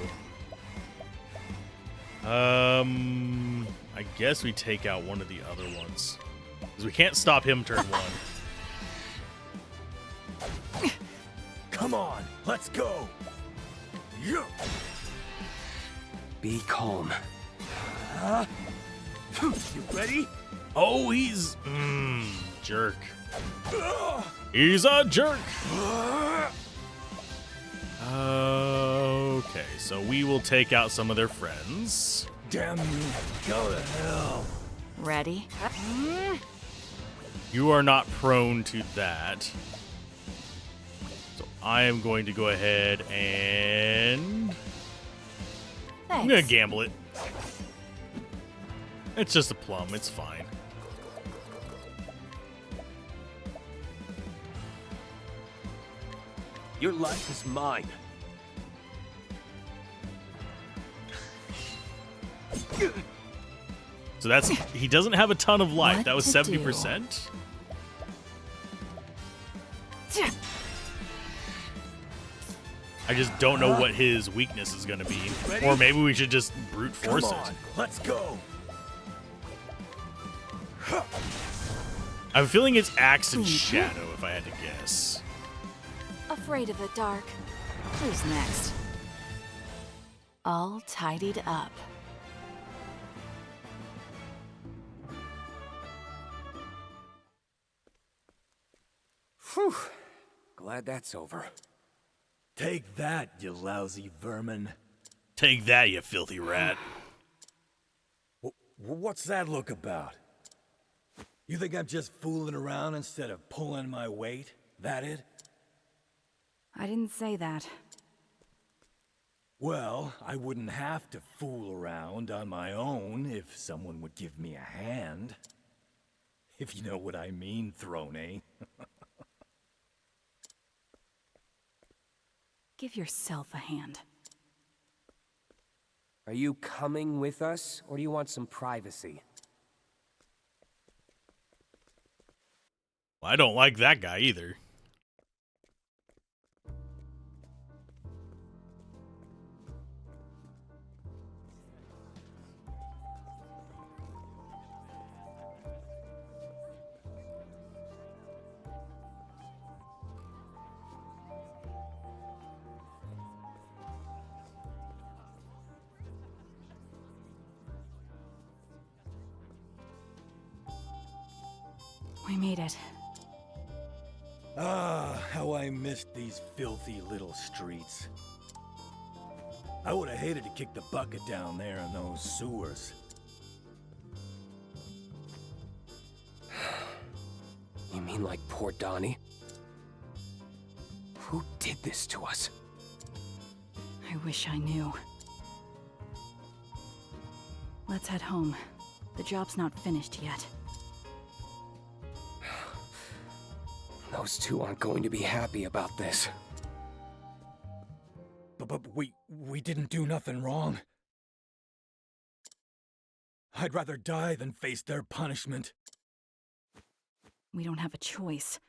I guess we take out one of the other ones. Because we can't stop him turn 1. Come on, let's go. Yeah. Be calm. You ready? Oh, he's jerk. He's a jerk. Okay, so we will take out some of their friends. Damn you, go to hell. Ready? You are not prone to that. So I am going to go ahead and... I'm going to gamble it. It's just a plum, it's fine. Your life is mine. So that's... He doesn't have a ton of life. That was 70%. I just don't know what his weakness is going to be. Ready? Or maybe we should just brute force Come on, it. let's go. I have a feeling it's Axe and Shadow, if I had to guess. Afraid of the dark. Who's next? All tidied up. Whew. Glad that's over. Take that, you lousy vermin. Take that, you filthy rat. What's that look about? You think I'm just fooling around instead of pulling my weight? That it? I didn't say that. Well, I wouldn't have to fool around on my own if someone would give me a hand. If you know what I mean, Throne. Give yourself a hand. Are you coming with us, or do you want some privacy? Well, I don't like that guy either. We made it. Ah, how I missed these filthy little streets. I would have hated to kick the bucket down there in those sewers. You mean like poor Donnie? Who did this to us? I wish I knew. Let's head home. The job's not finished yet. Those two aren't going to be happy about this. But we didn't do nothing wrong. I'd rather die than face their punishment. We don't have a choice.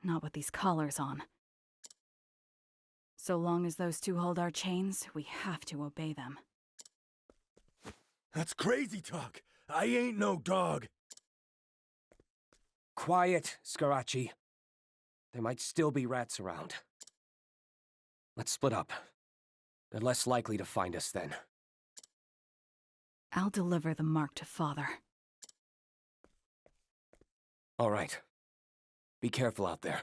Not with these collars on. So long as those two hold our chains, we have to obey them. That's crazy talk. I ain't no dog. Quiet, Scarachi. There might still be rats around. Let's split up. They're less likely to find us then. I'll deliver the mark to Father. All right. Be careful out there.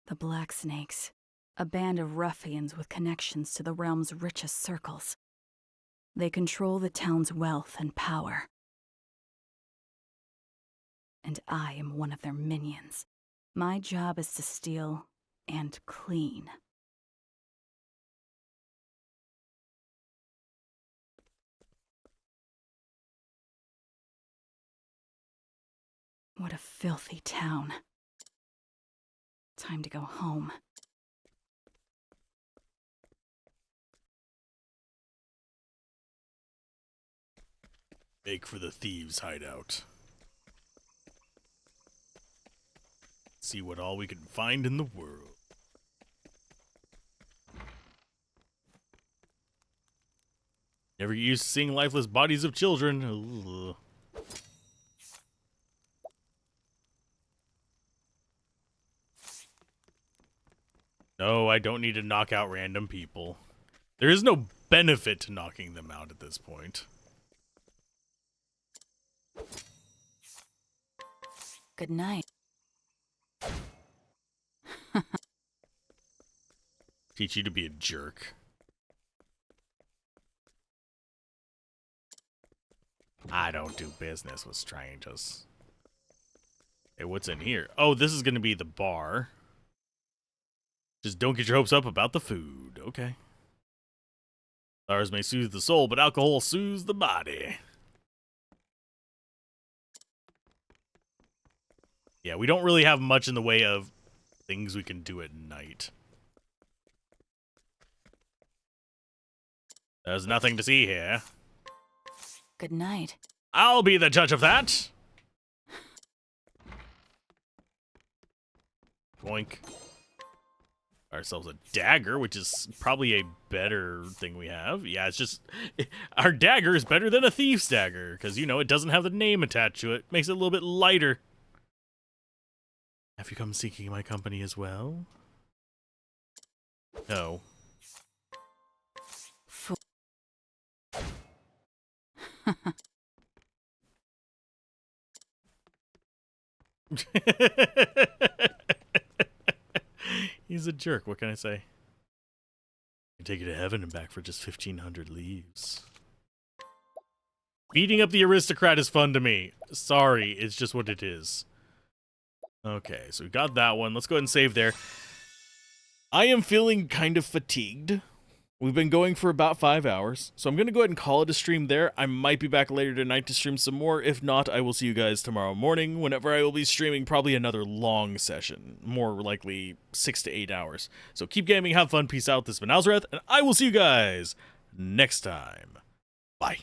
The Black Snakes. A band of ruffians with connections to the realm's richest circles. They control the town's wealth and power. And I am one of their minions. My job is to steal and clean. What a filthy town. Time to go home. Make for the thieves' hideout. See what all we can find in the world. Never get used to seeing lifeless bodies of children. Ugh. No, I don't need to knock out random people. There is no benefit to knocking them out at this point. Good night. Teach you to be a jerk. I don't do business with strangers. Hey, what's in here? Oh, this is gonna be the bar. Just don't get your hopes up about the food. Okay. Flowers may soothe the soul, but alcohol soothes the body. Yeah, we don't really have much in the way of things we can do at night. There's nothing to see here. Good night. I'll be the judge of that. Boink. Ourselves a dagger, which is probably a better thing we have. Yeah, it's just... Our dagger is better than a thief's dagger, because, you know, it doesn't have the name attached to it. Makes it a little bit lighter. Have you come seeking my company as well? No. He's a jerk, what can I say? I can take you to heaven and back for just 1,500 leaves. Beating up the aristocrat is fun to me. Sorry, it's just what it is. Okay, so we got that one. Let's go ahead and save there. I am feeling kind of fatigued. We've been going for about 5 hours, so I'm going to go ahead and call it a stream there. I might be back later tonight to stream some more. If not, I will see you guys tomorrow morning, whenever I will be streaming probably another long session. More likely 6 to 8 hours. So keep gaming, have fun, peace out. This has been Alzorath, and I will see you guys next time. Bye.